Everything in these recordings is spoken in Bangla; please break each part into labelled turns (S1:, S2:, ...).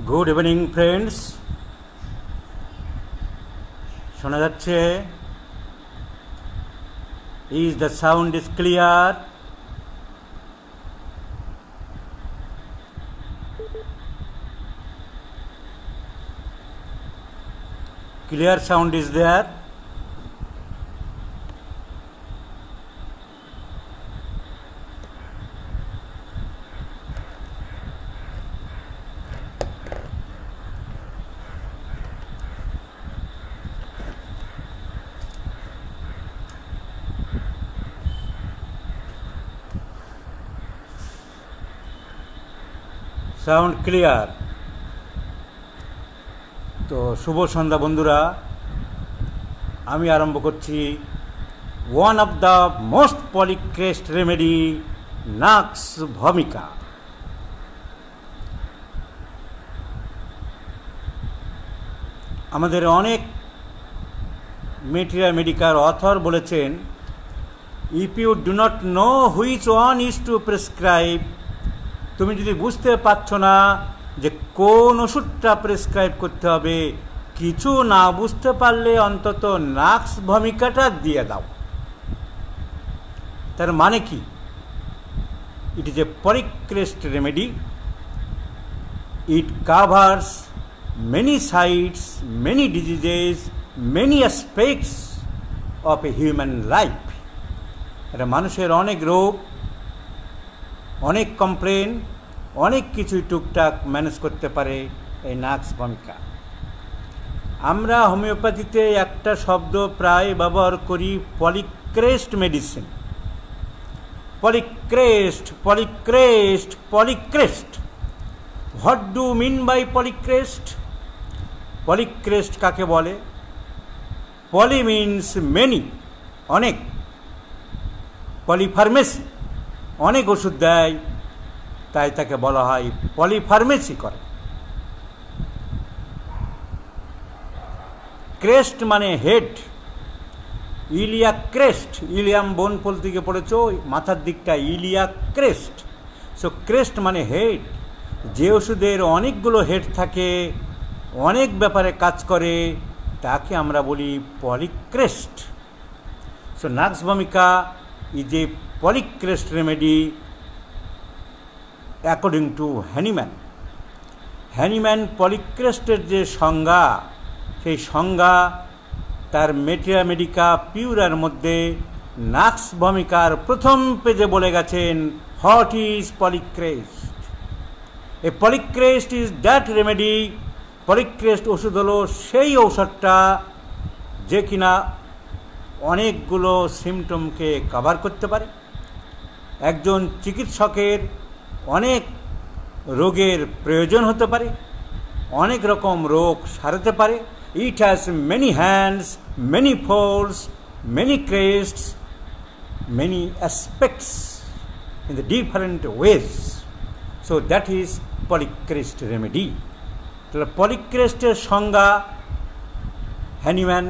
S1: Good evening, friends. শোনা যাচ্ছে? Is the sound is clear? Clear sound is there? Sound clear. তো শুভ সন্ধ্যা বন্ধুরা, আমি আরম্ভ করছি one of the most polycrest remedy, Nux vomica. আমাদের অনেক মেটেরিয়া মেডিকার অথর বলেছেন, if you do not know which one is to prescribe, তুমি যদি বুঝতে পারছ না যে কোন ওষুধটা প্রেসক্রাইব করতে হবে, কিছু না বুঝতে পারলে অন্তত নাক্স ভমিকাটা দিয়ে দাও। তার মানে কি? ইট is a polycrest remedy. It covers many sides, many diseases, many aspects of a human life. এটা মানুষের অনেক রোগ, অনেক কমপ্লেন, অনেক কিছুই টুকটাক ম্যানেজ করতে পারে এই নাক্স ভমিকা। আমরা হোমিওপ্যাথিতে একটা শব্দ প্রায় ব্যবহার করি, polycrest medicine. Polycrest, polycrest, polycrest. What do mean by polycrest? Polycrest কাকে বলে? পলি মিনস মেনি, অনেক। পলিফার্মেসি, অনেক ওষুধ দেয়, তাই তাকে বলা হয় পলিফার্মেসি করে। ক্রেস্ট মানে হেড, ইলিয়া ক্রেস্ট, ইলিয়াম বোন পোল থেকে পড়েছ, মাথার দিকটা ইলিয়া ক্রেস্ট। সো ক্রেস্ট মানে হেড। যে ওষুধের অনেকগুলো হেড থাকে, অনেক ব্যাপারে কাজ করে, তাকে আমরা বলি polycrest. So নাক্স vomica is a polycrest remedy according to Hahnemann. Hahnemann পলিক্রেস্টের যে সংজ্ঞা, সেই সংজ্ঞা তার মেটেরিয়া মেডিকা পিউরার মধ্যে নাক্স ভমিকার প্রথম পেজে বলে গেছেন, what is polycrest? A polycrest is that remedy. Polycrest ওষুধ হলো সেই ঔষধটা যে কিনা অনেকগুলো সিমটমকে কভার করতে পারে। একজন চিকিৎসকের অনেক রোগের প্রয়োজন হতে পারে, অনেক রকম রোগ সারাতে পারে। It has many hands, many folds, many ক্রেস্টস, many aspects in the different ways. So that is polycrest remedy. তাহলে পলিক্রেস্টের সংজ্ঞা হ্যানিম্যান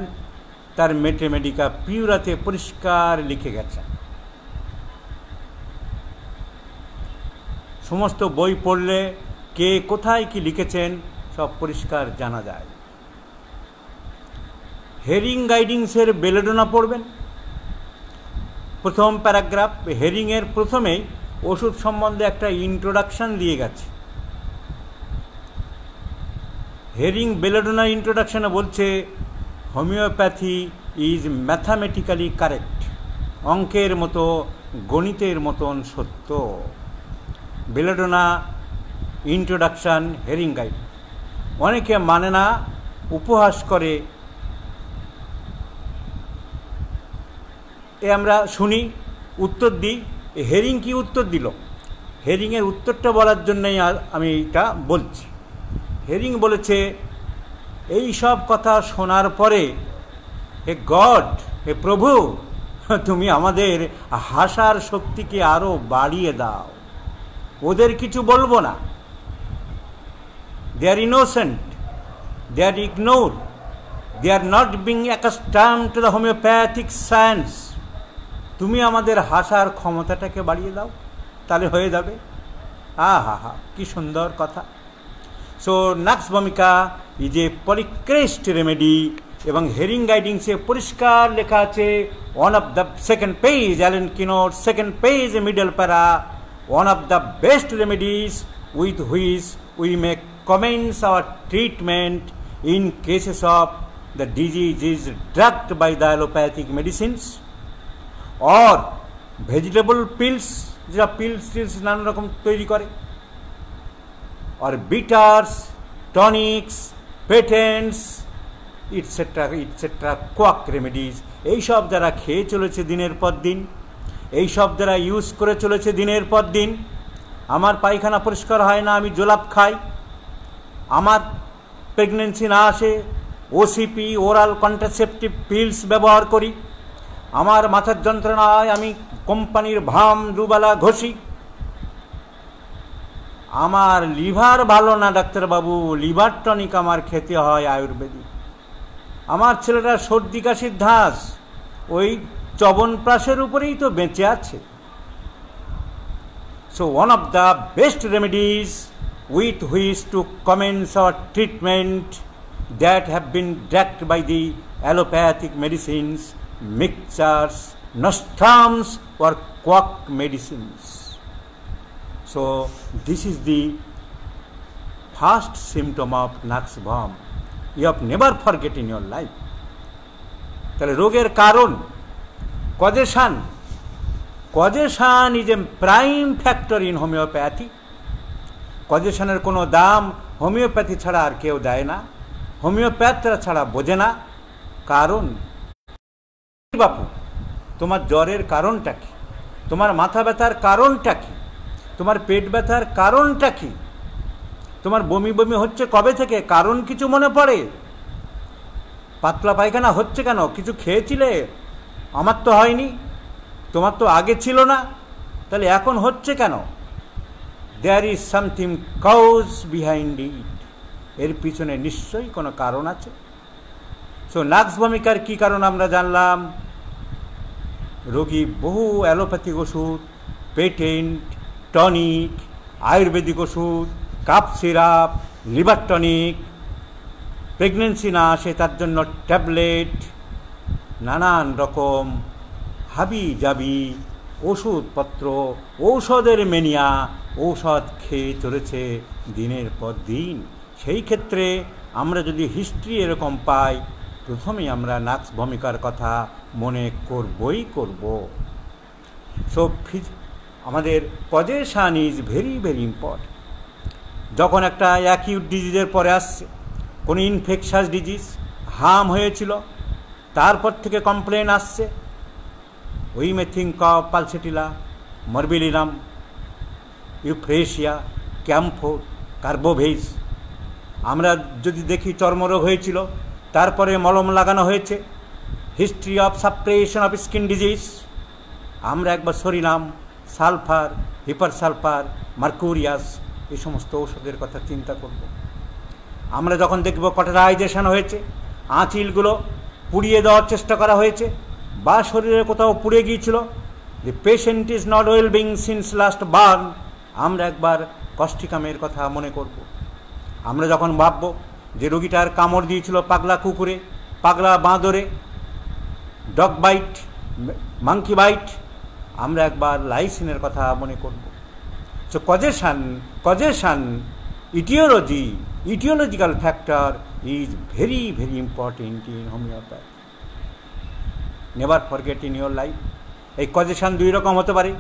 S1: তার মেটেমেডিকা পিউরাতে পরিষ্কার লিখে গেছে। সমস্ত বই পড়লে কে কোথায় কি লিখেছেন সব পরিষ্কার জানা যায়। হেরিং গাইডিংসের বেলেডোনা পড়বেন, প্রথম প্যারাগ্রাফ। হেরিংয়ের প্রথমেই ওষুধ সম্বন্ধে একটা ইন্ট্রোডাকশান দিয়ে গেছে। হেরিং বেলেডোনা ইন্ট্রোডাকশানে বলছে, হোমিওপ্যাথি ইজ ম্যাথামেটিক্যালি কারেক্ট, অঙ্কের মতো, গণিতের মতন সত্য। Belladonna introduction Hering guide. অনেকে মানে না, উপহাস করে। এ আমরা শুনি, উত্তর দিই। হেরিং কি উত্তর দিল? হেরিংয়ের উত্তরটা বলার জন্যই আমি এটা বলছি। হেরিং বলেছে, এই সব কথা শোনার পরে, হে গড, হে প্রভু, তুমি আমাদের হাসার শক্তিকে আরও বাড়িয়ে দাও। ওদের কিছু বলবো না। They are innocent, they are ignore, they are not being accustomed to the homoeopathic science. তুমি আমাদের হাসার ক্ষমতাটাকে বাড়িয়ে দাও, তাহলে হয়ে যাবে। হা হা হা, কি সুন্দর কথা। So নাক্স vomica is a polycrest remedy এবং হেরিং গাইডিংসে পরিষ্কার লেখা আছে one of the second page Allen কিনোর second page middle para one of the best remedies with which we make commence our treatment in cases of the disease is drugged by the allopathic medicines or vegetable pills যেটা পিলস নানা রকম তৈরি করে or bitters tonics patents etc quack remedies এইসব যারা খেয়ে চলেছে দিনের পর দিন এইসব যারা ইউজ করে চলেছে দিনের পর দিন আমার পায়খানা পরিষ্কার হয় না আমি জোলাপ খাই আমার প্রেগনেন্সি না আসে ওসিপি ওরাল কন্ট্রাসেপটিভ পিলস ব্যবহার করি আমার মাথার যন্ত্রণা হয় আমি কোম্পানির ভাম দুবেলা ঘষি আমার লিভার ভালো না ডাক্তারবাবু লিভার টনিক আমার খেতে হয় আয়ুর্বেদিক আমার ছেলেটা সর্দি কাশির ধাঁস ওই চবনপ্রাশের উপরেই তো বেঁচে আছে so one of the best remedies with which to commence our treatment that have been drugged by the allopathic medicines, mixtures, nostrums or quack medicines. So this is the first symptom of nux vom. You have never forget in your life. তাহলে রোগের কারণ causation is a prime factor in homeopathy. কজেশনের কোনো দাম হোমিওপ্যাথি ছাড়া আর কেউ দেয় না হোমিওপ্যাথরা ছাড়া বোঝে না কারণ বাপু তোমার জ্বরের কারণটা কি তোমার মাথা ব্যথার কারণটা কি তোমার পেট ব্যথার কারণটা কি তোমার বমি বমি হচ্ছে কবে থেকে কারণ কিছু মনে পড়ে পাতলা পায়খানা হচ্ছে কেন কিছু খেয়েছিলে আমার তো হয়নি তোমার তো আগে ছিল না তাহলে এখন হচ্ছে কেন there is something cause behind it এর পিছনে নিশ্চয়ই কোনো কারণ আছে সো নাক্স ভমিকার কি কারণ আমরা জানলাম রোগী বহু অ্যালোপ্যাথিক ওষুধ পেটেন্ট টনিক আয়ুর্বেদিক ওষুধ cough syrup liver tonic pregnancy না আসে তার জন্য ট্যাবলেট নানান রকম হাবি জাবি ওষুধপত্র ঔষধের মেনিয়া ঔষধ খেয়ে চলেছে দিনের পর দিন সেই ক্ষেত্রে আমরা যদি হিস্ট্রি এরকম পাই প্রথমেই আমরা নাক্স ভমিকার কথা মনে করবই করব সো আমাদের causation is very very important যখন একটা অ্যাকিউট ডিজিজের পরে আসছে কোনো ইনফেকশাস ডিজিজ হার্ম হয়েছিল তারপর থেকে কমপ্লেন আসছে we may think of pulsatilla morbillinum euphrasia camphor carbo veg আমরা যদি দেখি চর্মরোগ হয়েছিল তারপরে মলম লাগানো হয়েছে history of suppression of skin disease আমরা একবার psorinum sulphur hepar sulphur mercurius এই সমস্ত ঔষধের কথা চিন্তা করব আমরা যখন দেখব কটেরাইজেশন হয়েছে আঁচিলগুলো পুড়িয়ে দেওয়ার চেষ্টা করা হয়েছে বা শরীরে কোথাও পুড়ে গিয়েছিল দি patient is not well being since last burn আমরা একবার কষ্টিকামের কথা মনে করব আমরা যখন ভাবব যে রোগীটার কামড় দিয়েছিল পাগলা কুকুরে পাগলা বাঁদরে ডগ বাইট মাঙ্কি বাইট আমরা একবার লাইসিনের কথা মনে করব so causation etiological factor is very very important in homoeopathy never forget in your life এই কজেশন দুই রকম হতে পারে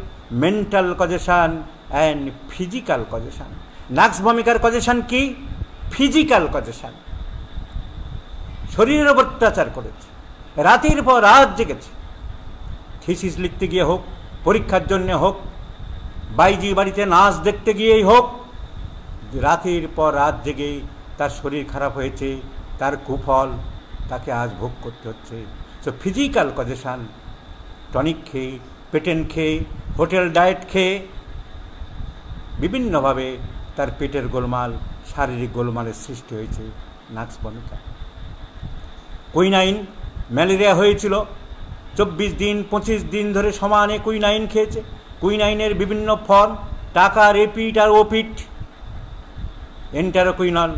S1: mental causation and physical causation nux ভমিকার কজেশন কি ফিজিক্যাল কজেশন শরীরের উপর অত্যাচার করেছে রাতের পর রাত জেগেছে থিসিস লিখতে গিয়ে হোক পরীক্ষার জন্য হোক বাইজি বাড়িতে নাচ দেখতে গিয়েই হোক রাতের পর রাত জেগে তার শরীর খারাপ হয়েছে তার কুফল তাকে আজ ভোগ করতে হচ্ছে সো ফিজিক্যাল কজেশন টনিক খেয়ে পেটেন্ট খেয়ে হোটেল ডায়েট খেয়ে বিভিন্নভাবে তার পেটের গোলমাল শারীরিক গোলমালের সৃষ্টি হয়েছে নাক্স ভমিকা কুইনাইন ম্যালেরিয়া হয়েছিল 24 দিন 25 দিন ধরে সমানে কুইনাইন খেয়েছে কুইনাইনের বিভিন্ন ফর্ম টাকা রেপিট আর ওপিট এন্টারোকুইনল,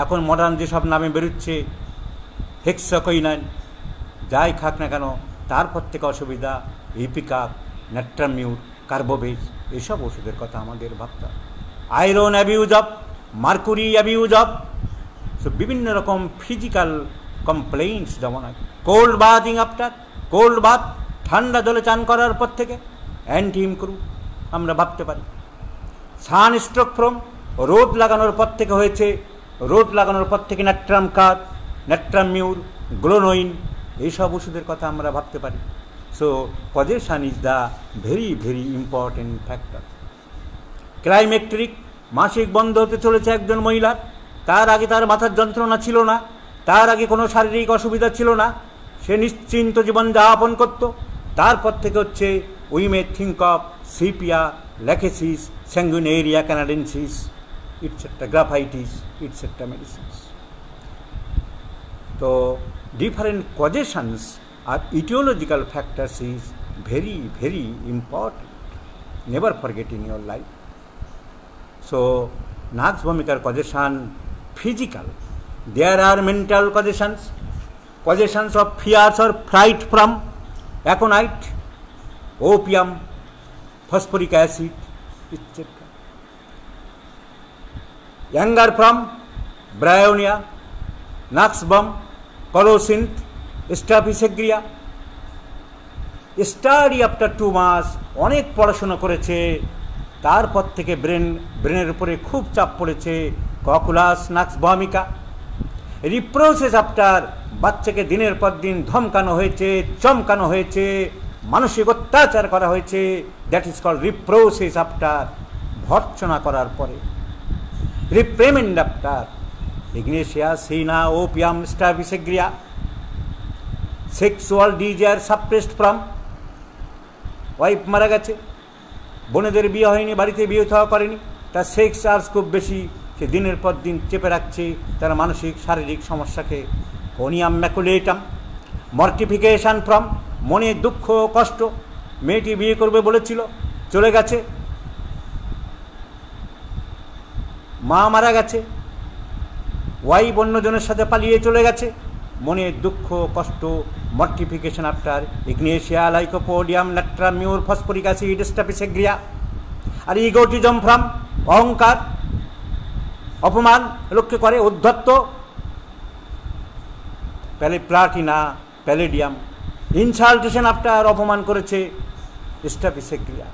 S1: এখন মডার্ন যেসব নামে বেরোচ্ছে, হেক্সাকুইনাইন, যাই খাক না কেন তারপর থেকে অসুবিধা, ইপিকাপ, ন্যাট্রামিউর, কার্বোভেজ, এসব ওষুধের কথা আমাদের ভাবতে হবে। Iron abuse of, mercury abuse of, so বিভিন্ন রকম ফিজিক্যাল কমপ্লেইন্টস যেমন হয়। Cold bathing after, cold bath, ঠান্ডা জলে চান করার পর থেকে অ্যান্টি ইমক্রু আমরা ভাবতে পারি। সানস্ট্রোক ফ্রম, রোদ লাগানোর পর থেকে হয়েছে, রোদ লাগানোর পর থেকে ন্যাট্রাম কার, ন্যাট্রামিউর, গ্লোনোইন, এইসব ওষুধের কথা আমরা ভাবতে পারি। So causation is the very very important factor. Climacteric, মাসিক বন্ধ হতে চলেছে একজন মহিলার, তার আগে তার মাথার যন্ত্রণা ছিল না, তার আগে কোনো শারীরিক অসুবিধা ছিল না, সে নিশ্চিন্ত জীবন যাপন করত। তারপর থেকে হচ্ছে we may think of sepia, lachesis, sanguinaria canadensis, etcetera, graphites, etcetera medicines. তো different causations or etiological factors is very very important, never forget in your life. So Nux vomica causation physical, there are mental causations, causations of fears or fright from aconite, opium, phosphoric acid, etc. Anger from bryonia, Nux vom, Colocynth, staphysagria. Study after 2 মাস, অনেক পড়াশোনা করেছে, তারপর থেকে ব্রেনের উপরে খুব চাপ পড়েছে, ককুলাস নাক্স ভমিকা। রিপ্রোসেস আফটার, বাচ্চাকে দিনের পর দিন ধমকানো হয়েছে, চমকানো হয়েছে, মানসিক অত্যাচার করা হয়েছে, that is called reproaches after, ভর্ৎসনা করার পরে। Reprimand after, ignatia, cina, opium, staphysagria. Sexual desire suppressed from, wife মারা গেছে, বোনেদের বিয়ে হয়নি, বাড়িতে বিয়ে থাওয়া করেনি, তার সেক্স আর্জ খুব বেশি, সে দিনের পর দিন চেপে রাখছে তার মানসিক শারীরিক সমস্যাকে। Conium maculatum. মর্টিফিকেশন ফ্রম, মনে দুঃখ কষ্ট, মেয়েটি বিয়ে করবে বলেছিল, চলে গেছে, মা মারা গেছে, ওয়াইফ অন্যজনের সাথে পালিয়ে চলে গেছে, মনে দুঃখ কষ্ট, mortification after ignatia, lycopodium, natrum mur, phosphoric acid, staphysagria. আর ইগোটিজম ফ্রম, অহংকার, অপমান লক্ষ্য করে, উদ্ধত্ত, প্লাটিনা, প্যালেডিয়াম। ইনসাল্টেশন আফটার, অপমান করেছে, স্টাফিসেগ্রিয়া।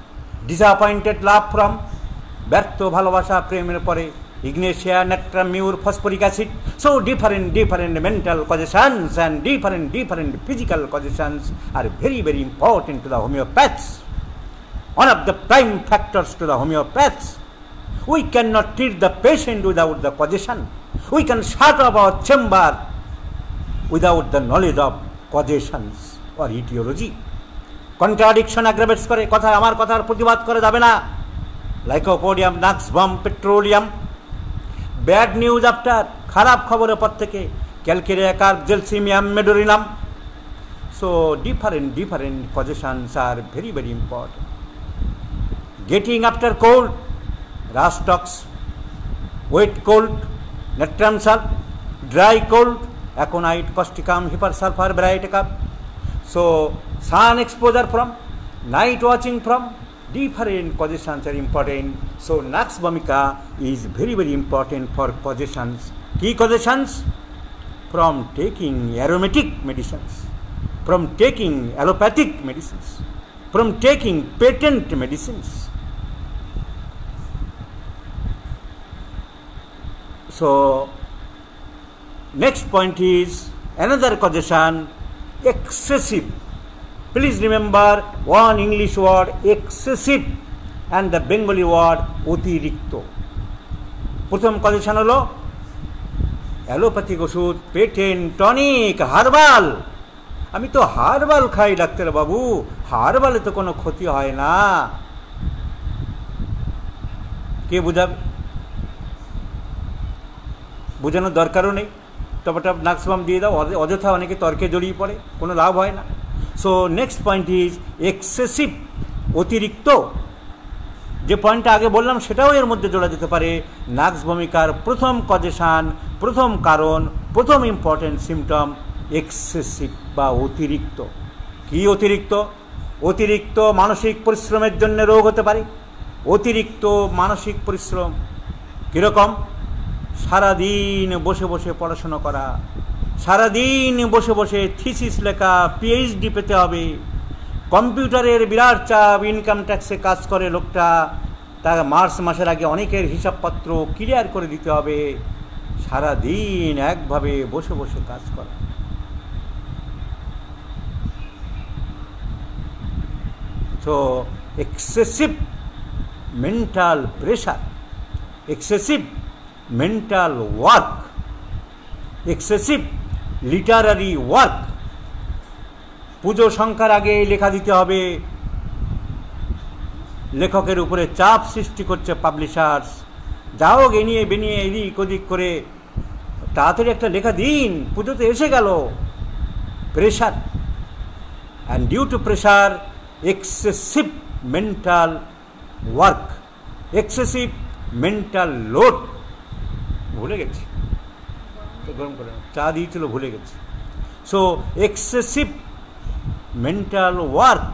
S1: ডিসঅ্যাপয়েন্টেড লাভ ফ্রম, ব্যর্থ ভালোবাসা, প্রেমের পরে, ignatia, natrum mur, phosphoric acid. So different mental causations and different physical causations are very very important to the homeopaths. One of the prime factors to the homeopaths. We cannot treat the patient without the causation. We can shut up our chamber without the knowledge of causations or etiology. Contradiction aggravates করে, কথা আমার কথার প্রতিবাদ করে যাবে না। Lycopodium, নাক্স vom, petroleum. Bad news after, খারাপ খবরের পর থেকে, calcarea carb, gelsemium, medorrhinum. So different causations are very very important. Getting after cold, Rastox, wet cold, natrum salt, dry cold, aconite, causticum, hypersulfur, bariaticum. So sun exposure from, night watching from, different causations are important. So Nux vomica is very very important for causations. Key causations: from taking aromatic medicines, from taking allopathic medicines, from taking patent medicines. So next point is another causation, excessive. Please remember one English word, excessive, and the Bengali word অতিরিক্ত। প্রথম কজেশন হলো অ্যালোপ্যাথিক ওষুধ, পেটেন্ট, টনিক, হার্বাল। আমি তো হার্বাল খাই ডাক্তার বাবু, হার্বালে তো কোনো ক্ষতি হয় না। কে বুঝাবে? বোঝানোর দরকারও নেই, টপটাপ নাক্সবাম দিয়ে দাও, অযথা অনেকে তর্কে জড়িয়ে পড়ে, কোনো লাভ হয় না। So next point is excessive, অতিরিক্ত। যে পয়েন্টটা আগে বললাম সেটাও এর মধ্যে জোড়া যেতে পারে। নাক্স ভূমিকার প্রথম কজেশন, প্রথম কারণ, প্রথম ইম্পর্টেন্ট সিমটম এক্সেসিভ বা অতিরিক্ত। কি অতিরিক্ত? অতিরিক্ত মানসিক পরিশ্রমের জন্য রোগ হতে পারে। অতিরিক্ত মানসিক পরিশ্রম কীরকম? সারাদিন বসে বসে পড়াশোনা করা, সারাদিন বসে বসে থিসিস লেখা, পিএইচডি পেতে হবে, কম্পিউটারের বিরাট চাপ, ইনকাম ট্যাক্সে কাজ করে লোকটা, তার মার্চ মাসের আগে অনেকের হিসাবপত্র ক্লিয়ার করে দিতে হবে, সারাদিন একভাবে বসে বসে কাজ করা। So excessive mental pressure, excessive mental work, excessive literary work, পুজো সংখ্যার আগে লেখা দিতে হবে, লেখকের উপরে চাপ সৃষ্টি করছে পাবলিশার্স, যাও গেনিয়ে বেনিয়ে এদিক ওদিক করে তাড়াতাড়ি একটা লেখা দিন, পুজোতে এসে গেল। Pressure, and due to pressure excessive mental work, excessive mental load, ভুলে গেছি গরম করে চা দিয়েছিল, ভুলে গেছি। So excessive mental work,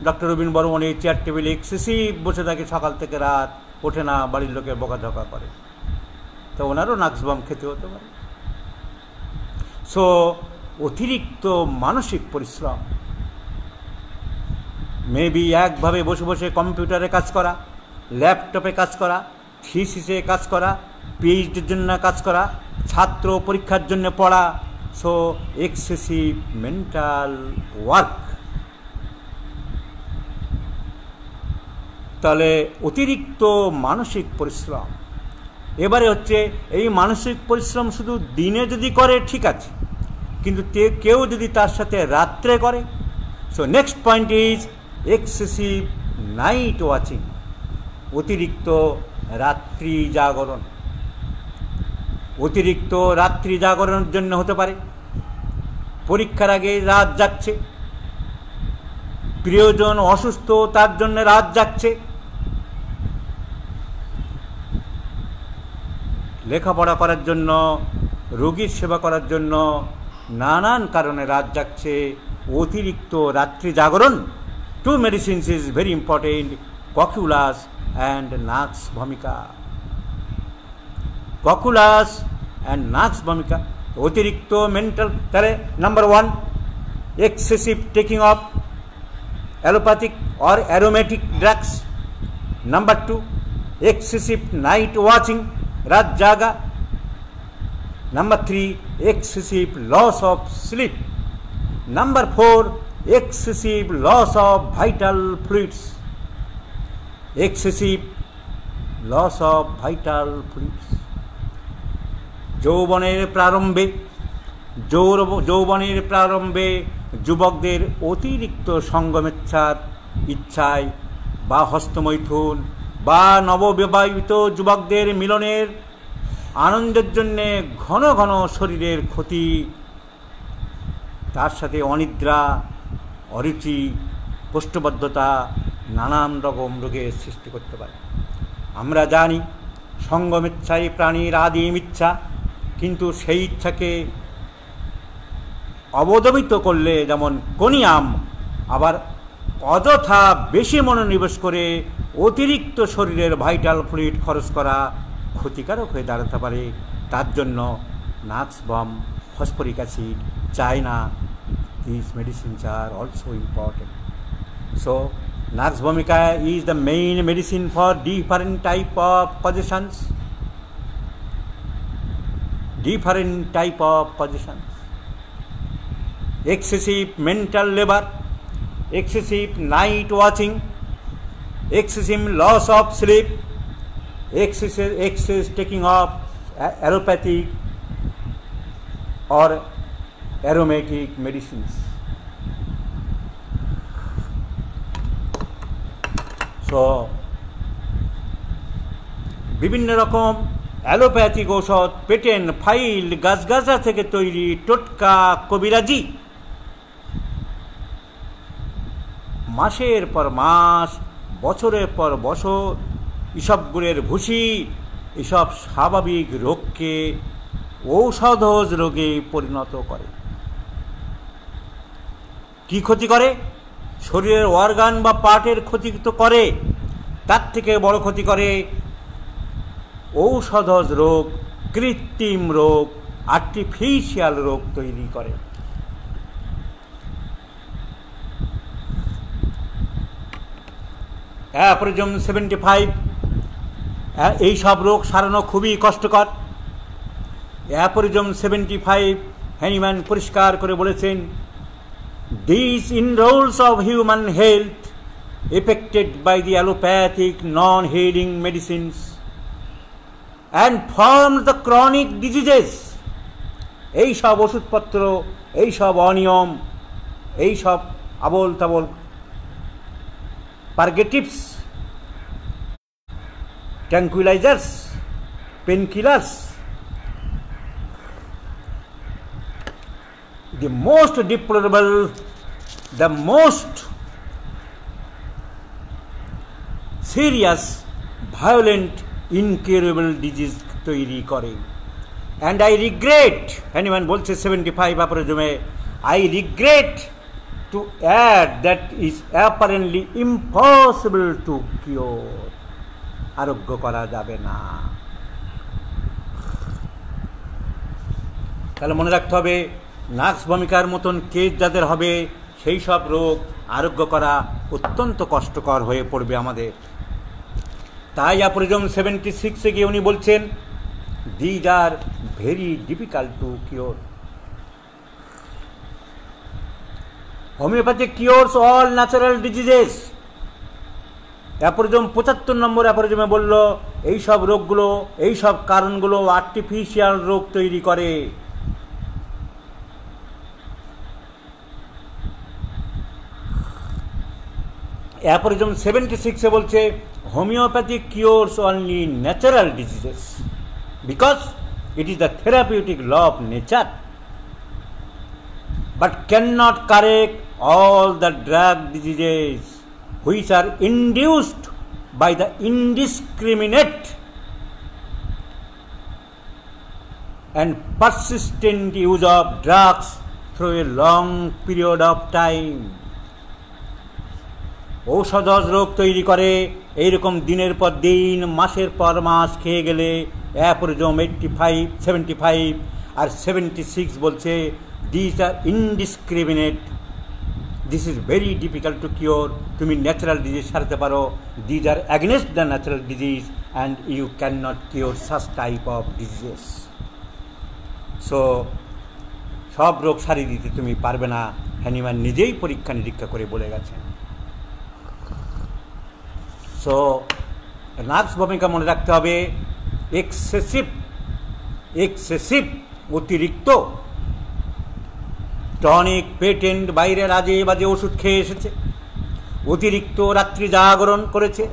S1: doctor Rabin Barman এই চেয়ার টেবিলে এক্সেসিভ বসে থাকে, সকাল থেকে রাত ওঠে না, বাড়ির লোকের বকাঝকা করে, তো ওনারও নাক্সবাম খেতে হতে পারে। সো অতিরিক্ত মানসিক পরিশ্রম, মেবি একভাবে বসে বসে কম্পিউটারে কাজ করা, ল্যাপটপে কাজ করা, থিসিসে কাজ করা, পিএইচডির জন্য কাজ করা, ছাত্র পরীক্ষার জন্য পড়া। So excessive mental work. তাহলে অতিরিক্ত মানসিক পরিশ্রম। এবারে হচ্ছে এই মানসিক পরিশ্রম শুধু দিনে যদি করে ঠিক আছে, কিন্তু কেউ যদি তার সাথে রাত্রে করে। So next point is excessive night watching, অতিরিক্ত রাত্রি জাগরণ। অতিরিক্ত রাত্রি জাগরণের জন্য হতে পারে পরীক্ষার আগে রাত জাগছে, প্রিয়জন অসুস্থ তার জন্য রাত জাগছে, লেখাপড়া করার জন্য, রোগীর সেবা করার জন্য নানান কারণে রাত জাগছে। অতিরিক্ত রাত্রি জাগরণ। Two medicines is very important, cocculus and Nux vomica. Cocculus and Nux vomica. অতিরিক্ত মেন্টাল, তাহলে number 1 excessive taking of allopathic or aromatic drugs. Number 2 excessive night watching, রাত জাগা। Number 3 excessive loss of sleep. Number 4 excessive loss of vital fluids. Excessive loss of vital fluids. যৌবনের প্রারম্ভে যুবকদের অতিরিক্ত সঙ্গমেচ্ছার ইচ্ছায় বা হস্তমৈথুন বা নববিবাহিত যুবকদের মিলনের আনন্দের জন্যে ঘন ঘন শরীরের ক্ষতি, তার সাথে অনিদ্রা, অরুচি, কোষ্ঠবদ্ধতা, নানান রকম রোগের সৃষ্টি করতে পারে। আমরা জানি সঙ্গমেচ্ছাই প্রাণীর আদিম ইচ্ছা, কিন্তু সেই ইচ্ছাকে অবদমিত করলে যেমন কোনিয়াম, আবার অযথা বেশি মনোনিবেশ করে অতিরিক্ত শরীরের ভাইটাল ফ্লুইড খরচ করা ক্ষতিকারক হয়ে দাঁড়াতে পারে। তার জন্য nux vom, phosphoric acid, china, these medicines are also important. So Nux vomica is the main medicine for different type of congestions. Excessive mental labor, excessive night watching, excessive loss of sleep, excess taking of allopathic or aromatic medicines. So বিভিন্ন রকম অ্যালোপ্যাথিক ঔষধ, পেটেন্ট ফাইল, গাছগাছা থেকে তৈরি টোটকা, কবিরাজি, মাসের পর মাস বছরের পর বছর ইসবগুলের ভুসি এসব স্বাভাবিক রোগকে ঔষধজ রোগে পরিণত করে। কি ক্ষতি করে? শরীরের অর্গান বা পার্টের ক্ষতি তো করে, তার থেকে বড় ক্ষতি করে ঔষধজ রোগ, কৃত্রিম রোগ, আর্টিফিশিয়াল রোগ তৈরি করে। অ্যাপরিজম 75 এই সব রোগ সারানো খুবই কষ্টকর। অ্যাপরিজম 75 হ্যানিম্যান পরিষ্কার করে বলেছেন, these inroads of human health affected by the allopathic non-healing medicines and form the chronic diseases। এই সব ওষুধপত্র, এই সব অনিয়ম, এই সব আবল তাবল পারগেটিভস, ট্যাঙ্কুইলাইজার্স, পেনকিলার্স, the most deplorable, the most serious, violent, incurable disease তৈরি করে। and I regret, anyone বলছে 75 অ্যাপরিজমে, I regret to add that is apparently impossible to cure। আরোগ্য করা যাবে না। তাহলে মনে রাখতে হবে, নাক্স ভূমিকার মতন কেস যাদের হবে সেই সব রোগ আরোগ্য করা অত্যন্ত কষ্টকর হয়ে পড়বে আমাদের। তাই অ্যাপরিজম 76-এ গিয়ে উনি বলছেন, these are very difficult to cure। Homoeopathy cures all natural diseases. Aphorism 75 number অ্যাপরিজমে বলল, এই সব রোগগুলো, এই সব কারণগুলো আর্টিফিশিয়াল রোগ তৈরি করে। অ্যাপরিজম 76-এ বলছে, homoeopathy cures only natural diseases because it is the therapeutic law of nature, but cannot correct all the drug diseases which are induced by the indiscriminate and persistent use of drugs through a long period of time। ঔষধজ রোগ তৈরি করে এইরকম দিনের পর দিন, মাসের পর মাস খেয়ে গেলে। অ্যাপরিজম 75 আর 76 বলছে, these are indiscriminate, this is very difficult to cure। তুমি ন্যাচারাল ডিজিজ সারতে পারো, these are against the natural disease and you cannot cure such type of diseases। So সব রোগ সারিয়ে দিতে তুমি পারবে না, হ্যানিম্যান নিজেই পরীক্ষা নিরীক্ষা করে বলে গেছেন। সো নাক্স ভূমিকা মনে রাখতে হবে, এক্সেসিভ অতিরিক্ত টনিক, পেটেন্ট, বাইরের আজে বাজে ওষুধ খেয়ে এসেছে, অতিরিক্ত রাত্রি জাগরণ করেছে,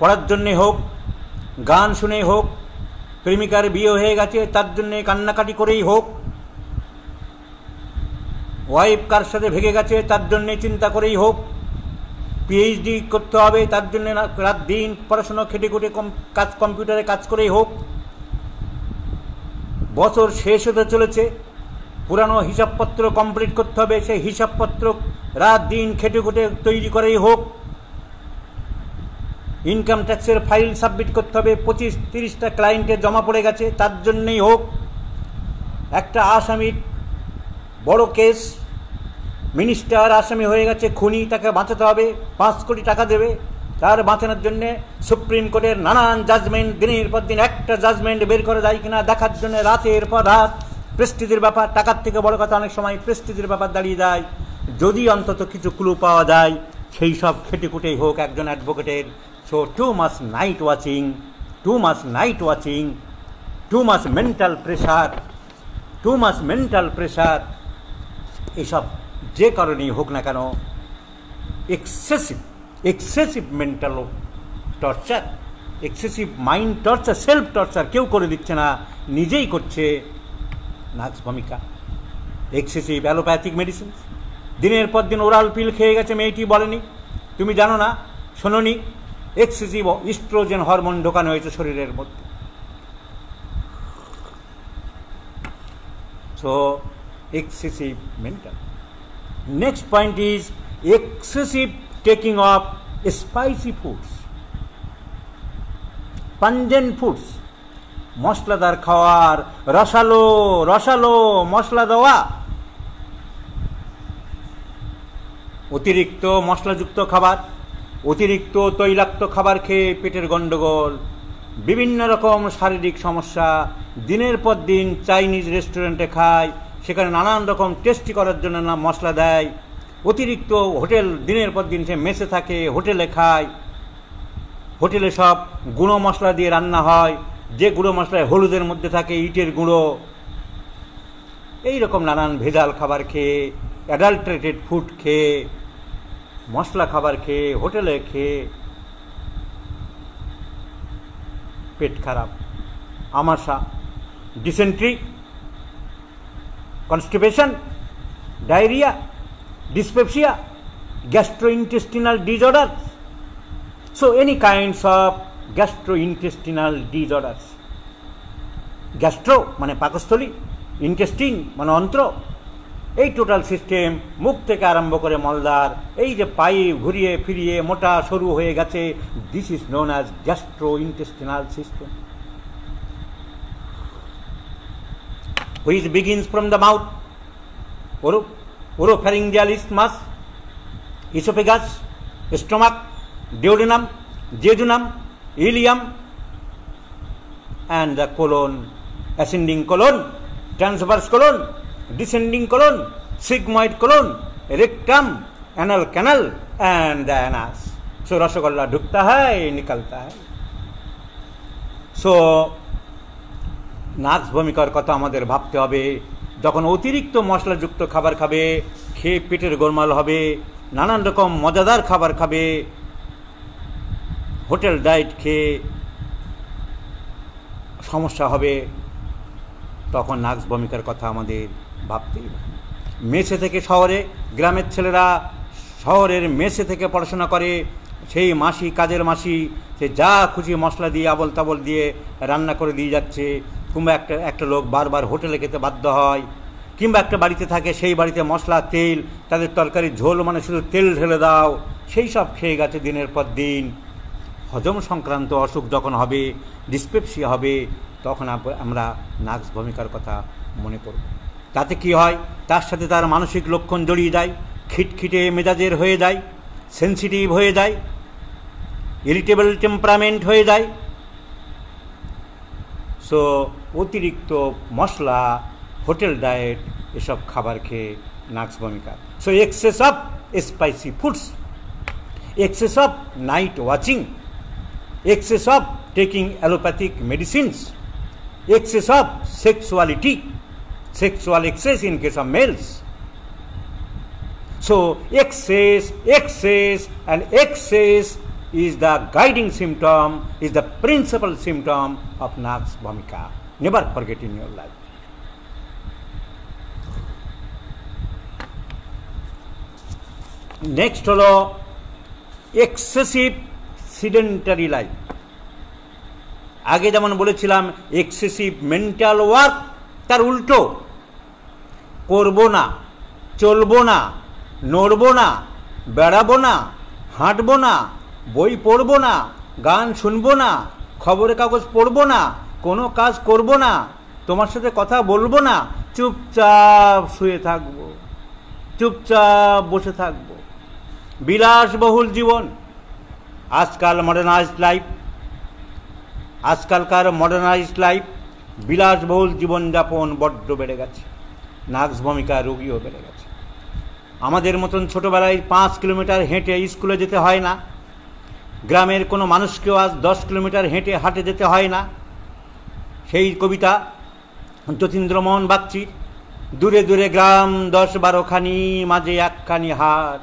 S1: পড়ার জন্যে হোক, গান শুনে হোক, প্রেমিকার বিয়ে হয়ে গেছে তার জন্যে কান্নাকাটি করেই হোক, ওয়াইফ কার সাথে ভেগে গেছে তার জন্যে চিন্তা করেই হোক, পিএইচডি করতে হবে তার জন্য রাত দিন পড়াশোনা খেটে খুঁটে কাজ, কম্পিউটারে কাজ করেই হোক, বছর শেষ হতে চলেছে, পুরানো হিসাবপত্র কমপ্লিট করতে হবে, সেই হিসাবপত্র রাত দিন খেটে খুঁটে তৈরি করেই হোক, ইনকাম ট্যাক্সের ফাইল সাবমিট করতে হবে, 25-30টা ক্লায়েন্টের জমা পড়ে গেছে তার জন্যেই হোক, একটা আসামির বড় কেস, মিনিস্টার আসামি হয়ে গেছে, খুনি, তাকে বাঁচাতে হবে, 5 কোটি টাকা দেবে, তার বাঁচানোর জন্যে সুপ্রিম কোর্টের নানান জাজমেন্ট, দিনের পর দিন একটা জাজমেন্ট বের করে দেয় কিনা দেখার জন্য রাতের পর রাত, প্রেস্টিজের ব্যাপার, টাকার থেকে বড় কথা অনেক সময় প্রেস্টিজের ব্যাপার দাঁড়িয়ে যায়। যদি অন্তত কিছু ক্লু পাওয়া যায়, সেই সব খেটে খুঁটেই হোক একজন অ্যাডভোকেটের। So too much night watching, too much mental pressure, এসব যে কারণেই হোক না কেন, excessive mental torture, excessive mind torture, self torture কেউ করে দিচ্ছে না, নিজেই করছে নাক্স ভূমিকা। এক্সেসিভ অ্যালোপ্যাথিক মেডিসিন, দিনের পর দিন ওরাল পিল খেয়ে গেছে, মেয়েটি বলেনি, তুমি জানো না, শোনোনি, এক্সেসিভ ইস্ট্রোজেন হরমোন ঢোকানো হয়েছে শরীরের মধ্যে। So excessive mental. Next point is excessive taking off spicy foods, pungent foods, মশলাদার খাওয়ার, রসালো রসালো মশলা দেওয়া, অতিরিক্ত মশলাযুক্ত খাবার, অতিরিক্ত তৈলাক্ত খাবার খেয়ে পেটের গণ্ডগোল, বিভিন্ন রকম শারীরিক সমস্যা। দিনের পর দিন চাইনিজ রেস্টুরেন্টে খায়, সেখানে নানান রকম টেস্টি করার জন্য না মশলা দেয়। অতিরিক্ত হোটেল, দিনের পর দিন সে মেসে থাকে, হোটেলে খায়, হোটেলে সব গুঁড়ো মশলা দিয়ে রান্না হয়, যে গুঁড়ো মশলায় হলুদের মধ্যে থাকে ইটের গুঁড়ো। এই রকম নানান ভেজাল খাবার খেয়ে, অ্যাডাল্টারেটেড ফুড খেয়ে, মশলা খাবার খেয়ে, হোটেলে খেয়ে পেট খারাপ, আমাশা, dysentery, constipation, diarrhoea, dyspepsia, gastrointestinal disorders. So any kinds of gastrointestinal disorders. Gastro মানে পাকস্থলী, ইন্টেস্টিন মানে অন্ত্র, এই টোটাল সিস্টেম, মুখ থেকে আরম্ভ করে মলদার, এই যে পায়ে ঘুরিয়ে ফিরিয়ে মোটা সরু হয়ে গেছে, this is known as gastrointestinal system, which begins from the mouth, oropharyngeal isthmus, esophagus, stomach, duodenum, jejunum, ileum, and the colon, ascending colon, transverse colon, descending colon, sigmoid colon, rectum, anal canal, and the anus. So rasgulla ढुकता है, निकलता है। So নাক্স ভূমিকার কথা আমাদের ভাবতে হবে। যখন অতিরিক্ত মশলাযুক্ত খাবার খাবে, খেয়ে পেটের গোলমাল হবে, নানান রকম মজাদার খাবার খাবে, হোটেল ডায়েট খেয়ে সমস্যা হবে, তখন নাক্স ভূমিকার কথা আমাদের ভাবতেই হবে। মেসে থেকে শহরে, গ্রামের ছেলেরা শহরের মেসে থেকে পড়াশোনা করে, সেই মাসি, কাজের মাসি, সে যা খুশি মশলা দিয়ে আবল তাবল দিয়ে রান্না করে দিয়ে যাচ্ছে, কিংবা একটা লোক বারবার হোটেলে খেতে বাধ্য হয়, কিংবা একটা বাড়িতে থাকে, সেই বাড়িতে মশলা, তেল, তাদের তরকারি ঝোল মানে শুধু তেল ঢেলে দাও, সেই সব খেয়ে গেছে দিনের পর দিন। হজম সংক্রান্ত অসুখ যখন হবে, ডিসপেপসিয়া হবে, তখন আমরা নাক্স ভূমিকার কথা মনে করব। তাতে কি হয়, তার সাথে তার মানসিক লক্ষণ জড়িয়ে যায়, খিটখিটে মেজাজের হয়ে যায়, সেন্সিটিভ হয়ে যায়, ইরিটেবল টেম্পারামেন্ট হয়ে যায়। সো অতিরিক্ত মশলা, হোটেল ডায়েট, এসব খাবার খেয়ে নাক্স ভূমিকা। So access of spicy foods, access of night watching, access of taking allopathic medicines, access of sexuality, sexual excess in case of males. So excess and excess is the guiding symptom, is the principal symptom of nax bhumika. Never forget in your life. Next holo excessive sedentary life. আগে যেমন বলেছিলাম এক্সেসিভ মেন্টাল ওয়ার্ক, তার উল্টো, করব না, চলবো না, নড়বো না, বেড়াবো না, হাঁটবো না, বই পড়বো না, গান শুনবো না, খবরের কাগজ পড়বো না, কোনো কাজ করব না, তোমার সাথে কথা বলবো না, চুপচাপ শুয়ে থাকবো, চুপচাপ বসে থাকবো, বিলাসবহুল জীবন। আজকাল মডার্নাইজড লাইফ, আজকালকার মডার্নাইজড লাইফ, বিলাসবহুল জীবনযাপন বড্ড বেড়ে গেছে, নাক্স ভূমিকা রোগীও বেড়ে গেছে। আমাদের মতন ছোটোবেলায় 5 কিলোমিটার হেঁটে স্কুলে যেতে হয় না, গ্রামের কোনো মানুষকেও আজ 10 কিলোমিটার হাঁটে যেতে হয় না। সেই কবিতা যতীন্দ্রমোহন বাগচির, দূরে দূরে গ্রাম 10-12 খানি, মাঝে একখানি হাট,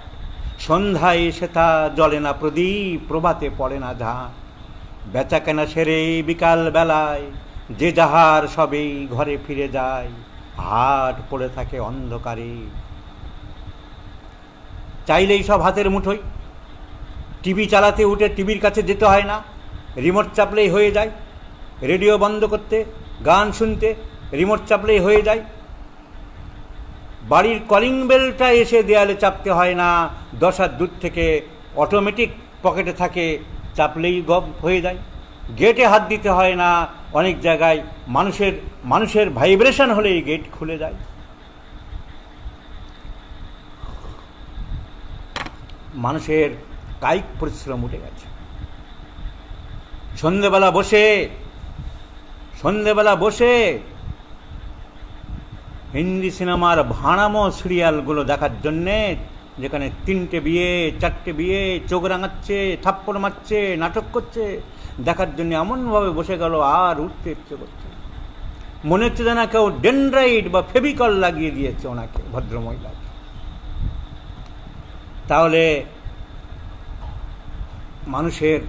S1: সন্ধ্যায় সেথা জ্বলে না প্রদীপ, প্রভাতে পড়ে না ঝাঁট, বেচা কেনা সেরে বিকাল বেলায় যে যাহার সবেই ঘরে ফিরে যায়, হাট পড়ে থাকে অন্ধকারে। চাইলেই সব হাতের মুঠোয়, টিভি চালাতে উঠে টিভির কাছে যেতে হয় না, রিমোট চাপলেই হয়ে যায়। রেডিও বন্ধ করতে, গান শুনতে রিমোট চাপলেই হয়ে যায়। বাড়ির কলিং বেলটা এসে দেয়ালে চাপতে হয় না, 10 হাত দূর থেকে অটোমেটিক পকেটে থাকে, চাপলেই গপ হয়ে যায়। গেটে হাত দিতে হয় না, অনেক জায়গায় মানুষের ভাইব্রেশন হলেই গেট খুলে যায়। মানুষের কায়িক পরিশ্রম উঠে গেছে। সন্ধেবেলা বসে হিন্দি সিনেমার ভাড়ামো সিরিয়ালগুলো দেখার জন্যে, যেখানে 3টে বিয়ে 4টে বিয়ে, চোখ রাঙাচ্ছে, থাপ্পড় মারছে, নাটক করছে, দেখার জন্য এমনভাবে বসে গেল আর উঠতে ইচ্ছে করছে। মনে হচ্ছে যেন কেউ ডেনড্রাইট বা ফেভিকল লাগিয়ে দিয়েছে ওনাকে, ভদ্রমহিলাকে। তাহলে মানুষের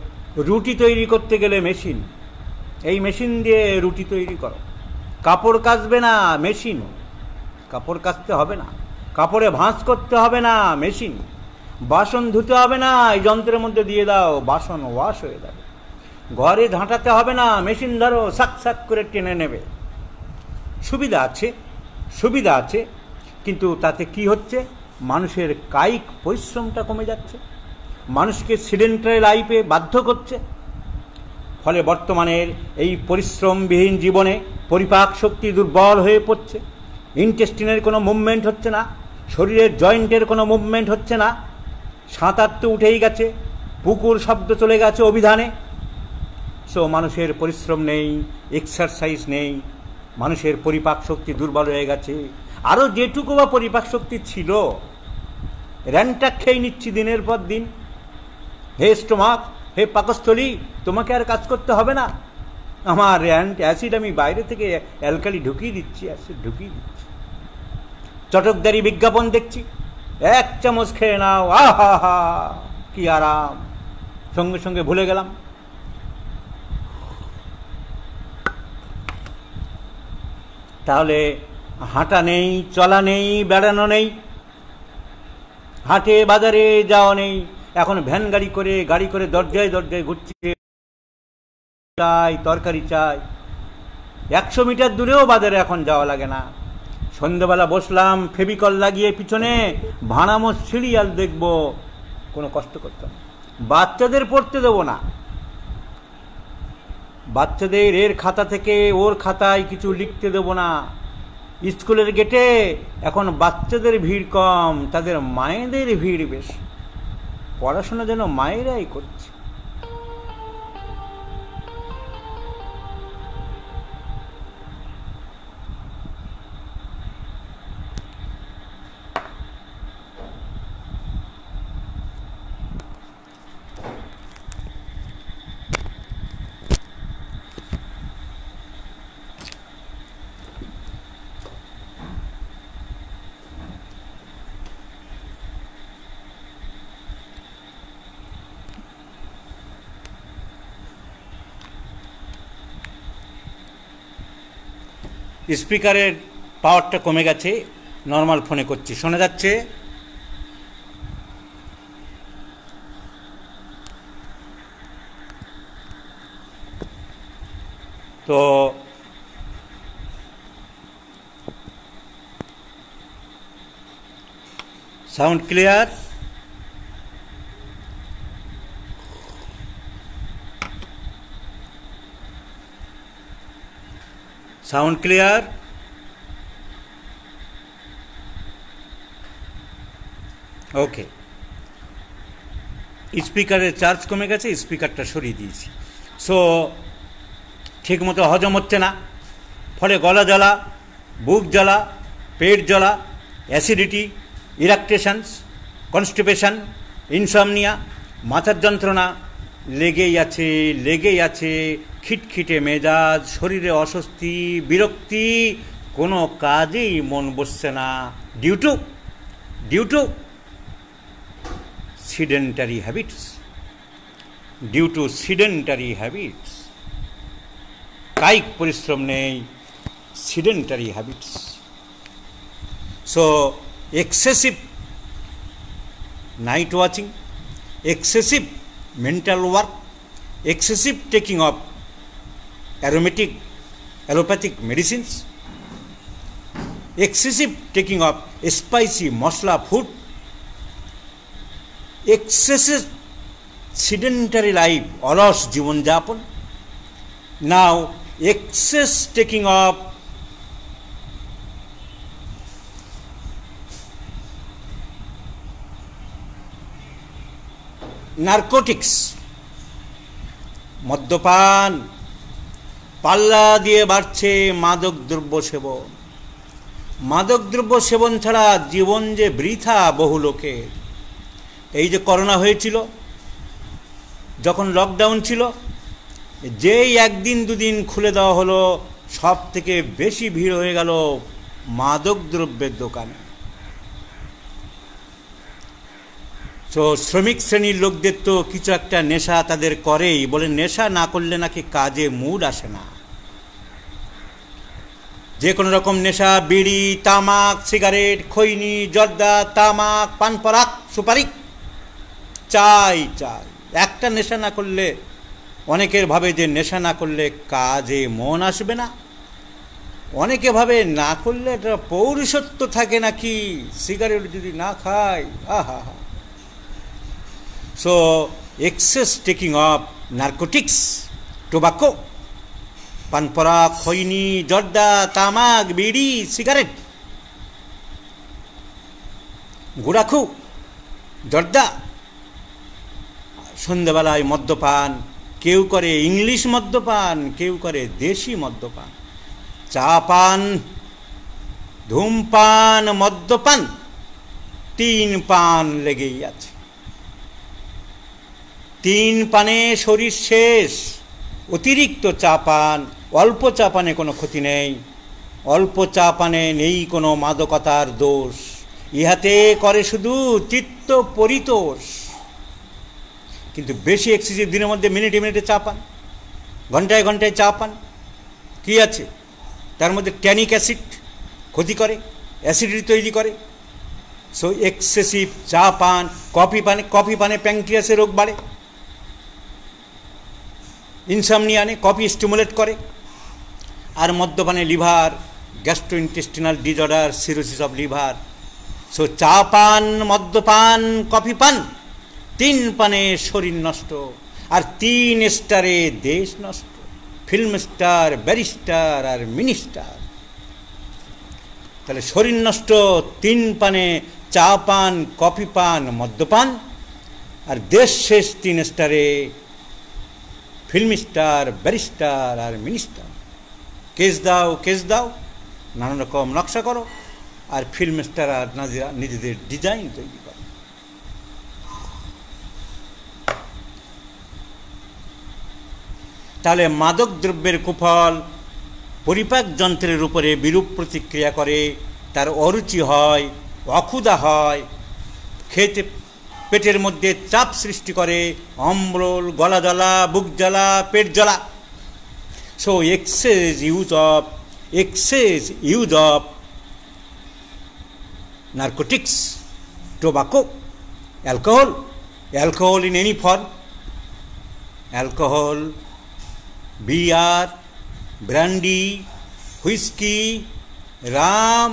S1: রুটি তৈরি করতে গেলে মেশিন, এই মেশিন দিয়ে রুটি তৈরি করো। কাপড় কাচবে না, মেশিন। কাপড় কাচতে হবে না, কাপড়ে ভাঁজ করতে হবে না, মেশিন। বাসন ধুতে হবে না, এই যন্ত্রের মধ্যে দিয়ে দাও, বাসন ওয়াশ হয়ে যাবে। ঘরে ঝাঁটাতে হবে না, মেশিন ধরো, সাক সাক করে টেনে নেবে। সুবিধা আছে, কিন্তু তাতে কি হচ্ছে? মানুষের কায়িক পরিশ্রমটা কমে যাচ্ছে, মানুষকে সিডেন্টারি লাইফে বাধ্য করছে। ফলে বর্তমানের এই পরিশ্রমবিহীন জীবনে পরিপাক শক্তি দুর্বল হয়ে পড়ছে। ইন্টেস্টিনের কোনো মুভমেন্ট হচ্ছে না, শরীরের জয়েন্টের কোনো মুভমেন্ট হচ্ছে না। সাঁতার তো উঠেই গেছে, পুকুর শব্দ চলে গেছে অভিধানে। সো মানুষের পরিশ্রম নেই, এক্সারসাইজ নেই, মানুষের পরিপাক শক্তি দুর্বল হয়ে গেছে। আরও যেটুকু বা পরিপাক শক্তি ছিল, র্যান্টাক খেয়ে নিচ্ছি দিনের পর দিন। হে স্টোমাক, হে পাকস্থলী, তোমাকে আর কাজ করতে হবে না, আমার অ্যাসিড আমি বাইরে থেকে অ্যালকালি ঢুকিয়ে দিচ্ছি, অ্যাসিড ঢুকিয়ে দিচ্ছি। চটকদারি বিজ্ঞাপন দেখছি, 1 চামচ খেয়ে নাও, আহা হা কি আরাম, সঙ্গে সঙ্গে ভুলে গেলাম। তাহলে হাঁটা নেই, চলা নেই, বেড়ানো নেই, হাটে বাজারে যাওয়া নেই। এখন ভ্যান গাড়ি করে দরজায় ঘুরছে, চাই তরকারি চাই। 100 মিটার দূরেও বাজারে এখন যাওয়া লাগে না। সন্ধ্যেবেলা বসলাম, ফেভিকল লাগিয়ে পিছনে ভাড়ামো সিরিয়াল দেখবো, কোনো কষ্ট করতাম না। বাচ্চাদের পড়তে দেবো না, বাচ্চাদের এর খাতা থেকে ওর খাতায় কিছু লিখতে দেবো না। স্কুলের গেটে এখন বাচ্চাদের ভিড় কম, তাদের মায়েদের ভিড় বেশি। পড়াশোনা যেন মায়েরাই করছে। স্পিকারের পাওয়ারটা কমে গেছে, নর্মাল ফোনে করছি, শোনা যাচ্ছে? তো sound clear? Sound clear? Okay, স্পিকারের চার্জ কমে গেছে, স্পিকারটা সরিয়ে দিয়েছি। সো ঠিকমতো হজম হচ্ছে না, ফলে গলা জ্বালা, বুক জ্বালা, পেট জ্বালা, অ্যাসিডিটি, ইরাকটেশনস, কনস্টিপেশন, ইনসমনিয়া, মাথার যন্ত্রণা লেগেই আছে, খিটখিটে মেজাজ, শরীরে অস্বস্তি, বিরক্তি, কোনো কাজেই মন বসছে না। ডিউ টু সিডেন্টারি হ্যাবিটস, কায়িক পরিশ্রম নেই, sedentary habits. So excessive night watching, excessive mental work, excessive taking of allopathic medicines, excessive taking of spicy masala food, excessive sedentary life, অলস জীবনযাপন, now excess taking of narcotics, মদ্যপান, পাল্লা দিয়ে বাড়ছে মাদক দ্রব্য সেবন। মাদক দ্রব্য সেবন ছাড়া জীবন যে বৃথা বহু লোকের। এই যে করোনা হয়েছিল, যখন লকডাউন ছিল, যেই একদিন দুদিন খুলে দেওয়া হলো, সব থেকে বেশি ভিড় হয়ে গেল মাদক দ্রব্যের দোকানে। তো শ্রমিক শ্রেণীর লোকদের তো কিছু একটা নেশা তাদের করেই, বলে নেশা না করলে নাকি কাজে মুড আসে না। যে কোনো রকম নেশা, বিড়ি, তামাক, সিগারেট, খৈনি, জর্দা, তামাক, পান পরাগ, সুপারি, চাই চাই। একটা নেশা না করলে, অনেকের ভাবে যে নেশা না করলে কাজে মন আসবে না, অনেকে ভাবে না করলে এটা পৌরুষত্ব থাকে নাকি, সিগারেট যদি না খায়, আহা হা। So, excess taking of narcotics, tobacco, পানপরা, খৈনি, জর্দা, তামাক, বিড়ি, সিগারেট, গুড়াখু, জর্দা, সন্ধ্যেবেলায় মদ্যপান, কেউ করে ইংলিশ মদ্যপান, কেউ করে দেশি মদ্যপান, চা পান, ধূমপান, মদ্যপান, তিন পান লেগেই আছে। তিন পানে শরীর শেষ। অতিরিক্ত চা পান, অল্প চা পানে কোনো ক্ষতি নেই, অল্প চা পানে নেই কোনো মাদকতার দোষ, ইহাতে করে শুধু চিত্ত পরিতোষ। কিন্তু বেশি এক্সেসিভ, দিনের মধ্যে মিনিটে মিনিটে চা পান, ঘন্টায় ঘন্টায় চা পান, কী আছে তার মধ্যে? ট্যানিক অ্যাসিড ক্ষতি করে, অ্যাসিডিটি তৈরি করে। সো এক্সেসিভ চা পান, কফি পানে প্যাঙ্ক্রিয়াসের রোগ বাড়ে, ইনসমনিয়া আনে, কফি স্টিমুলেট করে। আর মদ্যপানে liver, gastrointestinal disorder, cirrhosis of liver. So চা পান, মদ্যপান, কফি পান, তিন পানে শরীর নষ্ট, আর তিন স্টারে দেশ নষ্ট। ফিল্ম স্টার, ব্যারিস্টার আর মিনিস্টার। তাহলে শরীর নষ্ট তিন পানে, চা পান, কফি পান, মদ্যপান, আর দেশ শেষ তিন স্টারে, ফিল্ম স্টার, ব্যারিস্টার আর মিনিস্টার। কেস দাও, কেস দাও, নানা রকম নকশা করো, আর ফিল্ম স্টার আর নিজেদের ডিজাইন তৈরি করো। তাহলে মাদক দ্রব্যের কুফল পরিপাক যন্ত্রের উপরে বিরূপ প্রতিক্রিয়া করে, তার অরুচি হয়, অক্ষুধা হয়, খেতে পেটের মধ্যে চাপ সৃষ্টি করে, অম্বল, গলা জ্বালা, বুক জ্বালা, পেট জ্বালা। So excess use of narcotics, tobacco, alcohol in any form, alcohol, beer, brandy, whisky, rum,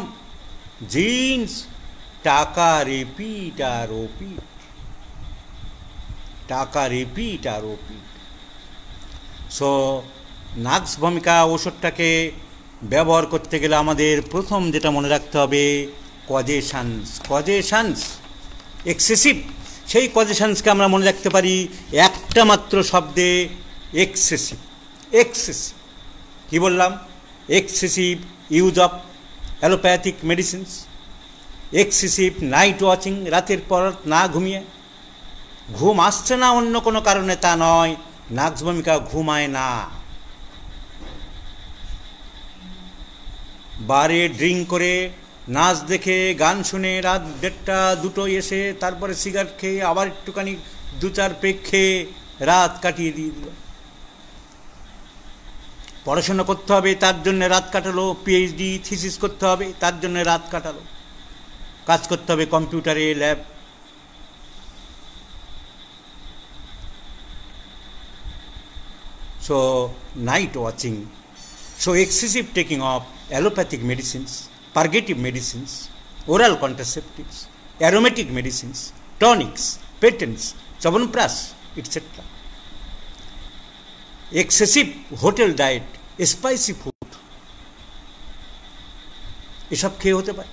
S1: gins, টাকা রিপিট আর ওপিট, টাকা রিপিট আর ওপিট। সো নাক্স ভূমিকা ওষুধটাকে ব্যবহার করতে গেলে আমাদের প্রথম যেটা মনে রাখতে হবে, কজেশনস, এক্সেসিভ। সেই কজেশনসকে আমরা মনে রাখতে পারি একটা মাত্র শব্দে, এক্সেসিভ। কি বললাম? Excessive use of allopathic medicines, excessive night watching, রাতের পর না ঘুমিয়ে, ঘুম আসছে না অন্য কোনো কারণে তা নয়, নাক্স ভূমিকা ঘুমায় না। বারে ড্রিঙ্ক করে, নাচ দেখে, গান শুনে রাত 1:30 2টো এসে তারপরে সিগারেট খেয়ে আবার একটুখানি 2-4 পেগ খেয়ে রাত কাটিয়ে দিয়ে দিল। পড়াশোনা করতে হবে তার জন্য রাত কাটালো, পিএইচডি থিসিস করতে হবে তার জন্য রাত কাটালো, কাজ করতে হবে কম্পিউটারে, lab. So night watching, so excessive taking of allopathic medicines, purgative medicines, oral contraceptives, aromatic medicines, tonics, patents, chavanprash, etc. Excessive hotel diet, spicy food, এসব খেয়ে হতে পারে।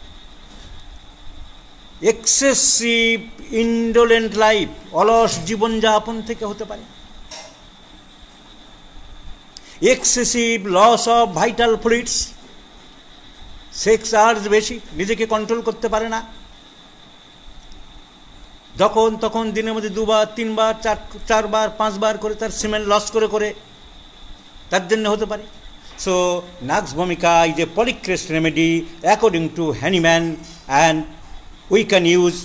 S1: এক্সেসিভ ইন্ডোলেন্ট লাইফ, অলস জীবনযাপন থেকে হতে পারে। Excessive loss of vital fluids, sex urge বেশি, নিজেকে কন্ট্রোল করতে পারে না, যখন তখন দিনের মধ্যে 2 বার 3 বার 4 বার 5 বার করে তার সিমেন্ট লস করে করে, তার জন্য হতে পারে। সো নাক্স ভূমিকা is a polycrest remedy according to Hahnemann, and we can use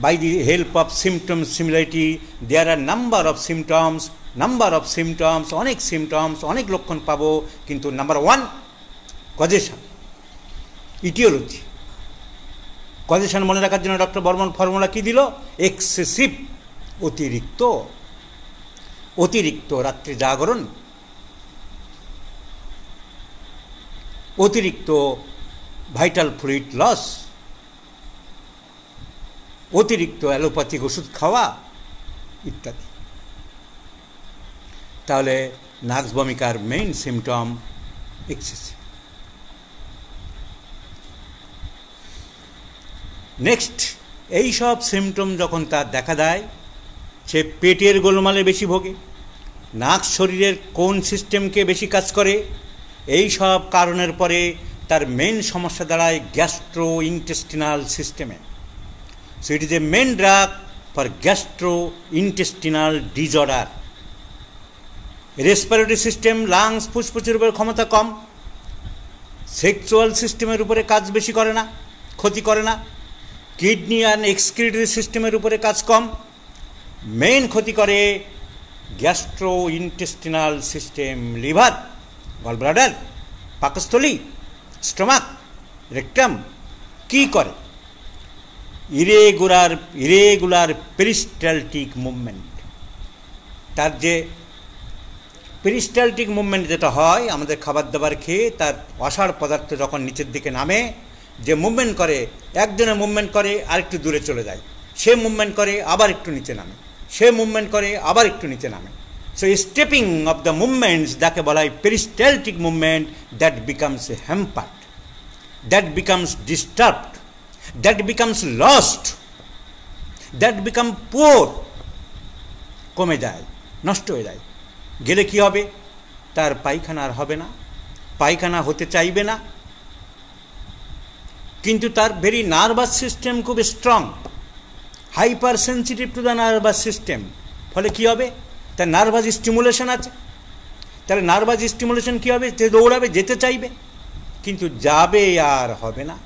S1: by the help of symptom similarity. There are number of symptoms, অনেক symptoms, অনেক লক্ষণ পাবো, কিন্তু নাম্বার 1 কজেশন, ইটিওলজি। কজেশন মনে রাখার জন্য ডক্টর বর্মন ফর্মুলা কি দিল? এক্সেসিভ, অতিরিক্ত রাত্রি জাগরণ, অতিরিক্ত ভাইটাল ফ্লুইড লস, অতিরিক্ত অ্যালোপ্যাথিক ওষুধ খাওয়া ইত্যাদি। তাহলে নাক্স ভূমিকার মেইন সিমটম এক্সেসিভ। নেক্সট, এই সব সিমটম যখন তার দেখা দেয়, সে পেটের গোলমালে বেশি ভোগে। নাক শরীরের কোন সিস্টেমকে বেশি কাজ করে, এই সব কারণের পরে তার মেইন সমস্যা দাঁড়ায় গ্যাস্ট্রো ইন্টেস্টিনাল সিস্টেমে। So it is a main drug for gastrointestinal disorder. Respiratory system, lungs, ফুসফুসের উপরে ক্ষমতা কম, সেক্সুয়াল সিস্টেমের উপরে কাজ বেশি করে না, ক্ষতি করে না। কিডনি অ্যান্ড এক্সক্রিটরি সিস্টেমের উপরে কাজ কম, মেইন ক্ষতি করে gastro intestinal system, liver, gall bladder, পাকস্থলী, স্টোমাক, রেকটাম। কি করে? Irregular peristaltic movement. তার যে পেরিস্টালটিক মুভমেন্ট যেটা হয় আমাদের খাবার দাবার খেয়ে, তার অসাড় পদার্থ যখন নিচের দিকে নামে, যে মুভমেন্ট করে, একজনে মুভমেন্ট করে আরেকটু দূরে চলে যায়, সে মুভমেন্ট করে আবার একটু নিচে নামে, সে মুভমেন্ট করে আবার একটু নিচে নামে। So stepping of the movements, যাকে বলা হয় peristaltic movement, that becomes hampered, that becomes disturbed, that becomes lost, that become poor, কমে যায়, নষ্ট হয়ে যায়। গেলে কি হবে? তার পায়খানা আর হবে না, পায়খানা হতে চাইবে না, কিন্তু তার ভেরি নার্ভাস সিস্টেম খুব strong, hyper sensitive to the nervous system. ফলে কি হবে? তার নার্ভাস স্টিমুলেশন আছে, তাহলে নার্ভাস স্টিমুলেশন কি হবে? সে দৌড়াবে, যেতে চাইবে, কিন্তু যাবে আর হবে না।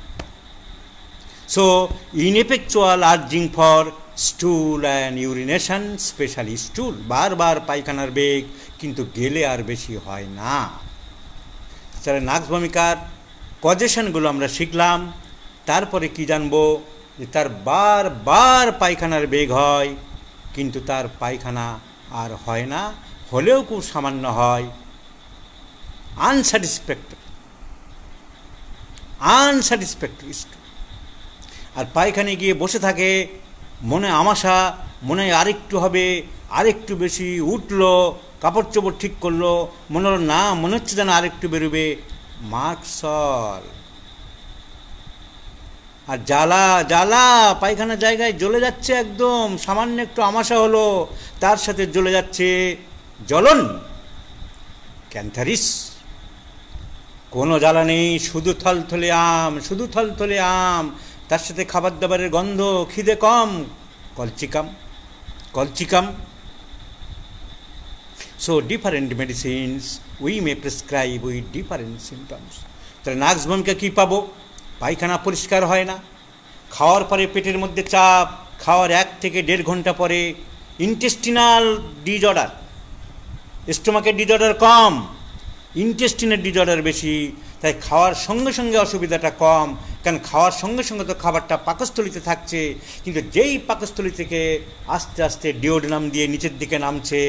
S1: So ineffectual urging for stool and urination, specially স্টুল, বারবার পায়খানার বেগ, কিন্তু গেলে আর বেশি হয় না। তাহলে নাক্স ভূমিকার কজেশনগুলো আমরা শিখলাম। তারপরে কি জানবো? যে তার বারবার পায়খানার বেগ হয়, কিন্তু তার পায়খানা আর হয় না, হলেও খুব সামান্য হয়। আনস্যাটিসফ্যাক্টরি আর পায়খানে গিয়ে বসে থাকে, মনে আমাশা, মনে আরেকটু হবে, আরেকটু বেশি উঠলো, কাপড় চোপড় ঠিক করলো, মনে হলো না, মনে হচ্ছে যেন আরেকটু বেরোবে, মার্কসল। আর জ্বালা, পায়খানার জায়গায় জ্বলে যাচ্ছে, একদম সামান্য একটু আমাশা হলো, তার সাথে জ্বলে যাচ্ছে জ্বলন, ক্যান্থারিস। কোনো জ্বালা নেই, শুধু থলথলে আম, তার সাথে খাবার দাবারের গন্ধ, খিদে কম, colchicum. So different medicines we may prescribe with different symptoms. তাহলে নাক্স ভূমিকা কী পাবো? পায়খানা পরিষ্কার হয় না, খাওয়ার পরে পেটের মধ্যে চাপ, খাওয়ার 1 থেকে 1.5 ঘন্টা পরে ইন্টেস্টিনাল ডিজঅর্ডার, স্টোমাকের ডিজঅর্ডার কম, ইন্টেস্টিনের ডিজঅর্ডার বেশি, তাই খাওয়ার সঙ্গে সঙ্গে অসুবিধাটা কম, কারণ খাওয়ার সঙ্গে সঙ্গে তো খাবারটা পাকস্থলিতে থাকছে, কিন্তু যেই পাকস্থলী থেকে আস্তে আস্তে ডিওডিনাম দিয়ে নিচের দিকে নামছে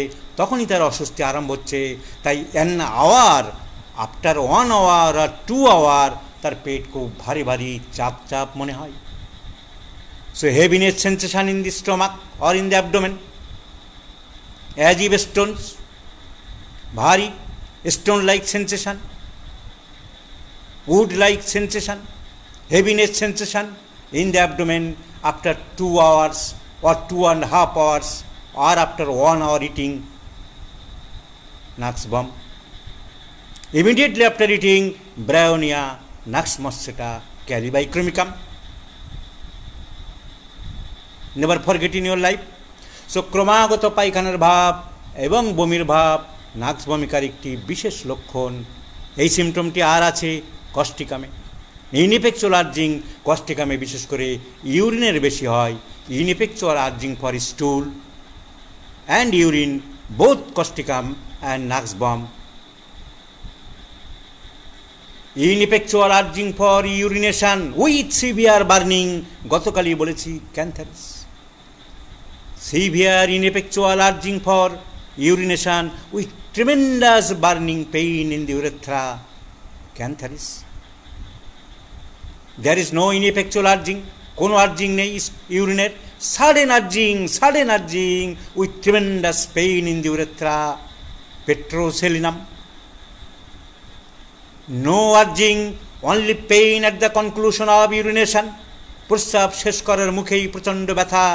S1: তখনই তার অস্বস্তি আরম্ভ হচ্ছে। তাই অ্যান আওয়ার, আফটার 1 hour আর 2 hour তার পেট খুব ভারী ভারী চাপ চাপ মনে হয়। So heaviness sensation in the stomach or in the abdomen, as if stones, ভারী stone like sensation, wood like sensation, heaviness sensation in the abdomen after 2 hours or 2.5 hours or after 1 hour eating Nux Vomi. Immediately after eating Bryonia Nux Mosquita Caribbichromicum. Never forget in your life. So ক্রমাগত পায়খানার ভাব এবং বমির ভাব নাক্স ভমিকার একটি বিশেষ লক্ষণ। এই সিমটমটি আর আছে কস্টিকামে, ইনইফেকচুয়াল আর্জিং কস্টিকামে বিশেষ করে ইউরিনের বেশি হয়। Ineffectual urging for stool and urine, both causticum and nux vom. Ineffectual urging for urination with severe burning, গতকালই বলেছি cantharis. Severe ineffectual urging for urination with tremendous burning pain in the urethra, Cantharis. There is no ineffectual urging, কোনো আর্জিং নেই ইউরিনের, sudden urging with tremendous pain in the urethra, Petroselinum. No urging, only pain at the conclusion of urination, প্রস্রাব শেষ করার মুখেই প্রচণ্ড ব্যথা,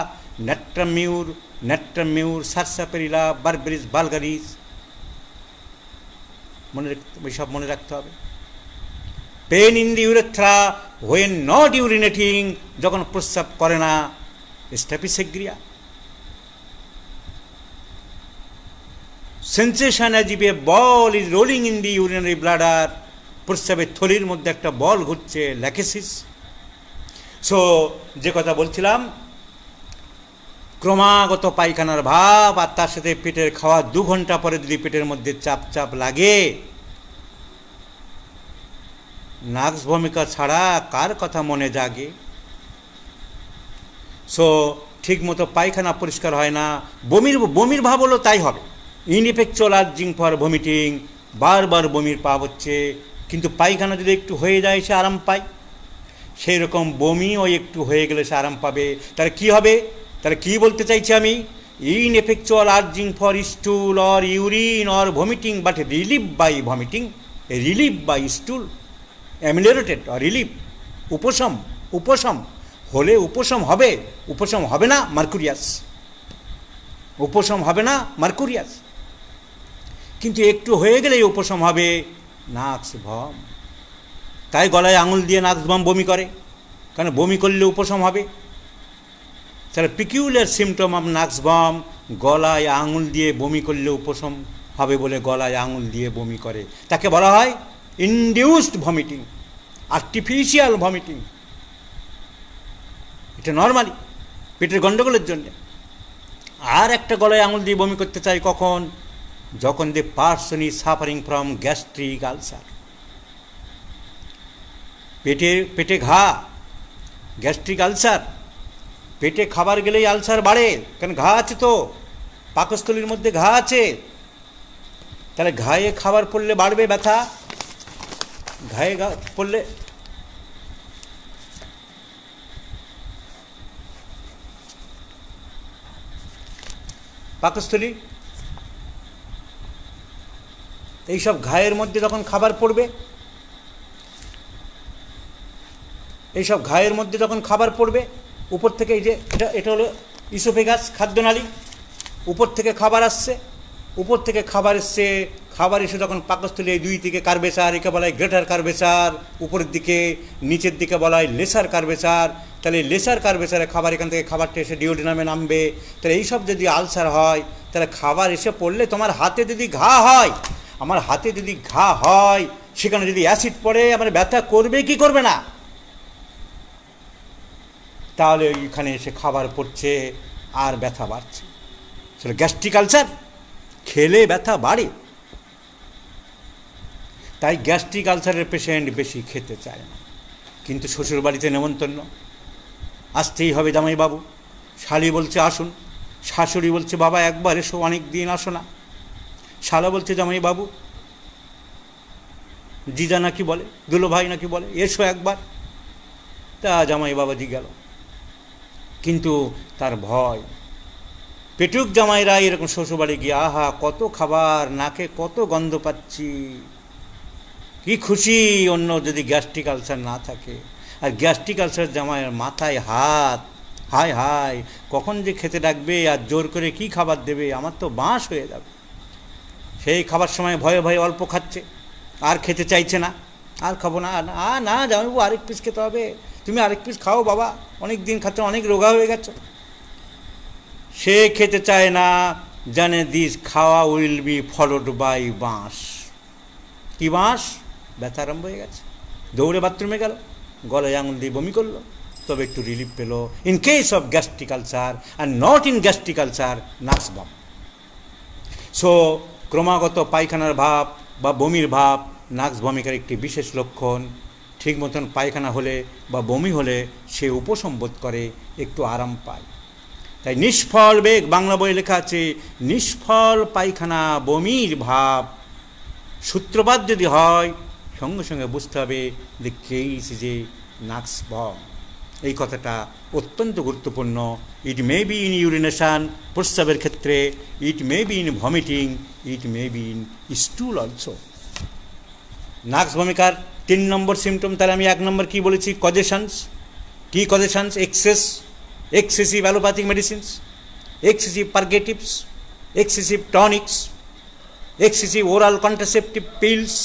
S1: Natrum mure, Sarsaparilla, Berberis vulgaris, সব মনে রাখতে হবে। Pain in the urethra when not urinating, যখন প্রস্রাব করে না, staphysagria. Sensation as if a ball is rolling in the urinary bladder, প্রস্রাবের থলির মধ্যে একটা বল ঘুরছে, ল্যাকেসিস। সো যে কথা বলছিলাম, ক্রমাগত পায়খানার ভাব আর তার সাথে পেটের খাওয়া 2 ঘন্টা পরে যদি পেটের মধ্যে চাপ চাপ লাগে, নাক্স ভূমিকা ছাড়া কার কথা মনে জাগে? সো ঠিক মতো পায়খানা পরিষ্কার হয় না, বমির ভাব হলো তাই হবে। ইনইফেকচুয়াল আর্জিং ফর ভমিটিং, বারবার বমির ভাব হচ্ছে, কিন্তু পায়খানা যদি একটু হয়ে যায় সে আরাম পায়, সেই রকম বমিও একটু হয়ে গেলে সে আরাম পাবে। তাহলে কি হবে? তাহলে কি বলতে চাইছি আমি? Ineffectual urging for stool or urine or vomiting but relieve by vomiting, relieve by stool, ameliorated or relieve, উপশম হলে উপশম হবে না মার্কুরিয়াস, কিন্তু একটু হয়ে গেলেই উপশম হবে নাক্স ভম। তাই গলায় আঙুল দিয়ে নাক্স ভম বমি করে, কারণ বমি করলে উপশম হবে। তাহলে পিকিউলার সিমটম অফ নাক্স ভম, গলায় আঙুল দিয়ে বমি করলে উপশম হবে বলে গলায় আঙুল দিয়ে বমি করে, তাকে বলা হয় ইনডিউসড ভমিটিং, আর্টিফিশিয়াল ভমিটিং। এটা নর্মালি পেটের গন্ডগোলের জন্য। আর একটা গলায় আঙুল দিয়ে বমি করতে চাই কখন? যখন the person is suffering from gastric ulcer. পেটে ঘা, গ্যাস্ট্রিক আলসার, পেটে খাবার গেলেই আলসার বাড়ে, কারণ ঘা আছে, তো পাকস্থলীর মধ্যে ঘা আছে। তাহলে ঘায়ে খাবার পড়লে বাড়বে ব্যথা, ঘায়ে পড়লে পাকস্থলী, এইসব ঘায়ের মধ্যে যখন খাবার পড়বে, উপর থেকে, এই যে এটা হলো ইসোফেগাস, খাদ্যনালী, উপর থেকে খাবার আসছে, উপর থেকে খাবার এসছে, খাবার এসে যখন পাকস্থলী, এই 2 দিকে কার্ভেচার, একে বলা হয় গ্রেটার কার্ভেচার, উপরের দিকে নিচের দিকে বলা হয় লেসার কার্ভেচার। তাহলে লেসার কার্ভেচারে খাবার, এখান থেকে খাবারটা এসে ডিওডিনামে নামবে। তাহলে এইসব যদি আলসার হয়, তাহলে খাবার এসে পড়লে তোমার হাতে যদি ঘা হয়, আমার হাতে যদি ঘা হয়, সেখানে যদি অ্যাসিড পড়ে, আমার ব্যথা করবে কি করবে না? তাহলে ওইখানে এসে খাবার পড়ছে আর ব্যথা বাড়ছে। সেটা গ্যাস্ট্রিক আলসার, খেলে ব্যথা বাড়ে। তাই গ্যাস্ট্রিক আলসারের পেশেন্ট বেশি খেতে চায় না। কিন্তু শ্বশুরবাড়িতে নেমন্তন্ন, আসতেই হবে জামাইবাবু। শালি বলছে আসুন, শাশুড়ি বলছে বাবা একবার এসো, অনেক দিন আসো না। শালা বলছে জামাইবাবু, জিজা নাকি বলে, দুলো ভাই নাকি বলে, এসো একবার। তা জামাই বাবাজি গেল, কিন্তু তার ভয়। পেটুক জামাইরা এরকম শ্বশুরবাড়ি গিয়ে আহা কত খাবার, নাকে কত গন্ধ পাচ্ছি, কি খুশি অন্য যদি গ্যাস্ট্রিক আলসার না থাকে। আর গ্যাস্ট্রিক আলসার জামাইয়ের মাথায় হাত, হায় হায় কখন যে খেতে ডাকবে আর জোর করে কি খাবার দেবে, আমার তো বাঁশ হয়ে যাবে। সেই খাবার সময় ভয়ে ভয়ে অল্প খাচ্ছে, আর খেতে চাইছে না, আর খাবো না, না জামাইবাবু আরেক পিস খেতে হবে, তুমি আরেক পিস খাও বাবা, অনেক দিন খাচ্ছ, অনেক রোগা হয়ে গেছো। সে খেতে চায় না, জানে দিস খাওয়া উইল বি ফলোড বাই বাঁশ। কি বাঁশ? ব্যথা আরম্ভ হয়ে গেছে, দৌড়ে বাথরুমে গেল, গলায় আঙুল দিয়ে বমি করলো, তবে একটু রিলিফ পেল। In case of gastric ulcer and not in gastric ulcer, নাক্স বাম। সো ক্রমাগত পায়খানার ভাব বা বমির ভাব নাক্স ভমিকার একটি বিশেষ লক্ষণ। ঠিক মতন পায়খানা হলে বা বমি হলে সে উপসম্বোধ করে, একটু আরাম পায়। তাই নিষ্ফল বেগ, বাংলা বই লেখা আছে, নিষ্ফল পায়খানা বমির ভাব সূত্রপাত যদি হয়, সঙ্গে সঙ্গে বুঝতে হবে যে case is a nux vom. এই কথাটা অত্যন্ত গুরুত্বপূর্ণ। It may be in urination, প্রস্রাবের ক্ষেত্রে, it may be in vomiting, it may be in stool also. Nux ভমিকার 3 নম্বর সিমটম, তাহলে আমি 1 নম্বর কি বলেছি? কজেশনস। কি causations? Excessive allopathic medicines, excessive purgatives, excessive tonics, excessive oral contraceptive pills,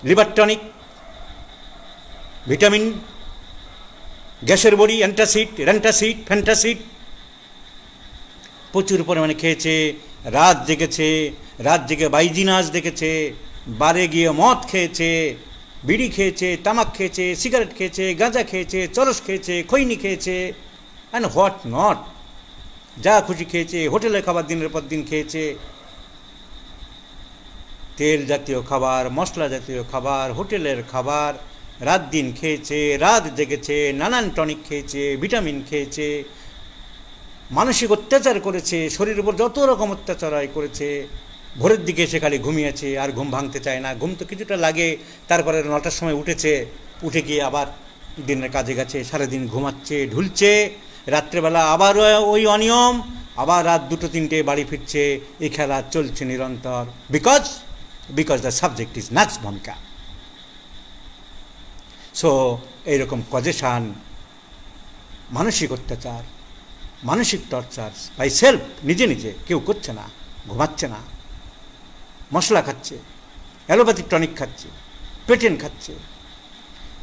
S1: liver tonic, vitamin, গ্যাসের বড়ি, অ্যান্টাসিড, র্যান্টাসিড, ফ্যান্টাসিড প্রচুর পরিমাণে খেয়েছে, রাত জেগেছে, রাত জেগে বাইজিনাস দেখেছে, বারে গিয়ে মদ খেয়েছে, বিড়ি খেয়েছে, তামাক খেয়েছে, সিগারেট খেয়েছে, গাঁজা খেয়েছে, চরস খেয়েছে, খৈনি খেয়েছে, অ্যান্ড হোয়াট নট, যা খুশি খেয়েছে। হোটেলে খাবার দিনের পর দিন খেয়েছে, তেল জাতীয় খাবার, মশলা জাতীয় খাবার, হোটেলের খাবার রাত দিন খেয়েছে, রাত জেগেছে, নানান টনিক খেয়েছে, ভিটামিন খেয়েছে, মানসিক অত্যাচার করেছে, শরীরের উপর যত রকম অত্যাচার করেছে। ভোরের দিকে এসে খালি ঘুমিয়েছে, আর ঘুম ভাঙতে চায় না। ঘুম তো কিছুটা লাগে, তারপরে 9টার সময় উঠেছে, উঠে গিয়ে আবার দিনের কাজে গেছে, সারাদিন ঘুমাচ্ছে, ঢুলছে, রাত্রেবেলা আবার ওই অনিয়ম, আবার রাত 2-3টে বাড়ি ফিরছে। এই খেলা চলছে নিরন্তর, because the subject is নাক্স ভমিকা। So এইরকম কজেশন, মানসিক অত্যাচার, মানসিক টর্চার বাই সেলফ, নিজে নিজে, কেউ করছে না, ঘুমাচ্ছে না, মশলা খাচ্ছে, অ্যালোপ্যাথিক টনিক খাচ্ছে, পেটেন খাচ্ছে,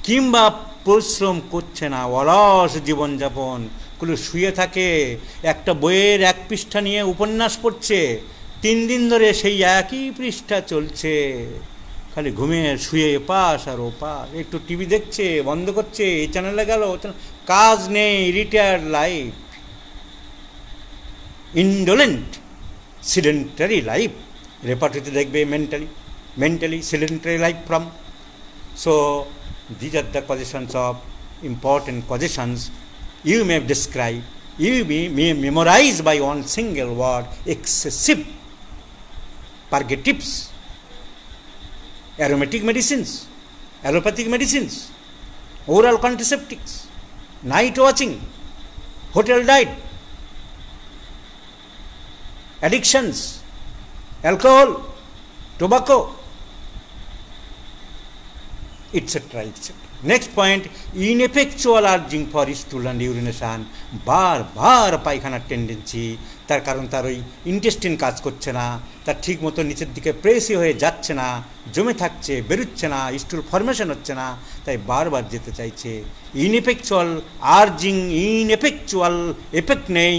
S1: কিংবা পরিশ্রম করছে না, অলস জীবনযাপন করে শুয়ে থাকে, একটা বইয়ের 1 পৃষ্ঠা নিয়ে উপন্যাস পড়ছে, 3 দিন ধরে সেই একই পৃষ্ঠা চলছে, খালি ঘুমিয়ে শুয়ে এপাশ আর ওপাশ, একটু টিভি দেখছে, বন্ধ করছে, এই চ্যানেলে গেল, কাজ নেই, retired life, indolent sedentary life. রেপার্টরিতে দেখবে mentally sedentary life from. So these are the causations of important causations you may describe, you may memorize by one single word: excessive purgatives, aromatic medicines, allopathic medicines, oral contraceptives, night watching, hotel diet, addictions, alcohol, tobacco, etc. Next point, ineffectual urging for stool and urination, বারবার পায়খানার টেন্ডেন্সি। তার কারণ তার ওই ইন্টেস্টিন কাজ করছে না, তার ঠিক মতো নিচের দিকে প্রেসই হয়ে যাচ্ছে না, জমে থাকছে, বেরোচ্ছে না, স্টুল ফরমেশন হচ্ছে না, তাই বারবার যেতে চাইছে। ইনএফেক্চুয়াল আর্জিং, ইনএফেক্চুয়াল, এফেক্ট নেই,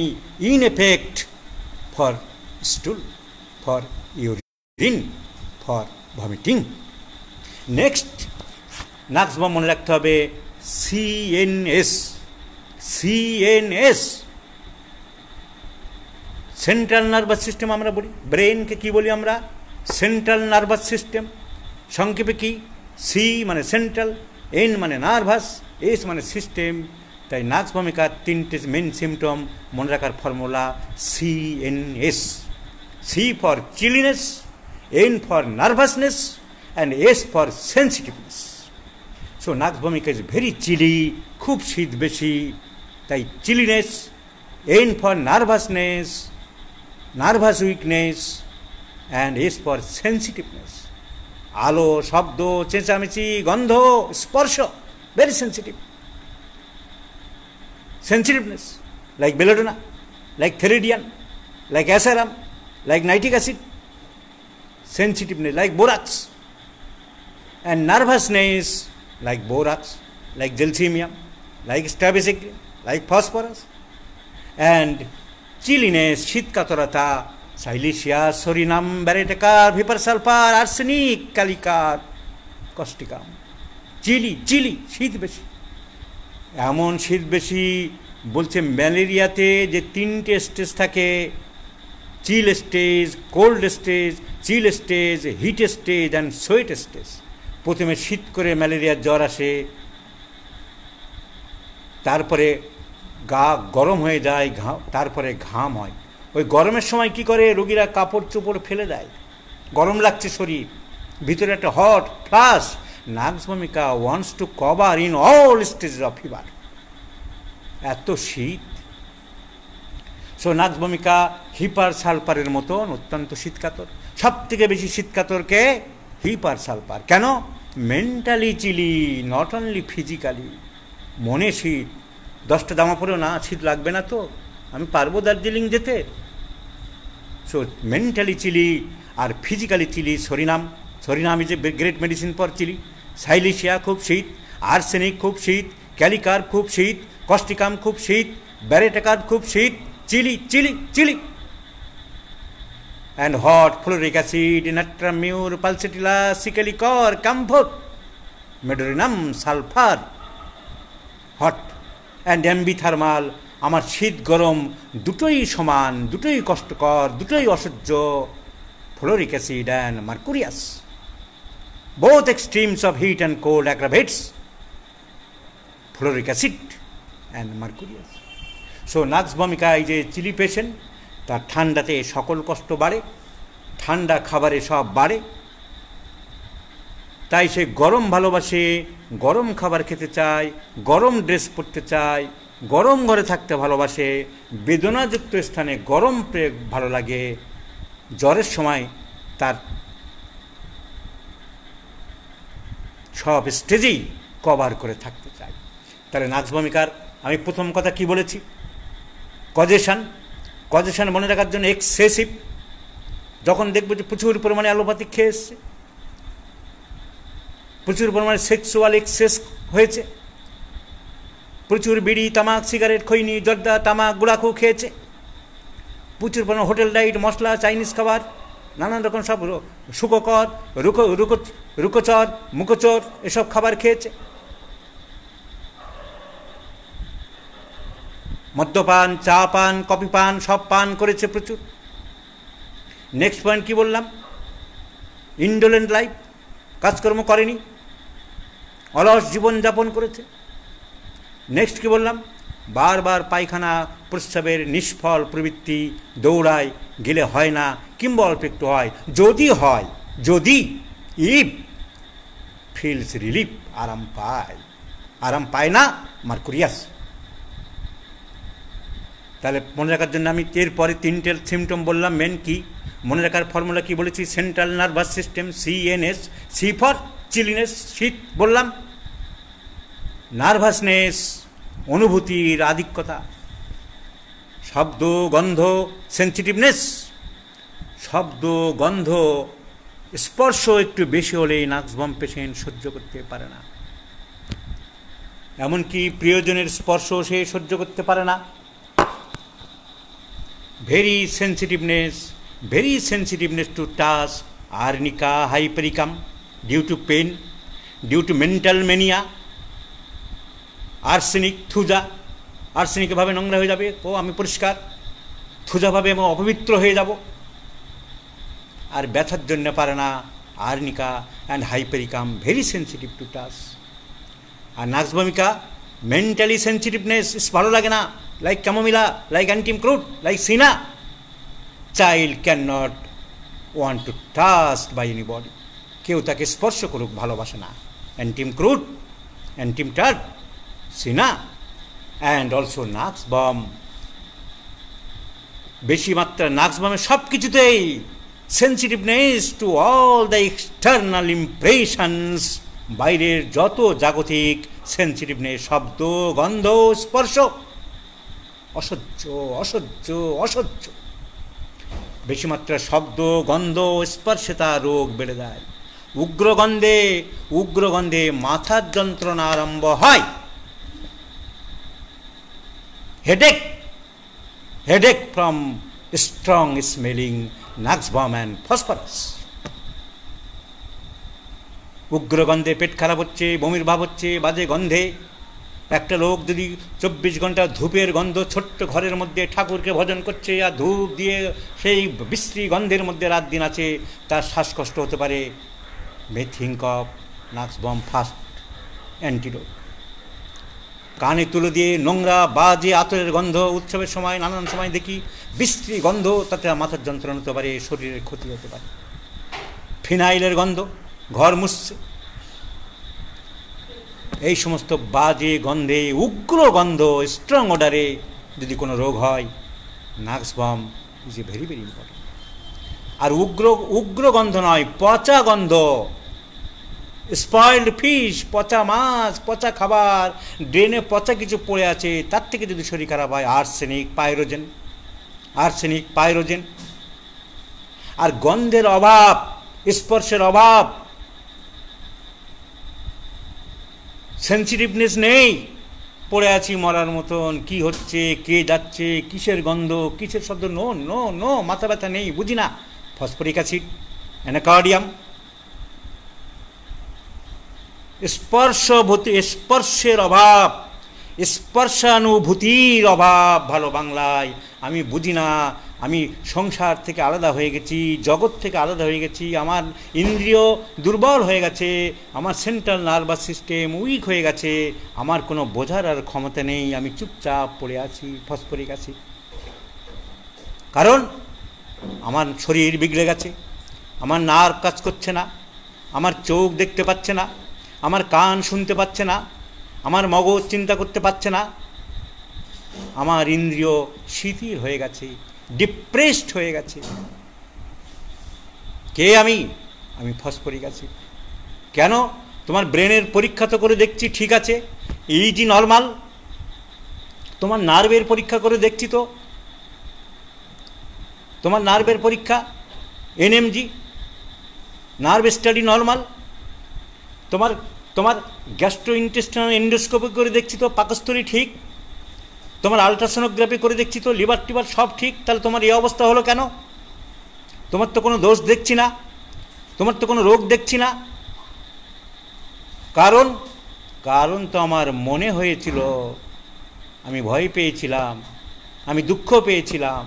S1: in effect for stool, for urine, for vomiting. Next, nux vom মনে রাখতে হবে সিএনএস, সেন্ট্রাল নার্ভাস সিস্টেম আমরা বলি, ব্রেনকে কি বলি আমরা? Central nervous system. সংক্ষেপে কি? সি মানে সেন্ট্রাল, এন মানে নার্ভাস, এস মানে সিস্টেম। তাই নার্ভস ভূমিকার তিনটে মেন সিমটম মনে রাখার formula CNS। C for chilliness, N for nervousness, and S for sensitiveness. So nerves vomica is very chilly, খুব শীত বেশি, তাই চিলিনেস। N for nervousness, nervous weakness, and S for sensitiveness. আলো, শব্দ, চেঁচামেচি, গন্ধ, স্পর্শ, very sensitive. Sensitiveness, like belladonna, like theridion, like asaram, like nitric acid. Sensitiveness, like borax. And nervousness, like borax, like gelsemium, like strabisectin, like phosphorus. And chilliness, শীতকাতরতা, silicea, psorinum, baryta carb, hepar sulphur, arsenic, kali carb, causticum. Chilly, শীত বেশি। এমন শীত বেশি বলছে ম্যালেরিয়াতে যে তিনটে স্টেজ থাকে, chill stage, cold stage, chill stage, heat stage and sweat stage. প্রথমে শীত করে ম্যালেরিয়ার জ্বর আসে, তারপরে গা গরম হয়ে যায়, তারপরে ঘাম হয়। ওই গরমের সময় কি করে, রোগীরা কাপড় চোপড় ফেলে দেয়, গরম লাগছে শরীর, ভিতরে একটা হট ফ্লাশ। নার্ভস ভূমিকা wants to cover in all stages of fever, এত শীত। সো নার্ভস ভূমিকা হিপার সালফারের মতন অত্যন্ত শীতকাতর। সব থেকে বেশি শীতকাতরকে হিপার সালফার। কেন? Mentally chilly, not only physically. মনে শীত, 10টা জামা পরেও না শীত লাগবে না তো, আমি পারবো দার্জিলিং যেতে। সো মেন্টালি চিলি আর physically chilly psorinum is a great medicine for chilly. Silicea খুব শীত, আর্সেনিক খুব শীত, ক্যালিকার খুব শীত, কস্টিকাম খুব শীত, ব্যারেটেকার খুব শীত, chilly. And hot fluoric acid, natrum mur, pulsatilla, secale cor, camphor, medorrhinum, sulphur, hot and ambithermal. আমার শীত গরম দুটোই সমান, দুটোই কষ্টকর, দুটোই অসহ্য। Fluoric acid and mercurius, both extremes of heat and cold aggravates fluoric acid and mercurius. So nerves vomica এই যে চিলি পেশেন্ট, তার ঠান্ডাতে সকল কষ্ট বাড়ে, ঠান্ডা খাবারে সব বাড়ে, তাই সে গরম ভালোবাসে, গরম খাবার খেতে চায়, গরম ড্রেস পরতে চায়, গরম ঘরে থাকতে ভালোবাসে, বেদনাযুক্ত স্থানে গরম ভালো লাগে। জ্বরের সময় তার সব স্টেজেই কভার করে থাকতে চায়। তাহলে নার্ভস ভূমিকার আমি প্রথম কথা কি বলেছি? কজেশন মনে রাখার জন্য এক্সেসিভ। যখন দেখবো যে প্রচুর পরিমাণে অ্যালোপ্যাথিক খেয়ে এসছে, প্রচুর পরিমাণে সেক্সুয়াল এক্সেস হয়েছে, প্রচুর বিড়ি, তামাক, সিগারেট, খৈনি, জর্দা, তামাক, গুড়াখু খেয়েছে, প্রচুর পরিমাণে হোটেল ডাইট, মশলা, চাইনিজ খাবার, নানান রকম সব সুককর, রুকোচর, মুখোচর এসব খাবার খেয়েছে, মদ্যপান, চা পান, কফি পান সব পান করেছে প্রচুর। নেক্সট পয়েন্ট কি বললাম? ইন্ডোলেন্ট লাইফ, কাজকর্ম করেনি, অলস জীবনযাপন করেছে। নেক্সট কি বললাম? বারবার পায়খানা প্রস্রাবের নিষ্ফল প্রবৃত্তি, দৌড়ায়, গেলে হয় না, কিংবা অল্প একটু হয়, যদি ইফ ফিলস রিলিফ, আরাম পায় না, মার্কুরিয়াস। তাহলে মনে রাখার জন্য আমি এরপরে তিনটে সিমটম বললাম। মেন কি মনে রাখার ফর্মুলা কি বলেছি? Central nervous system, CNS, C for chilliness, শীত বললাম, নার্ভাসনেস, অনুভূতির আধিক্যতা, শব্দ, গন্ধ, সেন্সিটিভনেস, শব্দ, গন্ধ, স্পর্শ একটু বেশি হলেই নার্ভস পেশেন্ট সহ্য করতে পারে না, এমনকি প্রিয়জনের স্পর্শ সে সহ্য করতে পারে না। Very sensitiveness to touch, arnica, hypericum, due to pain, due to mental mania. Arsenic, thuja, arsenic ভাবে নোংরা হয়ে যাবে, আমি পরিষ্কার, থুজা ভাবে এবং অপবিত্র হয়ে যাব। আর ব্যথার জন্য পারে না, arnica and hypericum, very sensitive to touch. আর নাক্স ভূমিকা মেন্টালি সেন্সিটিভনেস ভালো লাগে না, like chamomilla, like antim crud, like cina. Child can not want to touched by anybody, কেউ তাকে স্পর্শ করুক ভালোবাসে না। Antim crud, antim tart, cina and also nux vom. বেশি মাত্রা নাক্স বমের সব কিছুতেই sensitiveness to all the external impressions, বাইরের যত জাগতিক সেন্সিটিভনেস, শব্দ, গন্ধ, স্পর্শ, অসহ্য অসহ্য অসহ্য। বেশি মাত্রা শব্দ, গন্ধ, স্পর্শে তার রোগ বেড়ে যায়। উগ্রগন্ধে মাথার যন্ত্রণা আরম্ভ হয়। Headache from strong smelling nux vom and phosphorus. উগ্রগন্ধে পেট খারাপ হচ্ছে, বমির ভাব হচ্ছে, বাজে গন্ধে। একটা লোক যদি 24 ঘন্টা ধূপের গন্ধ, ছোট্ট ঘরের মধ্যে ঠাকুরকে ভজন করছে আর ধূপ দিয়ে সেই বিশ্রী গন্ধের মধ্যে রাত দিন আছে, তার শ্বাসকষ্ট হতে পারে। May think of nux vom first antidote. কানে তুলে দিয়ে নোংরা বাজে আতরের গন্ধ, উৎসবের সময় নানান সময় দেখি বিশ্রী গন্ধ, তাতে মাথার যন্ত্রণা হতে পারে, শরীরের ক্ষতি হতে পারে। ফিনাইলের গন্ধ, ঘর মুছছে, এই সমস্ত বাজে গন্ধে, উগ্র গন্ধ, স্ট্রং অর্ডারে যদি কোনো রোগ হয়, nux vom is a very very important. আর উগ্র গন্ধ নয়, পচা গন্ধ, স্পয়েলড ফিশ, পচা মাছ, পচা খাবার, ড্রেনে পচা কিছু পড়ে আছে, তার থেকে যদি শরীর খারাপ হয়, আর্সেনিক পাইরোজেন। আর গন্ধের অভাব, স্পর্শের অভাব, সেন্সিটিভনেস নেই, পড়ে আছি মরার মতন, কি হচ্ছে, কে যাচ্ছে, কিসের গন্ধ, কিসের শব্দ, নো নো নো, মাথা ব্যথা নেই, বুঝি না। Phosphoric acid, anacardium. স্পর্শের অভাব, স্পর্শানুভূতির অভাব ভালো বাংলায়। আমি বুঝি না, আমি সংসার থেকে আলাদা হয়ে গেছি, জগৎ থেকে আলাদা হয়ে গেছি, আমার ইন্দ্রিয় দুর্বল হয়ে গেছে, আমার সেন্ট্রাল নার্ভাস সিস্টেম উইক হয়ে গেছে, আমার কোনো বোঝার আর ক্ষমতা নেই, আমি চুপচাপ পড়ে আছি। Phosphoric acid. কারণ আমার শরীর বিগড়ে গেছে, আমার নার্ভ কাজ করছে না, আমার চোখ দেখতে পাচ্ছে না, আমার কান শুনতে পাচ্ছে না, আমার মগজ চিন্তা করতে পারছে না, আমার ইন্দ্রিয় শিথিল হয়ে গেছে, ডিপ্রেসড হয়ে গেছে। কে আমি? Phosphoric acid. কেন? তোমার ব্রেনের পরীক্ষা তো করে দেখছি, ঠিক আছে, ইজি নর্মাল। তোমার নার্ভের পরীক্ষা করে দেখছি তো, তোমার নার্ভের পরীক্ষা এনএমজি, নার্ভ স্টাডি নর্মাল। তোমার গ্যাস্ট্রো ইন্টেস্টাইনাল এন্ডোস্কোপি করে দেখছি তো, পাকস্থলী ঠিক। তোমার আলট্রাসোনোগ্রাফি করে দেখছি তো, লিভার টিভার সব ঠিক। তাহলে তোমার এই অবস্থা হলো কেন? তোমার তো কোনো দোষ দেখছি না, তোমার তো কোনো রোগ দেখছি না। কারণ তো আমার মনে হয়েছিল, আমি ভয় পেয়েছিলাম, আমি দুঃখ পেয়েছিলাম,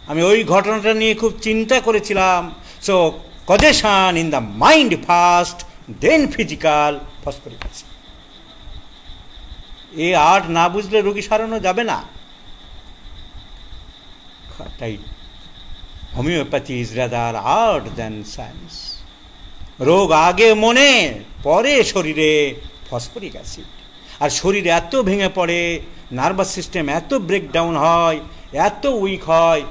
S1: আমি ওই ঘটনাটা নিয়ে খুব চিন্তা করেছিলাম। So causation in the mind first, then physical, phosphoric acid. এই আর্ট না বুঝলে রোগী সারানো যাবে না। তাই homoeopathy is rather art than science. রোগ আগে মনে, পরে শরীরে ফসফরিক অ্যাসিড। আর শরীর এত ভেঙে পড়ে, নার্ভাস সিস্টেম এত ব্রেকডাউন হয়, এত উইক হয়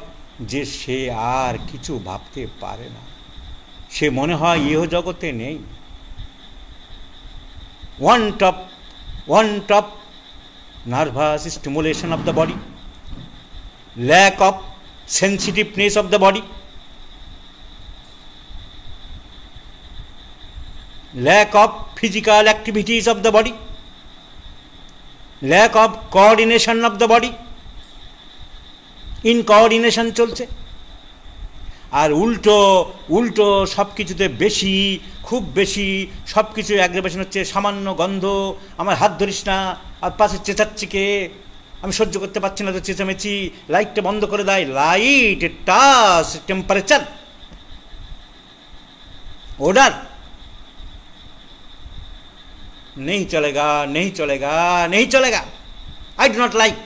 S1: যে সে আর কিছু ভাবতে পারে না। সে মনে হয় ইহ জগতে নেই। want of nervous stimulation of the body, lack of sensitiveness of the body, lack of physical activities of the body, lack of coordination of the body, incoordination চলছে। আর উল্টো সব কিছুতে বেশি, খুব বেশি, সব কিছু অ্যাগ্রেভেশন হচ্ছে। সামান্য গন্ধ, আমার হাত ধরিস না, আর পাশে চেঁচাচ্ছি কে, আমি সহ্য করতে পারছি না তো চেঁচামেচি, লাইটটা বন্ধ করে দেয়, লাইট, টাচ, টেম্পারেচার, ওডার। नहीं चलेगा, नहीं चलेगा, नहीं चलेगा, I do not like.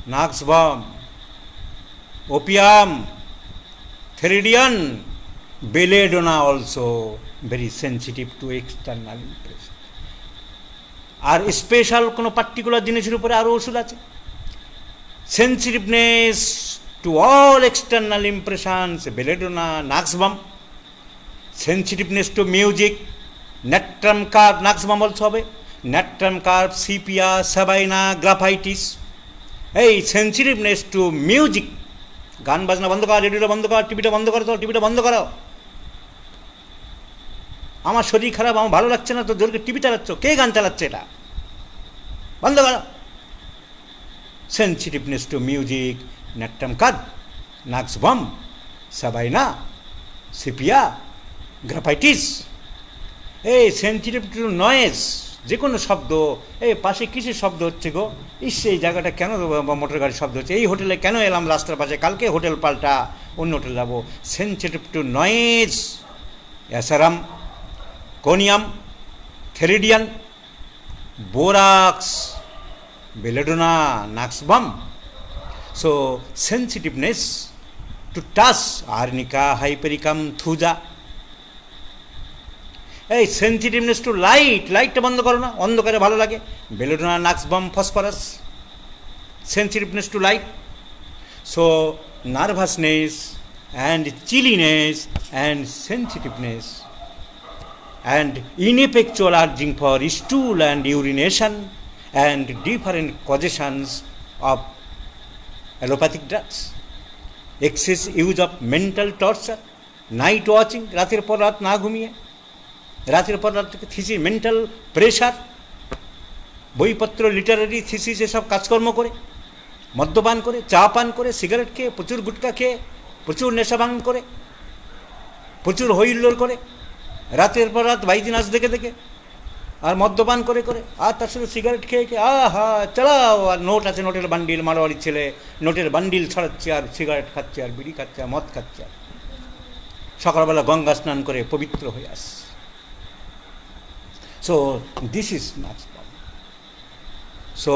S1: Nux vom, opium, Theridian, belladonna also very sensitive to external impression। আর স্পেশাল কোনো পার্টিকুলার জিনিসের উপরে আরও ওষুধ আছে। Sensitiveness to all external impressions, belladonna, nux vom. Sensitiveness to music, natrum carb, nux vom also হবে। Natrum carb, sepia, sabina, graphites. এই সেন্সিটিভনেস টু মিউজিক, গান বাজনা বন্ধ কর, রেডিওটা বন্ধ কর, টিভিটা বন্ধ করো, তো টিভিটা বন্ধ করো। আমার শরীর খারাপ, আমার ভালো লাগছে না, তো জোরকে টিভি চালাচ্ছ, কে গান চালাচ্ছে, এটা বন্ধ করো। Sensitiveness to music, natrum carb, nux vom, sabina, sepia, graphites. এই সেন্সিটিভ টু নয়েজ, যে কোনো শব্দ, এই পাশে কিসের শব্দ হচ্ছে গো, ইস এই জায়গাটা কেন মোটর গাড়ির শব্দ হচ্ছে, এই হোটেলে কেন এলাম রাস্তার পাশে, কালকে হোটেল পাল্টা, অন্য হোটেল যাবো। Sensitive to noise, asarum, conium, theridion, borax, belladonna, nux vom. So sensitiveness to touch, arnica, hypericum, thuja. এই সেন্সিটিভনেস টু লাইট, লাইটটা বন্ধ করো না, অন্ধকারে ভালো লাগে, belladonna, nux vom, phosphorus. Sensitiveness to light. So nervousness and chilliness and sensitiveness and ineffectual urging for stool and urination and different causations of allopathic drugs, excess use of mental torture, night watching, রাতের পর রাত না ঘুমিয়ে, রাতের পর রাত থিসিস, মেন্টাল প্রেশার, বইপত্র, লিটারারি থিসিস, এসব কাজকর্ম করে, মদ্যপান করে, চা পান করে, সিগারেট খেয়ে, প্রচুর গুটকা খেয়ে, প্রচুর নেশা ভাঙ করে, প্রচুর হইল্লোড় করে, রাতের পর রাত বাইজি নাচ দেখে দেখে, আর মদ্যপান করে করে, আর তার সাথে সিগারেট খেয়ে খেয়ে, আহা চালাও, আর নোট আছে, নোটের বান্ডিল, মারোয়ারির ছেলে নোটের বান্ডিল ছড়াচ্ছে, আর সিগারেট খাচ্ছে, আর বিড়ি খাচ্ছে, আর মদ খাচ্ছে, আর সকালবেলা গঙ্গা স্নান করে পবিত্র হয়ে আসছে। So this is nux vom. So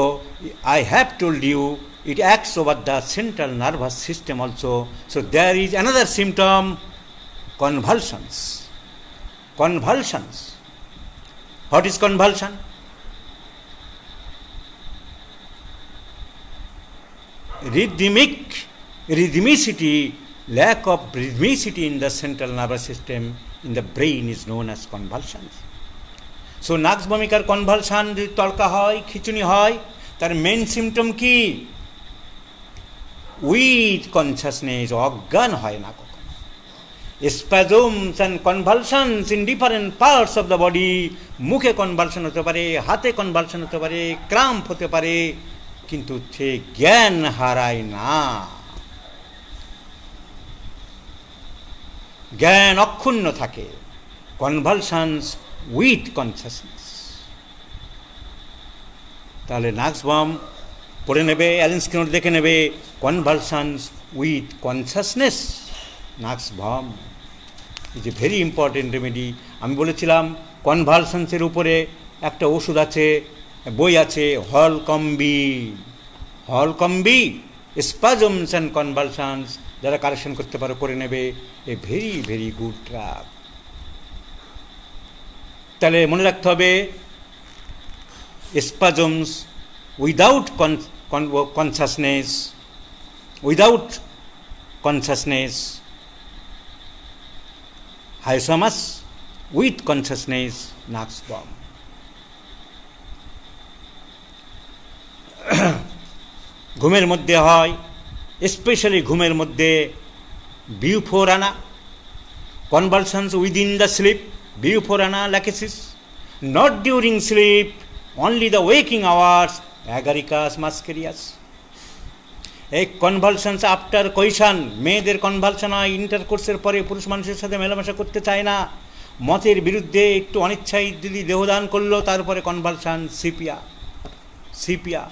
S1: I have told you it acts over the central nervous system also. So there is another symptom, convulsions. Convulsions. What is convulsion? Rhythmicity, lack of rhythmicity in the central nervous system in the brain is known as convulsions. So নাক্সবামিকার কনভালশন যদি তলকা হয়, খিচুনি হয়, তার মেন সিমটম কি? উইথ কনসাসনেস, অজ্ঞান হয় না কখনো। Spasms and convulsions in different parts of the body, মুখে কনভালশন হতে পারে, হাতে কনভালশন হতে পারে, ক্রাম্প হতে পারে, কিন্তু সে জ্ঞান হারায় না, জ্ঞান অক্ষুণ্ণ থাকে। Convulsions with consciousness. তাহলে নাক্সবাম পড়ে নেবে, অ্যালেন স্কিনার দেখে নেবে, convulsions with consciousness, nux vom is a very important remedy. আমি বলেছিলাম কনভালশনসের উপরে একটা ওষুধ আছে, বই আছে, হলকম্বি, স্পাজমস অ্যান্ড কনভালশনস, যারা কারেকশন করতে পারো করে নেবে, a very very good drug. তাহলে মনে রাখতে হবে, spasms without consciousness, hyoscyamus with consciousness, nux vom. ঘুমের মধ্যে হয়, স্পেশালি ঘুমের মধ্যে বিফোর আনা, convulsions within the sleep, before আনা lachesis, not during sleep, only the waking hours, agaricus muscarius. এই কনভালশনস আফটার কৈশান, মেয়েদের কনভালশন হয় ইন্টারকোর্সের পরে, পুরুষ মানুষের সাথে মেলামেশা করতে চায় না, মতের বিরুদ্ধে একটু অনিচ্ছায় যদি দেহদান করলো, তারপরে convulsion, sepia.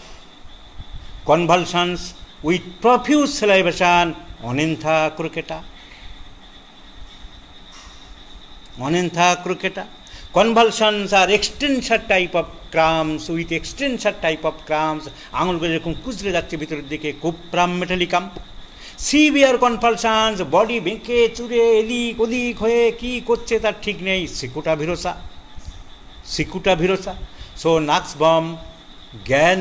S1: Convulsions with profuse salivation, oenanthe crocata. Oenanthe crocata. Convulsions আর extension type of cramps with extension type of cramps, আঙুলগুলো এরকম কুচলে যাচ্ছে ভিতরের দিকে, cuprum metallicum. Severe convulsions, body বেঁকে চুরে এদিক ওদিক হয়ে কি করছে তার ঠিক নেই, সিকুটা ভিরোসা, সিকুটা ভিরোসা। সো নাক্সবম জ্ঞান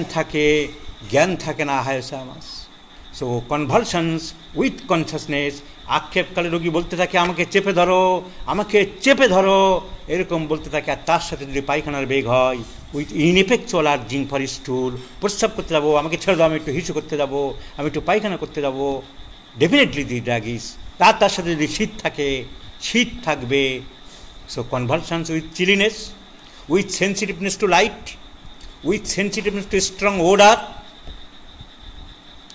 S1: থাকে না হায়োসামাস। সো কনভালশনস উইথ কনসাসনেস, আক্ষেপকালে রোগী বলতে থাকে আমাকে চেপে ধরো এরকম বলতে থাকে। আর তার সাথে যদি পায়খানার বেগ হয়, উইথ ইনএফেকচুয়াল আর্জিং ফর স্টুল, প্রস্রাব করতে যাবো, আমাকে ছেড়ে দাও, আমি একটু হিসু করতে যাবো, আমি একটু পায়খানা করতে যাবো, ডেফিনেটলি দি ড্রাগ ইজ। তার সাথে যদি শীত থাকবে। So convulsions with chilliness, with sensitiveness to light, with sensitiveness to strong odour.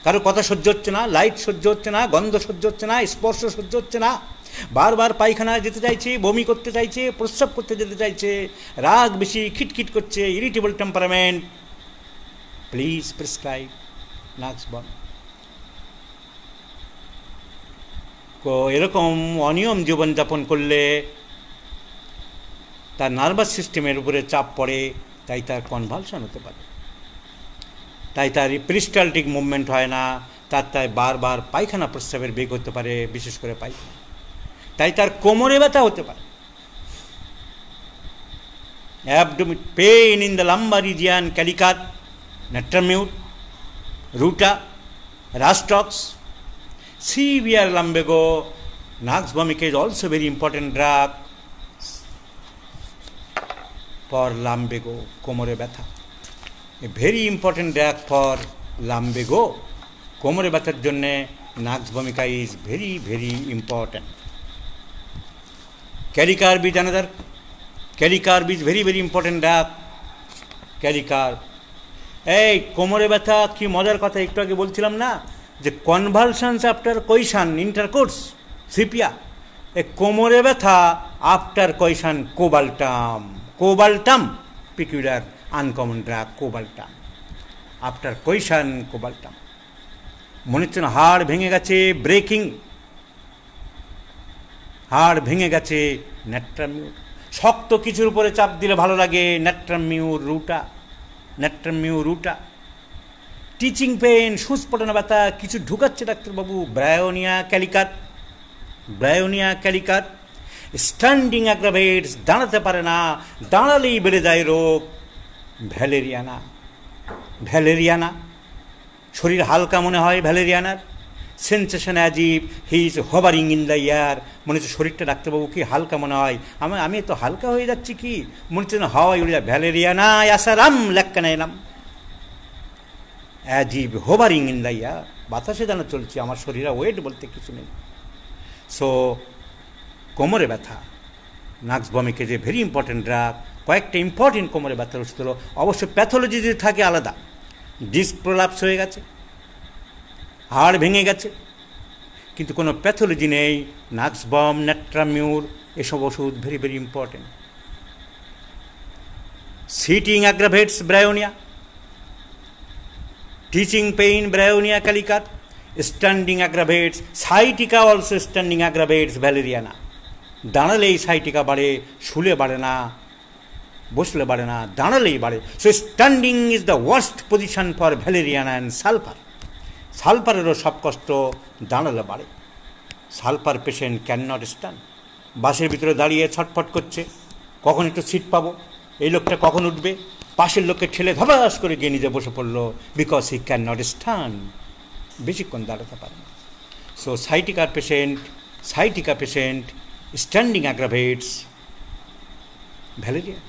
S1: কারো কথা সহ্য হচ্ছে না, লাইট সহ্য হচ্ছে না, গন্ধ সহ্য হচ্ছে না, স্পর্শ সহ্য হচ্ছে না, বারবার পায়খানায় যেতে চাইছে, বমি করতে চাইছে, প্রস্রাব করতে যেতে চাইছে, রাগ বেশি, খিটখিট করছে, ইরিটেবল টেম্পারামেন্ট, প্লিজ প্রেসক্রাইব নাক্সবম। এরকম অনিয়ম জীবনযাপন করলে তার নার্ভাস সিস্টেমের উপরে চাপ পড়ে, তাই তার কনভালশন হতে পারে, তাই তার পেরিস্টালটিক মুভমেন্ট হয় না, তাই বারবার পায়খানা প্রস্রাবের বেগ হতে পারে, বিশেষ করে পায়খানা, তাই তার কোমরে ব্যথা হতে পারে। Abdomen pain in the lumbar region, kali carb, natrum mur, ruta, rhus tox, severe lumbago. Nux vomica is also very important drug for lumbago, কোমরে ব্যথা। A very important drug for lumbago, কোমরে ব্যথার জন্য নাক্সবমিকা is very very important. Calicarb is another, Calicarb is very very important drug. Calicarb, এই কোমরে ব্যথা কি মজার কথা, একটু আগে বলছিলাম না যে convulsions after coition intercourse, sepia, এই কোমরে ব্যথা after coition cobaltum peculiar uncommon drug, cobaltum after coition cobaltum. মনে হচ্ছে না হাড় ভেঙে গেছে, ব্রেকিং, হাড় ভেঙে গেছে, নেট্রামিউর। শক্ত কিছুর উপরে চাপ দিলে ভালো লাগে, নেট্রামিউর রুটা। টিচিং পেন, সুস্ফোটনা ব্যথা, কিছু ঢুকাচ্ছে ডাক্তারবাবু, ব্রায়োনিয়া ক্যালিকার। স্ট্যান্ডিং অ্যাগ্রাভেটস, দাঁড়াতে পারে না, দাঁড়ালেই বেড়ে যায় রোগ, ভ্যালেরিয়ানা, শরীর হালকা মনে হয় ভ্যালেরিয়ানার। Sensation as if he is hovering in the air, মনে হচ্ছে শরীরটা ডাক্তারবাবু কি হালকা মনে হয়, আমি তো হালকা হয়ে যাচ্ছি কি, মনে হচ্ছে না হাওয়াই উড়ে যায়, ভ্যালেরিয়ানা আসারাম লেক্কানা এলাম, as if hovering in the air, বাতাসে যেন চলছে, আমার শরীরে ওয়েট বলতে কিছু নেই। সো কোমরে ব্যথা, নাক্সবমিক যে ভেরি ইম্পর্টেন্ট ড্রাগ। কয়েকটা ইম্পর্টেন্ট কোমরে ব্যথার ওষুধ হলো, অবশ্য প্যাথোলজি যদি থাকে আলাদা, ডিস্ক প্রলাপস হয়ে গেছে, হাড় ভেঙে গেছে, কিন্তু কোনো প্যাথোলজি নেই, নাক্সবম, নেট্রামিউর এসব ওষুধ very very important. Sitting aggravates bryonia, stitching pain bryonia kali carb, standing aggravates sciatica, also standing aggravates valeriana. দাঁড়ালেই সাইটিকা বাড়ে, শুলে বাড়ে না, বসলে বাড়ে না, দাঁড়ালেই বাড়ে। So standing is the worst position for valeriana and sulphur. সালফারেরও সব কষ্ট, দাঁড়ালে বাড়ে। Sulphur patient can not stand, বাসের ভিতরে দাঁড়িয়ে ছটফট করছে, কখন একটু সিট পাবো, এই লোকটা কখন উঠবে, পাশের লোককে ঠেলে ধবাস করে গিয়ে নিজে বসে পড়লো, because he can not stand, বেশিক্ষণ দাঁড়াতে পারে না। So sciatica patient standing aggravates valeria.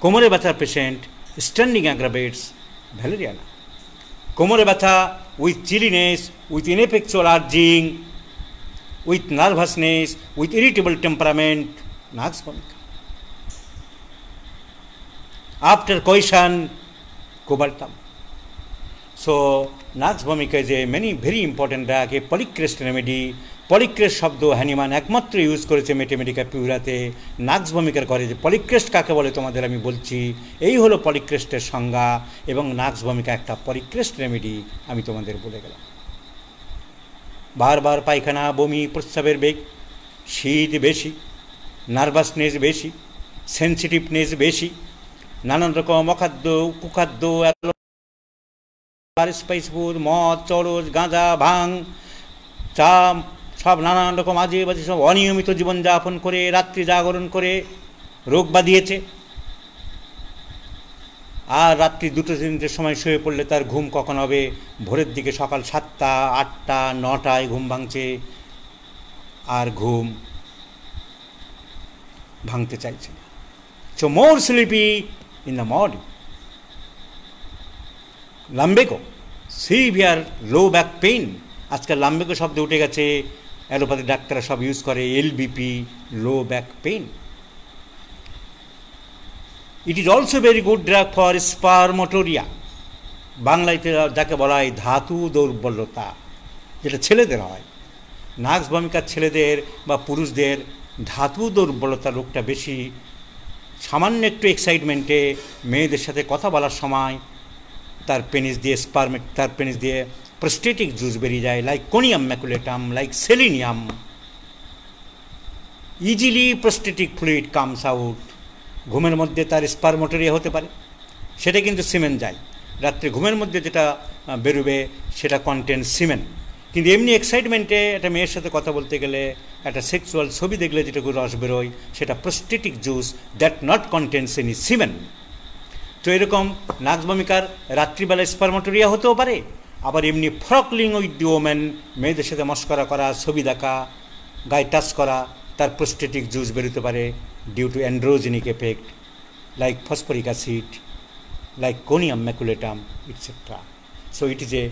S1: কোমরে ব্যথার পেশেন্ট স্ট্যান্ডিং অ্যাগ্রাভেটস ভ্যালেরিয়ানা। কোমরে ব্যথা with chilliness, with ineffectual urging, with nervousness, with irritable temperament, nux vomica. After coition cobaltum. So nux vomica is a very important drug, a polycrest remedy. Polycrest শব্দ হ্যানিমান একমাত্র ইউজ করেছে মেটেমেডিকা পিউরাতে। নাক্সবমিকের করে যে পলিক্রেস্ট কাকে বলে তোমাদের আমি বলছি, এই হলো পলিক্রেস্টের সংজ্ঞা, এবং নাক্সবমিকা একটা পলিক্রেস্ট রেমেডি আমি তোমাদের বলে গেলাম। বারবার পায়খানা, বমি, প্রস্রাবের বেগ, শীত বেশি, নার্ভাসনেস বেশি, সেন্সিটিভনেস বেশি, নানান রকম অখাদ্য কুখাদ্য, স্পাইস ফুড, মদ, চরস, গাঁজা, ভাং, চা, সব নানান রকম আজে বাজে সব অনিয়মিত জীবনযাপন করে রাত্রি জাগরণ করে রোগ বাঁধিয়েছে। আর রাত্রি 2-3টের সময় শুয়ে পড়লে তার ঘুম কখন হবে? ভোরের দিকে সকাল 7টা, 8টা, 9টায় ঘুম ভাঙছে, আর ঘুম ভাঙতে চাইছে না। So more sleepy in the morning. Lumbago, severe low back pain. আজকাল লাম্বেকো শব্দ উঠে গেছে, অ্যালোপ্যাথি ডাক্তাররা সব ইউজ করে, LBP, low back pain. It is also very good drug for spermatorrhoea, বাংলাতে যাকে বলা হয় ধাতু দুর্বলতা, যেটা ছেলেদের হয়। নাক্স ভূমিকার ছেলেদের বা পুরুষদের ধাতু দুর্বলতা রোগটা বেশি। সামান্য একটু এক্সাইটমেন্টে মেয়েদের সাথে কথা বলার সময় তার পেনিস দিয়ে প্রোস্টেটিক জুস বেরিয়ে যায়, like conium maculatum, like selenium. Easily prostatic fluid comes out. ঘুমের মধ্যে তার স্পারমোটোরিয়া হতে পারে, সেটা কিন্তু সিমেন যায়। রাত্রে ঘুমের মধ্যে যেটা বেরোবে সেটা কন্টেন্ট সিমেন। কিন্তু এমনি এক্সাইটমেন্টে একটা মেয়ের সাথে কথা বলতে গেলে, একটা সেক্সুয়াল ছবি দেখলে যেটুকু রস বেরোয় সেটা prostatic juice, that not contents any semen. তো এরকম নাক্স ভূমিকার রাত্রিবেলা স্পারমোটোরিয়া হতেও পারে। আবার এমনি ফ্রকলিং উইথ দি ওমেন, মেয়েদের সাথে মস্করা করা, ছবি দেখা, গায়ে টাচ করা, তার প্রোস্টেটিক জুস বেরোতে পারে due to androgenic effect, like phosphoric acid, like conium maculatum, etcetera. So it is a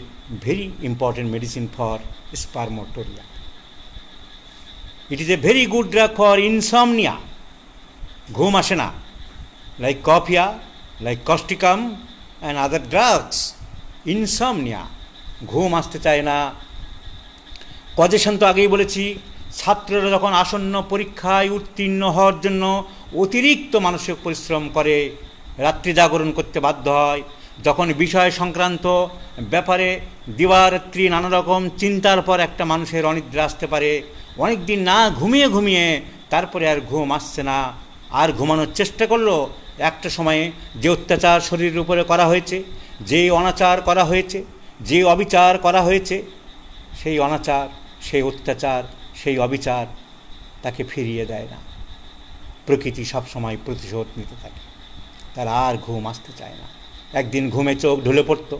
S1: very important medicine for spermatorrhoea. It is a very good drug for insomnia, ঘুম আসে না, like coffea, like causticum and other drugs. Insomnia, ঘুম আসতে চায় না। কজেশন তো আগেই বলেছি, ছাত্ররা যখন আসন্ন পরীক্ষায় উত্তীর্ণ হওয়ার জন্য অতিরিক্ত মানসিক পরিশ্রম করে, রাত্রি জাগরণ করতে বাধ্য হয়, যখন বিষয় সংক্রান্ত ব্যাপারে দিবারাত্রি নানা রকম চিন্তার পর একটা মানুষের অনিদ্রা আসতে পারে, অনেক দিন না ঘুমিয়ে ঘুমিয়ে তারপরে আর ঘুম আসছে না, আর ঘুমানোর চেষ্টা করলো, একটা সময়ে যে অত্যাচার শরীরের উপরে করা হয়েছে, যে অনাচার করা হয়েছে, যে অবিচার করা হয়েছে, সেই অনাচার, সেই অত্যাচার, সেই অবিচার তাকে ফিরিয়ে দেয় না। প্রকৃতি সবসময় প্রতিশোধ নিতে থাকে, তার আর ঘুম আসতে চায় না। একদিন ঘুমে চোখ ঢুলে পড়তো,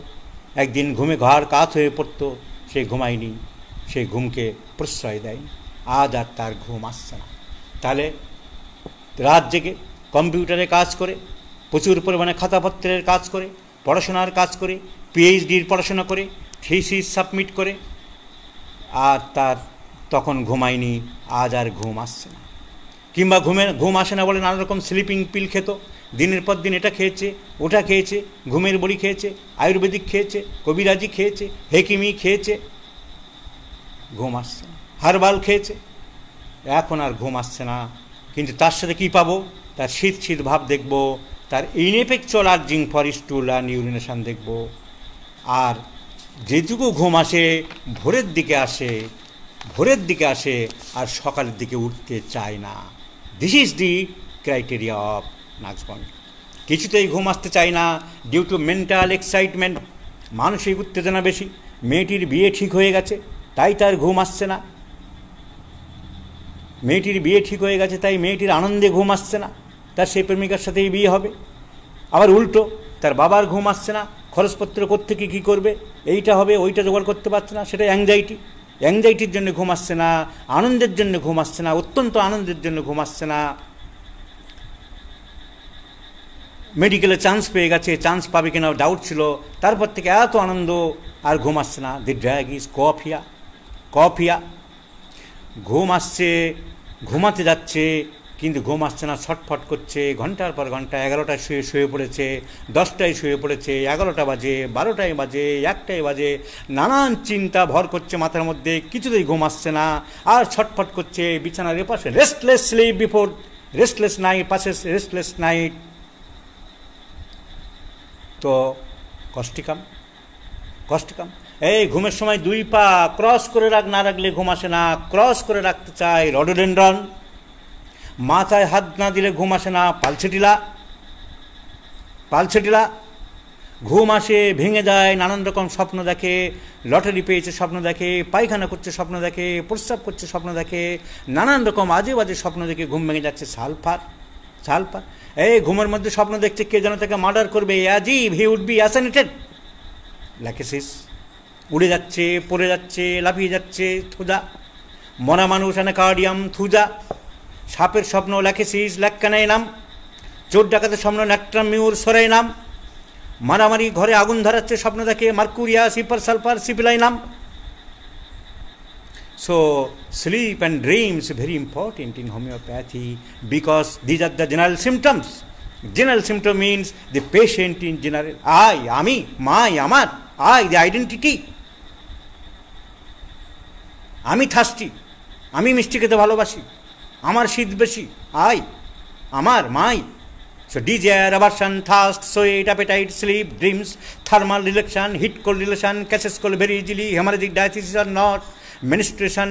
S1: একদিন ঘুমে ঘাড় কাত হয়ে পড়তো, সে ঘুমায়নি, সে ঘুমকে প্রশ্রয় দেয়নি, আজ আর তার ঘুম আসছে না। তাহলে রাত জেগে কম্পিউটারে কাজ করে, প্রচুর পরিমাণে খাতাপত্রের কাজ করে, পড়াশোনার কাজ করে, পিএইচডির পড়াশোনা করে, থিসিস সাবমিট করে, আর তার তখন ঘুমায়নি, আজ আর ঘুম আসছে না। কিংবা ঘুম আসে না বলে নানা রকম স্লিপিং পিল খেত, দিনের পর দিন এটা খেয়েছে, ওটা খেয়েছে, ঘুমের বড়ি খেয়েছে, আয়ুর্বেদিক খেয়েছে, কবিরাজি খেয়েছে, হেকিমি খেয়েছে, ঘুম আসছে না। হার্বাল খেয়েছে, এখন আর ঘুম আসছে না। কিন্তু তার সাথে কী পাবো? তার শীত শীত ভাব দেখব, তার ineffectual urging for stool and urination দেখব। আর যেটুকু ঘুম আসে ভোরের দিকে আসে, ভোরের দিকে আসে, আর সকালের দিকে উঠতে চায় না। This is the criteria of নাক্স ভূমিকা। কিছুতেই ঘুম আসতে চায় না ডিউ টু মেন্টাল এক্সাইটমেন্ট, মানসিক উত্তেজনা বেশি। মেয়েটির বিয়ে ঠিক হয়ে গেছে, তাই তার ঘুম আসছে না। মেয়েটির বিয়ে ঠিক হয়ে গেছে, তাই মেয়েটির আনন্দে ঘুম আসছে না, তার সেই প্রেমিকার সাথেই বিয়ে হবে। আবার উল্টো, তার বাবার ঘুম আসছে না, খরচপত্র কোত্থেকে কী করবে, এইটা হবে, ওইটা জোগাড় করতে পারছে না, সেটা অ্যাংজাইটি। অ্যাংজাইটির জন্য ঘুম আসছে না, আনন্দের জন্য ঘুম আসছে না, অত্যন্ত আনন্দের জন্য ঘুম আসছে না। মেডিকেলে চান্স পেয়ে গেছে, চান্স পাবে কিনা ডাউট ছিল, তারপর থেকে এত আনন্দ, আর ঘুম আসছে না। দি ড্র্যাগ ইজ কফিয়া। ঘুম আসছে, ঘুমাতে যাচ্ছে, কিন্তু ঘুম আসছে না, ছটফট করছে, ঘন্টার পর ঘন্টা। 11টায় শুয়ে পড়েছে, 10টায় শুয়ে পড়েছে, 11টা বাজে, 12টায় বাজে, 1টায় বাজে, নানান চিন্তা ভর করছে মাথার মধ্যে, কিছুতেই ঘুম আসছে না, আর ছটফট করছে বিছানার এপাশে। Restless sleep before restless night, পাশে রেস্টলেস নাইট। তো কষ্টিকাম, এই ঘুমের সময় 2 পা ক্রস করে না রাখলে ঘুম আসে না, ক্রস করে রাখতে চায় রডোডেন্ড্রন। মাথায় হাত না দিলে ঘুম আসে না, পালছেটিলা ঘুম আসে, ভেঙে যায়, নানান রকম স্বপ্ন দেখে, লটারি পেয়েছে স্বপ্ন দেখে, পায়খানা করছে স্বপ্ন দেখে, প্রস্রাব করছে স্বপ্ন দেখে, নানান রকম আজে বাজে স্বপ্ন দেখে ঘুম ভেঙে যাচ্ছে। সালফার এই ঘুমের মধ্যে স্বপ্ন দেখছে কে যেন তাকে মার্ডার করবে, as if he would be assassinated. Lachesis উড়ে যাচ্ছে, পড়ে যাচ্ছে, লাফিয়ে যাচ্ছে, থুজা। মরা মানুষ অ্যানাকার্ডিয়াম, থুজা। সাপের স্বপ্ন ল্যাকেসিস, ল্যাক্কানাই নাম। চোর ডাকাতের স্বপ্ন ন্যাক্ট্রাম মিউর, সরাই নাম। মারামারি, ঘরে আগুন ধরাচ্ছে স্বপ্ন দেখে, মার্কুরিয়া, সিপার সালফার, সিপিলাই নাম। So sleep and dreams very important in homeopathy because these are the general symptoms. General symptom means the patient in general. I, ami, my, amar, I, the identity. আমি থার্স্টি, আমি মিষ্টি খেতে ভালোবাসি, আমার শীত বেশি, আই, আমার, মাই। So desire, aversion, thirst, sweat, appetite, sleep, dreams, thermal relaxation, heat cold relation, catches cold very easily, hemorrhagic diathesis or not, menstruation,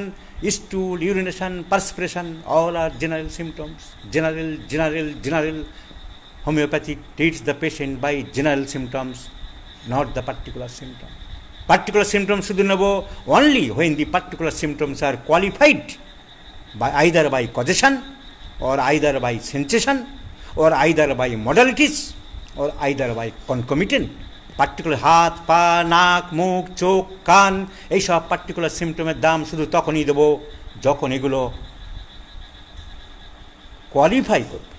S1: stool, urination, perspiration, all are general symptoms. General. Homeopathy treats the patient by general symptoms, not the particular symptom. Particular symptoms should know only when the particular symptoms are qualified by either by causation or either by sensation or either by modalities or either by concomitant. Particular হাত, পা, নাক, মুখ, চোখ, কান, এইসব পার্টিকুলার সিমটমের দাম শুধু তখনই দেবো যখন এগুলো কোয়ালিফাই করবে,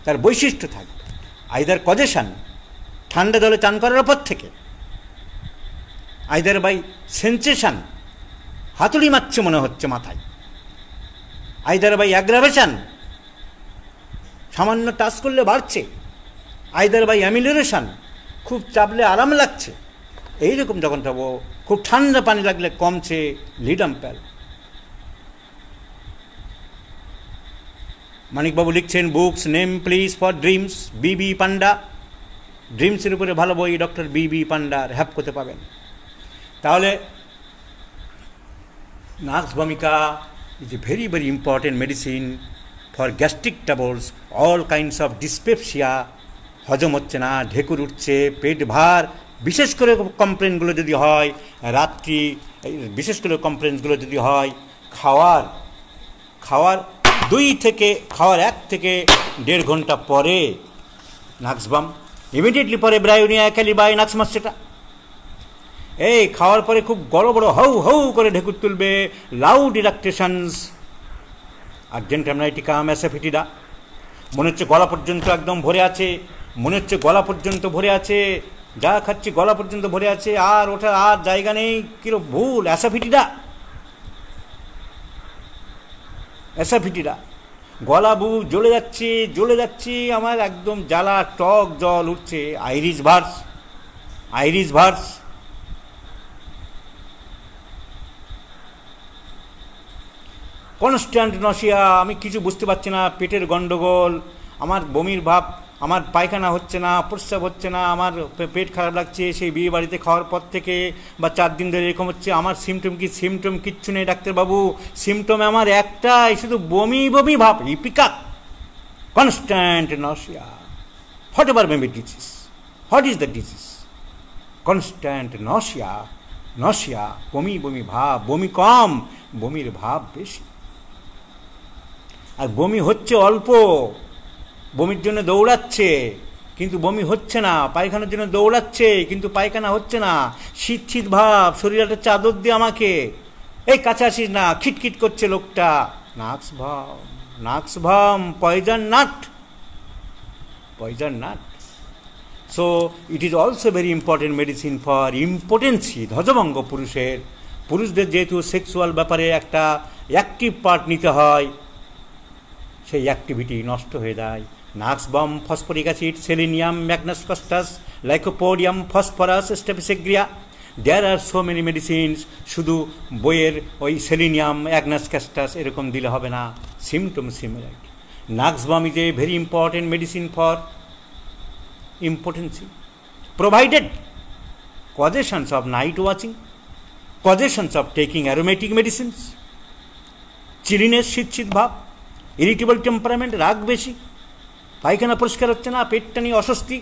S1: তার বৈশিষ্ট্য থাকবে। আইদার কজেশন, ঠান্ডা জলে চান করার পর থেকে, আইদার বাই সেন্সেশন, হাতুড়ি মারছে মনে হচ্ছে মাথায়, আইদার বাই অ্যাগ্রাভেশন, সামান্য টাচ করলে বাড়ছে, আইদার বাই অ্যামিলিউরেশন, খুব চাপলে আরাম লাগছে, এইরকম যখন পাবো, খুব ঠান্ডা পানি লাগলে কমছে, লিডাম্প্যাল। মানিকবাবু লিখছেন books name please for dreams, বিবি পান্ডা। ড্রিমসের উপরে ভালো বই ডক্টর বিবি পান্ডার, হ্যাপ করতে পাবেন। তাহলে নাক্স vomica is a very very important medicine for gastric troubles, all kinds of dyspepsia, হজম হচ্ছে না, ঢেকুর উঠছে, পেট ভার, বিশেষ করে কমপ্লেনগুলো যদি হয় রাত্রি, বিশেষ করে কমপ্লেনগুলো যদি হয় খাওয়ার 1 থেকে 1.5 ঘন্টা পরে নাক্সবাম, ইমিডিয়েটলি পরে ব্রায়োনিয়া ক্যালিবাই নাক্সমাস্টেটা। এই খাওয়ার পরে খুব বড় হৌ করে ঢেকুর তুলবে, লাউড ইরাকটেশনস, আর্জেন্টাম নাইটিকাম, অ্যাসাফিটিডা। মনে হচ্ছে গলা পর্যন্ত একদম ভরে আছে, যা খাচ্ছি গলা পর্যন্ত ভরে আছে, আর ওটা আর জায়গা নেই, কিরো ভুল, অ্যাসাফিটিডা। গলা বুক জ্বলে যাচ্ছে, আমার একদম জ্বালা, টক জল উঠছে, আইরিশ ভার্স। কনস্ট্যান্ট নসিয়া, আমি কিছু বুঝতে পারছি না, পেটের গন্ডগোল, আমার বমির ভাব, আমার পায়খানা হচ্ছে না, প্রস্রাব হচ্ছে না, আমার পেট খারাপ লাগছে সেই বিয়ে বাড়িতে খাওয়ার পর থেকে, বা 4 দিন ধরে এরকম হচ্ছে। আমার সিমটম কিচ্ছু নেই ডাক্তারবাবু, সিমটম আমার একটাই, শুধু বমি ভাব, ipeca. Constant nausea, what ever may be disease, what is the disease? Constant nausea, বমি ভাব, বমি কম, বমির ভাব বেশি, আর বমি হচ্ছে অল্প। বমির জন্য দৌড়াচ্ছে কিন্তু বমি হচ্ছে না, পায়খানার জন্য দৌড়াচ্ছে কিন্তু পায়খানা হচ্ছে না, শীত ভাব, শরীর একটা চাদর দিয়ে আমাকে, এই কাছে আসিস না, খিটখিট করছে লোকটা। Nux vom, poison nut. So it is also very important medicine for impotency, ধ্বজভঙ্গ পুরুষদের যেহেতু সেক্সুয়াল ব্যাপারে একটা অ্যাক্টিভ পার্ট নিতে হয়, সেই অ্যাক্টিভিটি নষ্ট হয়ে যায়। Nux vom, phosphoric acid, selenium, magnus castus, lycopodium, phosphorus, staphisagria, there are so many medicines. শুধু বইয়ের ওই সেলিনিয়াম, ম্যাগনাস কস্টাস এরকম দিলে হবে না, symptom similarity. Nux vom is a very important medicine for impotency, provided causations of night watching, causations of taking aromatic medicines, chilliness, শীত ভাব, ইরিটেবল টেম্পারামেন্ট, রাগ বেশি, পায়খানা পরিষ্কার হচ্ছে না, পেটটা নিয়ে অস্বস্তি,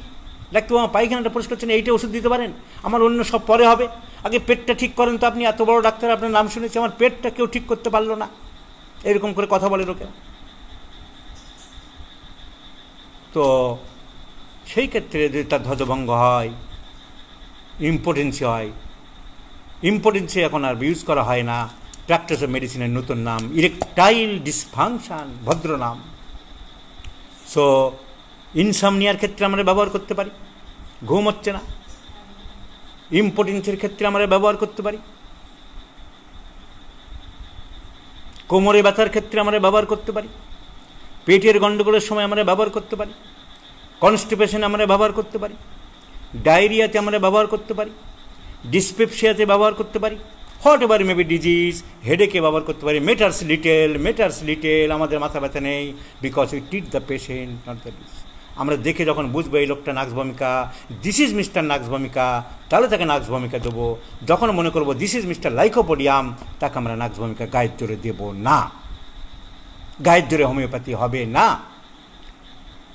S1: ডাক্তারবাবু আমার পায়খানাটা পরিষ্কার হচ্ছে না, এইটা ওষুধ দিতে পারেন, আমার অন্য সব পরে হবে, আগে পেটটা ঠিক করেন তো, আপনি এত বড় ডাক্তার, আপনার নাম শুনেছি, আমার পেটটা কেউ ঠিক করতে পারলো না, এরকম করে কথা বলে লোকে। তো সেই ক্ষেত্রে যদি তার ধ্বজভঙ্গ হয়, ইম্পোটেন্সি হয়, ইম্পোটেন্সি এখন আর ইউজ করা হয় না, প্র্যাকটিস অফ মেডিসিনের নতুন নাম ইরেকটাইল ডিসফাংশন, ভদ্র নাম। সো ইনসমনিয়ার ক্ষেত্রে আমরা ব্যবহার করতে পারি, ঘুম হচ্ছে না, ইম্পোটেন্সের ক্ষেত্রে আমরা ব্যবহার করতে পারি, কোমরে ব্যথার ক্ষেত্রে আমরা ব্যবহার করতে পারি, পেটের গন্ডগোলের সময় আমরা ব্যবহার করতে পারি, কনস্টিপেশনে আমরা ব্যবহার করতে পারি, ডায়রিয়াতে আমরা ব্যবহার করতে পারি, ডিসপেপসিয়াতে ব্যবহার করতে পারি, হোয়াট এভার মেবি ডিজিজ, হেডেকে ব্যবহার করতে পারি, মেটার্স লিটেল, আমাদের মাথা ব্যথা নেই, because we treat the patient, not the disease. আমরা দেখে যখন বুঝবো এই লোকটা নাক্স ভূমিকা, দিস ইজ মিস্টার নাক্স ভূমিকা, তাহলে তাকে নাক্স ভূমিকা দেবো। যখন মনে করবো দিস ইজ মিস্টার লাইকোপোডিয়াম, তাকে আমরা নাক্স ভূমিকা গায়ের জোরে দেব না, গায়ের জোরে হোমিওপ্যাথি হবে না,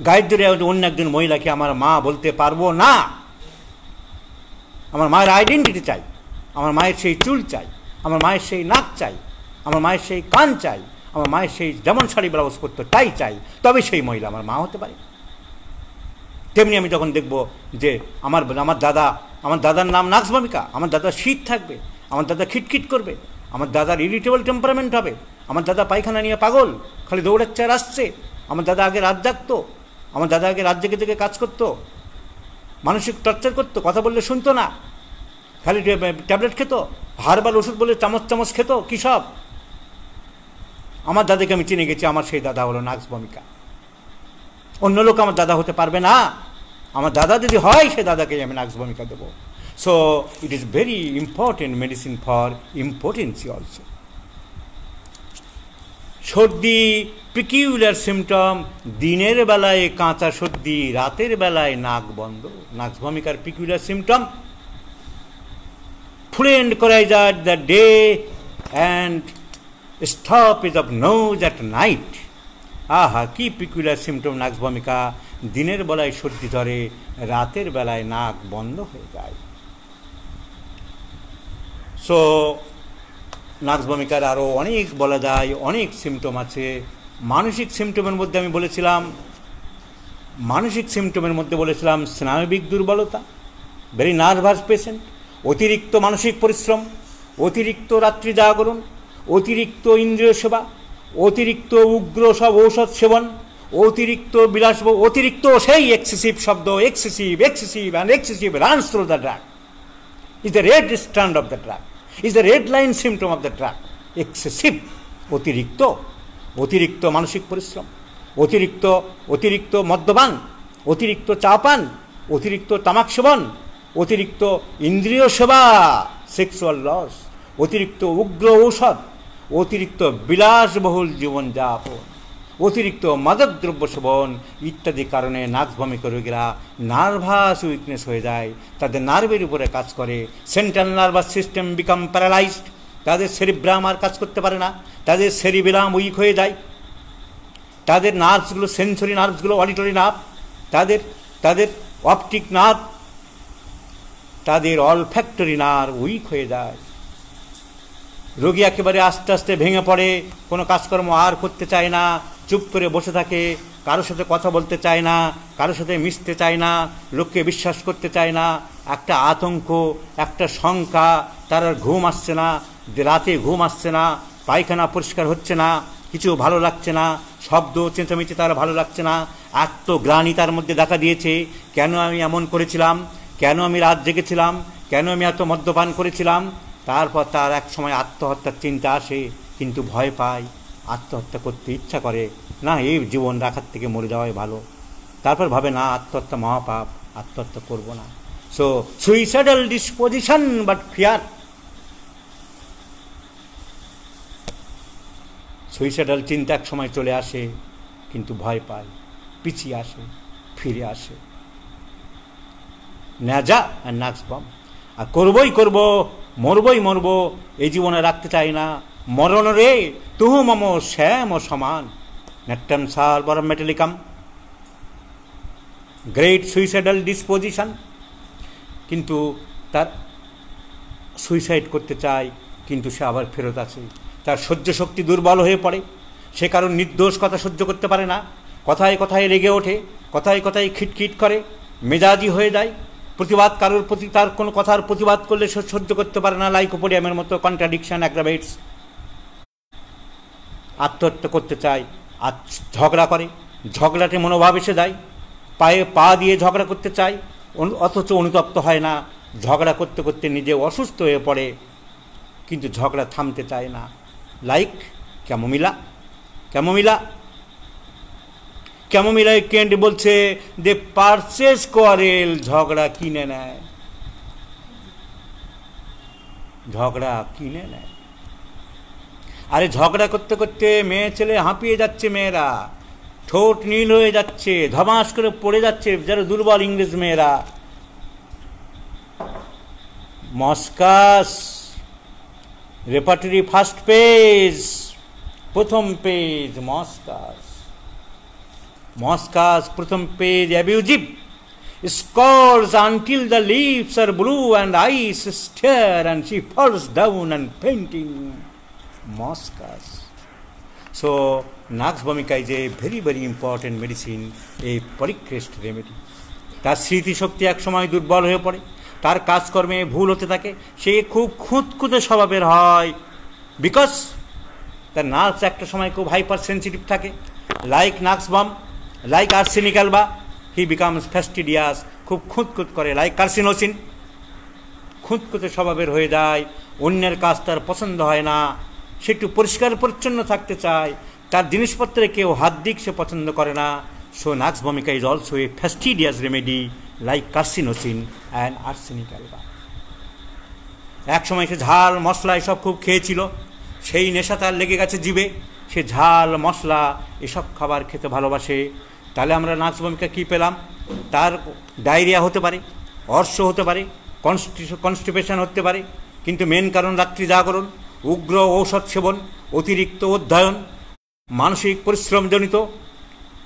S1: গায়ের জোরে অন্য একজন মহিলাকে আমার মা বলতে পারবো না। আমার মায়ের আইডেন্টিটি চাই, আমার মায়ের সেই চুল চাই, আমার মায়ের সেই নাক চাই, আমার মায়ের সেই কান চাই, আমার মায়ের সেই যেমন শাড়ি ব্লাউজ করতো তাই চাই, তবে সেই মহিলা আমার মা হতে পারে। তেমনি আমি যখন দেখব যে আমার দাদার নাম নাক্স ভূমিকা, আমার দাদার শীত থাকবে, আমার দাদা খিটখিট করবে, আমার দাদার ইরিটেবল টেম্পারামেন্ট হবে, আমার দাদা পায়খানা নিয়ে পাগল, খালি দৌড়াচ্ছে আর আসছে, আমার দাদা আগে রাত জাগতো, আমার দাদা আগে রাত জেগে জেগে কাজ করতো, মানসিক টর্চার করতো, কথা বললে শুনতো না, খালি ট্যাবলেট খেত, হারবাল ওষুধ বলে চামচ চামচ খেত, কী সব। আমার দাদাকে আমি চিনে গেছি, আমার সেই দাদা হলো নাক্স ভূমিকা। অন্য লোক আমার দাদা হতে পারবে না, আমার দাদা যদি হয় সে দাদাকে আমি নাক্স ভূমিকা দেবো। So it is very important medicine for impotency also. সর্দি পিকিউলার সিমটম, দিনের বেলায় কাঁচা সর্দি, রাতের বেলায় নাক বন্ধ, নাক্স ভূমিকার peculiar symptom. Fluent coryza the day and stoppage of nose at night. আহা কি পিকুলার সিমটম নাক্স ভূমিকা, দিনের বেলায় সর্দি ধরে, রাতের বেলায় নাক বন্ধ হয়ে যায়। সো নাক্স ভূমিকার আরও অনেক বলা যায়, অনেক সিমটম আছে। মানসিক সিমটমের মধ্যে আমি বলেছিলাম, স্নায়বিক দুর্বলতা, ভেরি নার্ভাস পেশেন্ট, অতিরিক্ত মানসিক পরিশ্রম, অতিরিক্ত রাত্রি জাগরণ, অতিরিক্ত ইন্দ্রিয় সেবা, অতিরিক্ত উগ্র সব ঔষধ সেবন, অতিরিক্ত অতিরিক্ত সেই এক্সেসিভ শব্দ, excessive and excessive runs through the drug, is the red stand of the drug, is the red line symptom of the drug. Excessive, অতিরিক্ত মানসিক পরিশ্রম, অতিরিক্ত মদ্যপান, অতিরিক্ত চা পান, অতিরিক্ত তামাক সেবন, অতিরিক্ত ইন্দ্রিয় সেবা, সেক্সুয়াল লস, অতিরিক্ত উগ্র ঔষধ, অতিরিক্ত বিলাসবহুল জীবনযাপন, অতিরিক্ত মাদকদ্রব্য সেবন ইত্যাদি কারণে নাক্স ভূমিকা রোগীরা নার্ভাস উইকনেস হয়ে যায়, তাদের নার্ভের উপরে কাজ করে, central nervous system become paralysed, তাদের সেরিব্রাম আর কাজ করতে পারে না, তাদের সেরিবেলাম উইক হয়ে যায়, তাদের নার্ভসগুলো, সেন্সরি নার্ভসগুলো, অডিটরি নার্ভ, তাদের অপটিক নার্ভ, তাদের অলফ্যাক্টরি নার্ভ উইক হয়ে যায়। রোগী একেবারে আস্তে আস্তে ভেঙে পড়ে, কোনো কাজকর্ম আর করতে চায় না, চুপ করে বসে থাকে, কারোর সাথে কথা বলতে চায় না, কারোর সাথে মিশতে চায় না, লোককে বিশ্বাস করতে চায় না, একটা আতঙ্ক, একটা শঙ্কা, তার আর ঘুম আসছে না, রাতে ঘুম আসছে না, পায়খানা পরিষ্কার হচ্ছে না, কিছু ভালো লাগছে না, শব্দ চেঁচামেচি তার ভালো লাগছে না, এত গ্লানি তার মধ্যে দেখা দিয়েছে, কেন আমি এমন করেছিলাম, কেন আমি রাত জেগেছিলাম, কেন আমি এত মদ্যপান করেছিলাম। তারপর তার এক সময় আত্মহত্যার চিন্তা আসে, কিন্তু ভয় পায়, আত্মহত্যা করতে ইচ্ছা করে না, এই জীবন রাখার থেকে মরে যাওয়াই ভালো। তারপর ভাবে না, আত্মহত্যা মহাপাপ, আত্মহত্যা করব না। So suicidal disposition but fear, suicidal চিন্তা এক সময় চলে আসে, কিন্তু ভয় পায়, পিছিয়ে আসে, ফিরে আসে। নেজা আর নাক্স বম, আর করবই করব, মরব, এই জীবনে রাখতে চাই না, মরণ রে তুহু মম শ্যাম সমান। natum salvarum metallicum, great suicidal disposition, কিন্তু তার সুইসাইড করতে চায়, কিন্তু সে আবার ফেরত আসে। তার সহ্য শক্তি দুর্বল হয়ে পড়ে, সে কারণ নির্দোষ কথা সহ্য করতে পারে না, কথায় কথায় রেগে ওঠে, কথায় কথায় খিটখিট করে, মেজাজি হয়ে যায়, প্রতিবাদ কারোর প্রতি তার কোনো কথার প্রতিবাদ করলে সে সহ্য করতে পারে না, লাইকোপোডিয়ামের মতো কন্ট্রাডিকশন অ্যাগ্রাভেটস। আত্মহত্যা করতে চায়, আর ঝগড়া করে, ঝগড়াটে মনোভাব এসে যায়, পায়ে পা দিয়ে ঝগড়া করতে চায়, অথচ অনুতপ্ত হয় না, ঝগড়া করতে করতে নিজে অসুস্থ হয়ে পড়ে, কিন্তু ঝগড়া থামতে চায় না। লাইক ক্যামোমিলা কেন্ট বলছে দে পারচেজ কোয়ারেল, ঝগড়া কিনে নেয়, ঝগড়া কিনে নেয়। আরে ঝগড়া করতে করতে মেয়ে ছেলে হাঁপিয়ে যাচ্ছে, মেয়েরা ঠোঁট নীল হয়ে যাচ্ছে, ধমাস করে পড়ে যাচ্ছে, যারা দুর্বল ইংরেজ মেয়েরা। মস্কাস রেপার্টরি ফার্স্ট পেজ, প্রথম পেজ, মস্কাস প্রথম page, abusive scores until the lips are blue and eyes stare and she falls down and fainting. Moscas. So Nux vomica is a very very important medicine, a polycrest remedy. তার স্মৃতিশক্তি এক সময় দুর্বল হয়ে পড়ে, তার কাজকর্মে ভুল হতে থাকে, সে খুব খুঁতখুঁতে স্বভাবের হয়, বিকজ তার নার্ভস একটা সময় খুব হাইপার সেন্সিটিভ থাকে। Like nux vom, like arsenic alba, he becomes fastidious, খুব খুঁতখুত করে, লাইক কার্সিনোসিন, খুঁতখুঁতে স্বভাবের হয়ে যায়, অন্যের কাজ তার পছন্দ হয় না, সে একটু পরিষ্কার পরিচ্ছন্ন থাকতে চায়, তার জিনিসপত্রে কেউ হাত দিক সে পছন্দ করে না। So নাক্স vomica is also a fastidious remedy like carcinosin and arsenic alba. এক সময় সে ঝাল মশলা এসব খুব খেয়েছিল, সেই নেশা তার লেগে গেছে জিভে, সে ঝাল মশলা এসব খাবার খেতে ভালোবাসে। তাহলে আমরা নাক্স ভমিকা কী পেলাম? তার ডায়রিয়া হতে পারে, অর্শ হতে পারে, কনস্টিপেশন হতে পারে, কিন্তু মেন কারণ রাত্রি জাগরণ, উগ্র ঔষধ সেবন, অতিরিক্ত অধ্যয়ন, মানসিক পরিশ্রমজনিত,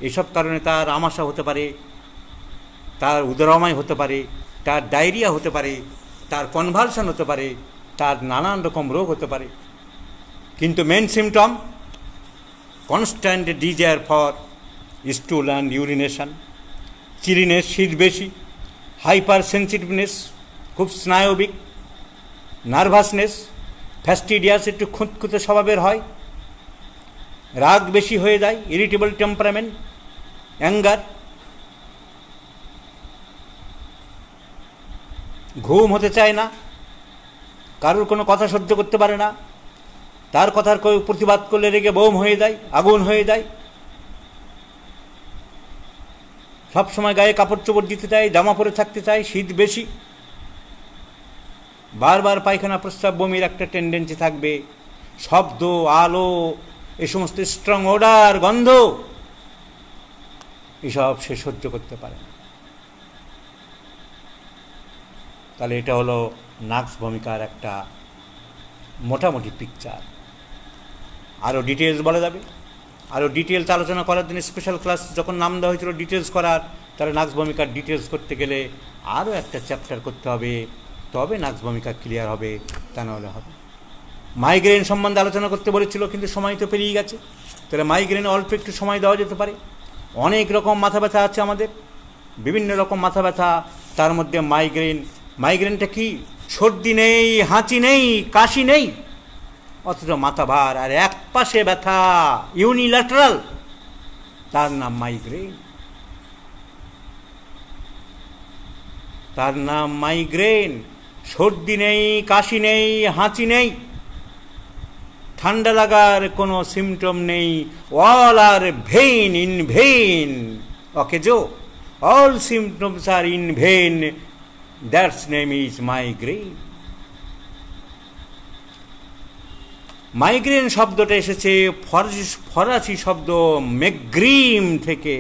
S1: এসব কারণে তার আমাশা হতে পারে, তার উদরময় হতে পারে, তার ডায়রিয়া হতে পারে, তার কনভালশন হতে পারে, তার নানান রকম রোগ হতে পারে। কিন্তু main symptom constant desire for stool and urination, chilliness শীত বেশি, হাইপার সেন্সিটিভনেস খুব স্নায়বিক, নার্ভাসনেস, ফ্যাস্টিডিয়াস একটু খুঁতখুঁতে স্বভাবের হয়, রাগ বেশি হয়ে যায়, ইরিটেবল টেম্পারামেন্ট, অ্যাঙ্গার, ঘুম হতে চায় না, কারোর কোনো কথা সহ্য করতে পারে না, তার কথার কেউ প্রতিবাদ করলে রেগে বোম হয়ে যায়, আগুন হয়ে যায়, সবসময় গায়ে কাপড় চোপড় দিতে চায়, জামা পরে থাকতে চায়, শীত বেশি, বারবার পায়খানা প্রস্রাব বমির একটা টেন্ডেন্সি থাকবে, শব্দ, আলো, এই সমস্ত স্ট্রং ওডার, গন্ধ, এসব সে সহ্য করতে পারে না। তাহলে এটা হলো নাক্স ভমিকার একটা মোটামুটি পিকচার। আরও ডিটেলস বলা যাবে, আরও ডিটেলস আলোচনা করার জন্য স্পেশাল ক্লাস যখন নাম দেওয়া হয়েছিল ডিটেলস করার, তাহলে নাক্স ভমিকার ডিটেলস করতে গেলে আরও একটা চ্যাপ্টার করতে হবে, তবে নাক্স ভমিকা ক্লিয়ার হবে, তা নাহলে হবে। মাইগ্রেন সম্বন্ধে আলোচনা করতে বলেছিল, কিন্তু সময় তো পেরিয়ে গেছে, তাহলে মাইগ্রেনে অল্প একটু সময় দেওয়া যেতে পারে। অনেক রকম মাথা ব্যথা আছে আমাদের, বিভিন্ন রকম মাথা ব্যথা, তার মধ্যে মাইগ্রেনটা কি? সর্দি নেই, হাঁচি নেই, কাশি নেই, অথচ মাথা ভার আর এক পাশে ব্যথা, ইউনিল্যাটারাল, তার নাম মাইগ্রেন, তার নাম মাইগ্রেন। সর্দি নেই, কাশি নেই, হাঁচি নেই, ঠান্ডা লাগার কোনো সিমটম নেই, all are vain, in vain, okay জো, all symptoms are in vain, that's name is migraine. Migraine শব্দটা এসেছে ফরাসি শব্দ মেগ্রিম থেকে।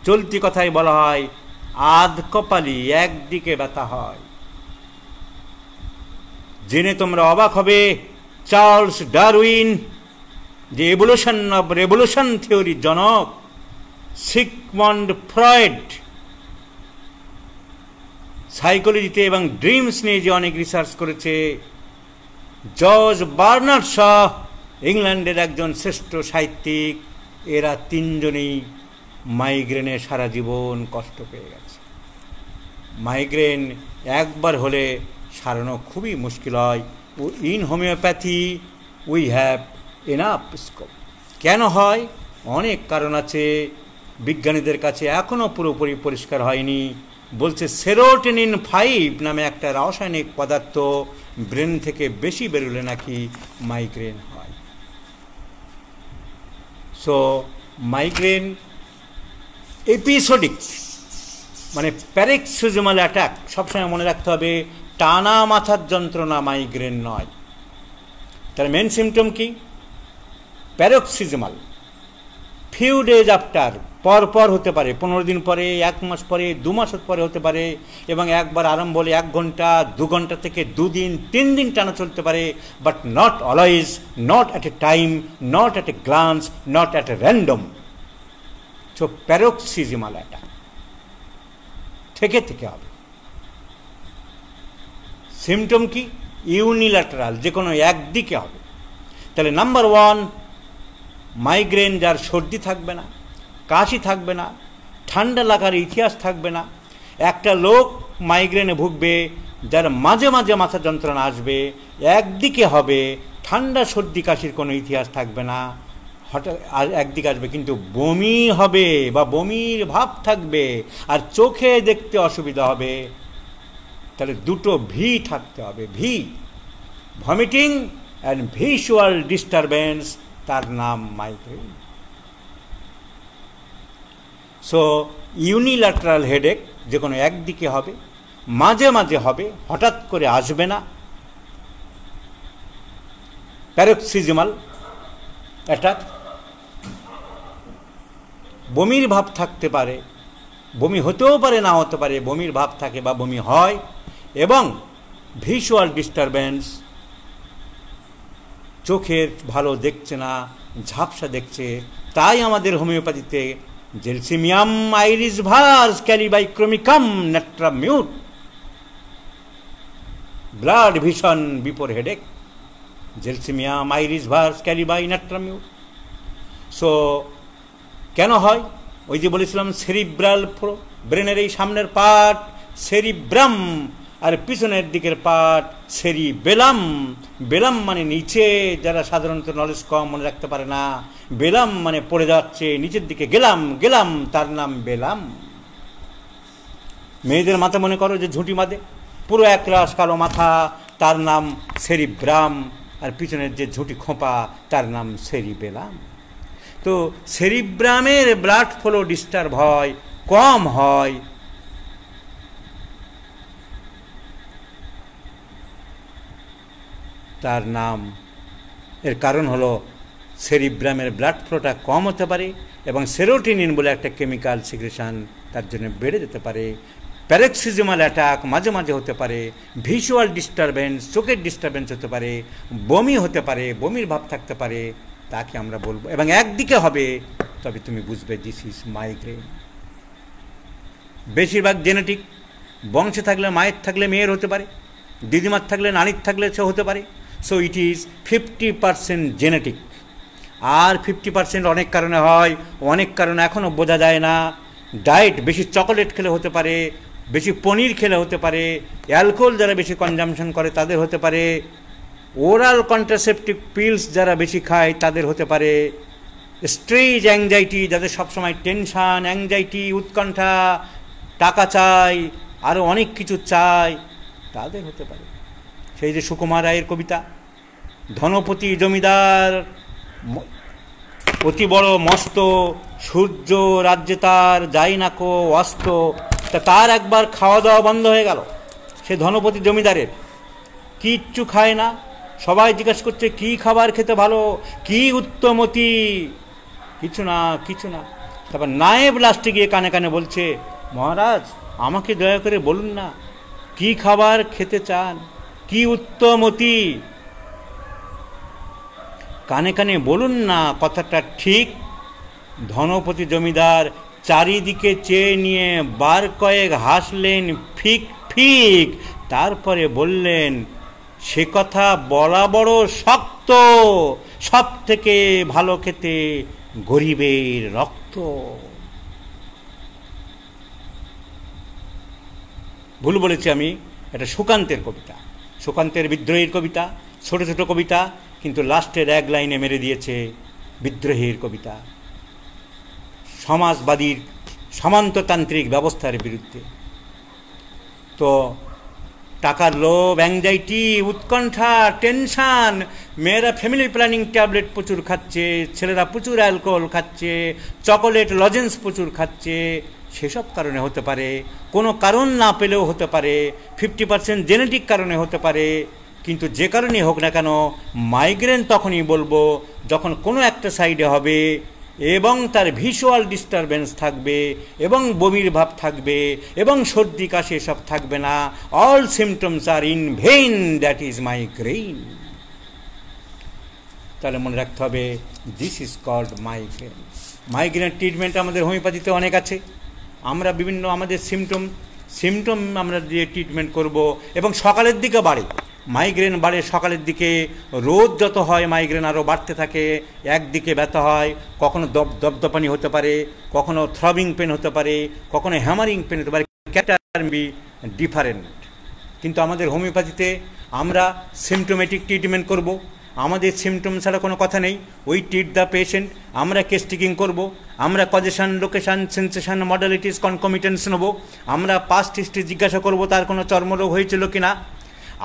S1: চলতি কথায় বলা হয় আধ কপালি, একদিকে ব্যথা হয়। জেনে তোমরা অবাক হবে, চার্লস ডারউইন যে এভলিউশন অফ রেভলিউশন থিওরির জনক সিগমন্ড ফ্রয়েড সাইকোলজিতে এবং ড্রিমস নিয়ে যে অনেক রিসার্চ করেছে, জর্জ বার্নার্ড শ ইংল্যান্ডের একজন শ্রেষ্ঠ সাহিত্যিক, এরা তিনজনেই মাইগ্রেনে সারা জীবন কষ্ট পেয়ে গেছে। মাইগ্রেন একবার হলে সারানো খুবই মুশকিল হয়। In homeopathy we have enough scope. কেন হয়? অনেক কারণ আছে, বিজ্ঞানীদের কাছে এখনও পুরোপুরি পরিষ্কার হয়নি। বলছে সেরোটোনিন 5 নামে একটা রাসায়নিক পদার্থ ব্রেন থেকে বেশি বেরোলে নাকি মাইগ্রেন হয়। সো মাইগ্রেন এপিসোডিক মানে প্যারেক্সিজমাল অ্যাটাক, সবসময় মনে রাখতে হবে, টানা মাথার যন্ত্রণা মাইগ্রেন নয়। তার মেন সিমটম কি? প্যারক্সিজমাল, ফিউ ডেজ আফটার, পর হতে পারে, 15 দিন পরে, 1 মাস পরে, 2 মাস পরে হতে পারে, এবং একবার আরম্ভ হলে 1 ঘন্টা 2 ঘন্টা থেকে 2 দিন 3 দিন টানা চলতে পারে, but not always, not at a time, not at a glance, not at a random. So paroxysmal attack থেকে হবে। সিমটম কি? ইউনিল্যাটারাল, যে কোনো একদিকে হবে। তাহলে নাম্বার 1, মাইগ্রেন যার সর্দি থাকবে না, কাশি থাকবে না, ঠান্ডা লাগার ইতিহাস থাকবে না। একটা লোক মাইগ্রেনে ভুগবে যার মাঝে মাঝে মাথা যন্ত্রণা আসবে, একদিকে হবে, ঠান্ডা সর্দি কাশির কোনো ইতিহাস থাকবে না, হঠাৎ আর একদিকে আসবে, কিন্তু বমি হবে বা বমির ভাব থাকবে আর চোখে দেখতে অসুবিধা হবে। তাহলে দুটো ভি থাকতে হবে, V, vomiting and visual disturbance, তার নাম মাইগ্রেন। সো ইউনিল্যাটারাল হেডেক যে কোনো একদিকে হবে, মাঝে মাঝে হবে, হঠাৎ করে আসবে না। প্যারক্সিজমাল অ্যাটাক, বমির ভাব থাকতে পারে, বমি হতেও পারে, না হতে পারে, বমির ভাব থাকে বা বমি হয়, এবং ভিজুয়াল ডিস্টারবেন্স, চোখের ভালো দেখছে না, ঝাপসা দেখছে। তাই আমাদের হোমিওপ্যাথিতে gelsemium iris vers kali bichromicum natrum mur, blurred vision before headache, gelsemium iris vers kali bi natrum mur. So কেন হয়? ওই যে বলেছিলাম সেরিব্রাল ফ্লো, ব্রেনের এই সামনের পার্ট সেরিব্রাম, আর পিছনের দিকের পার্ট সেরিবেলাম। বেলাম মানে নিচে, যারা সাধারণত নলেজ কম মনে রাখতে পারে না, বেলাম মানে পড়ে যাচ্ছে নিচের দিকে, গেলাম, তার নাম বেলাম। মেয়েদের মাথা মনে করো যে ঝুঁটি বাঁধে, পুরো একরাশ কালো মাথা, তার নাম সেরিব্রাম, আর পিছনের যে ঝুঁটি খোঁপা তার নাম সেরিবেলাম। তো সেরিব্রামের ব্লাড ফ্লো ডিস্টার্ব হয়, কম হয়, তার নাম, এর কারণ হলো সেরিব্রামের ব্লাড ফ্লোটা কম হতে পারে এবং সেরোটোনিন বলে একটা কেমিক্যাল সিক্রেশন তার জন্য বেড়ে যেতে পারে। প্যারক্সিজমাল অ্যাটাক মাঝে মাঝে হতে পারে, ভিজুয়াল ডিস্টারবেন্স, চোখের ডিস্টারবেন্স হতে পারে, বমি হতে পারে, বমির ভাব থাকতে পারে, তাকে আমরা বলবো, এবং একদিকে হবে, তবে তুমি বুঝবে দিস ইজ মাইগ্রেন। বেশিরভাগ জেনেটিক, বংশে থাকলে, মায়ের থাকলে মেয়ের হতে পারে, দিদিমার থাকলে, নানির থাকলে সে হতে পারে। সো ইট ইজ 50% জেনেটিক, আর 50% অনেক কারণে হয়, অনেক কারণে এখনও বোঝা যায় না। ডায়েট, বেশি চকোলেট খেলে হতে পারে, বেশি পনির খেলে হতে পারে, অ্যালকোহল যারা বেশি কনজামশন করে তাদের হতে পারে, ওরাল কন্ট্রাসেপটিভ পিলস যারা বেশি খায় তাদের হতে পারে, স্ট্রেস অ্যাংজাইটি, যাদের সবসময় টেনশান, অ্যাংজাইটি, উৎকণ্ঠা, টাকা চাই, আরও অনেক কিছু চাই, তাদের হতে পারে। সেই যে সুকুমার রায়ের কবিতা, ধনপতি জমিদার অতি বড় মস্ত, সূর্য রাজ্যে তার যাই না কো অস্ত। তা তার একবার খাওয়া দাওয়া বন্ধ হয়ে গেল, সে ধনপতি জমিদারের, কিচ্ছু খায় না। সবাই জিজ্ঞাসা করছে কী খাবার খেতে ভালো, কী উত্তমতি, কিছু না। তারপর নায়েব লাস্টে গিয়ে কানে কানে বলছে, মহারাজ আমাকে দয়া করে বলুন না কী খাবার খেতে চান, কি উত্তমতি। কানে কানে বলুন না কথাটা ঠিক। ধনপতি জমিদার চারিদিকে চেয়ে নিয়ে বার কয়েক হাসলেন ফিক ফিক, তারপরে বললেন, সে কথা বলা বড় শক্ত, সব থেকে ভালো খেতে গরিবের রক্ত। ভুল বলেছি আমি, এটা সুকান্তের কবিতা, সুকান্তের বিদ্রোহীর কবিতা, ছোট ছোট কবিতা, কিন্তু লাস্টের এক লাইনে মেরে দিয়েছে বিদ্রোহীর কবিতা, সমাজবাদীর সামন্ততান্ত্রিক ব্যবস্থার বিরুদ্ধে। তো টাকার লোভ, অ্যাংজাইটি, উৎকণ্ঠা, টেনশান, মেয়েরা ফ্যামিলি প্ল্যানিং ট্যাবলেট প্রচুর খাচ্ছে, ছেলেরা প্রচুর অ্যালকোহল খাচ্ছে, চকোলেট লজেন্স প্রচুর খাচ্ছে, সেসব কারণে হতে পারে। কোনো কারণ না পেলেও হতে পারে, 50% জেনেটিক কারণে হতে পারে। কিন্তু যে কারণেই হোক না কেন, মাইগ্রেন তখনই বলবো যখন কোনো একটা সাইডে হবে এবং তার ভিজুয়াল ডিস্টারবেন্স থাকবে এবং বমির ভাব থাকবে এবং সর্দি কাশি এসব থাকবে না। All symptoms are in vain, that is migraine. তাহলে মনে রাখতে হবে, দিস ইজ কল্ড মাইগ্রেন। মাইগ্রেনের ট্রিটমেন্ট আমাদের হোমিওপ্যাথিতে অনেক আছে। আমরা বিভিন্ন আমাদের সিমটম আমরা দিয়ে ট্রিটমেন্ট করব। এবং সকালের দিকে বাড়ে মাইগ্রেন, বাড়ে সকালের দিকে। রোদ যত হয় মাইগ্রেন আরও বাড়তে থাকে। একদিকে ব্যথা হয়, কখনো দপদপানি হতে পারে, কখনো থ্রবিং পেন হতে পারে, কখনো হ্যামারিং পেন হতে পারে, ক্যাটার বি ডিফারেন্ট। কিন্তু আমাদের হোমিওপ্যাথিতে আমরা সিমটোমেটিক ট্রিটমেন্ট করব। আমাদের সিমটম ছাড়া কোনো কথা নেই। We treat the patient. আমরা কেস টেকিং করব, আমরা কজেশন, লোকেশন, সেন্সেশন, মডালিটিস, কনকমিটেন্স নেব। আমরা পাস্ট হিস্ট্রি জিজ্ঞাসা করব তার কোনো চর্মরোগ হয়েছিল কিনা।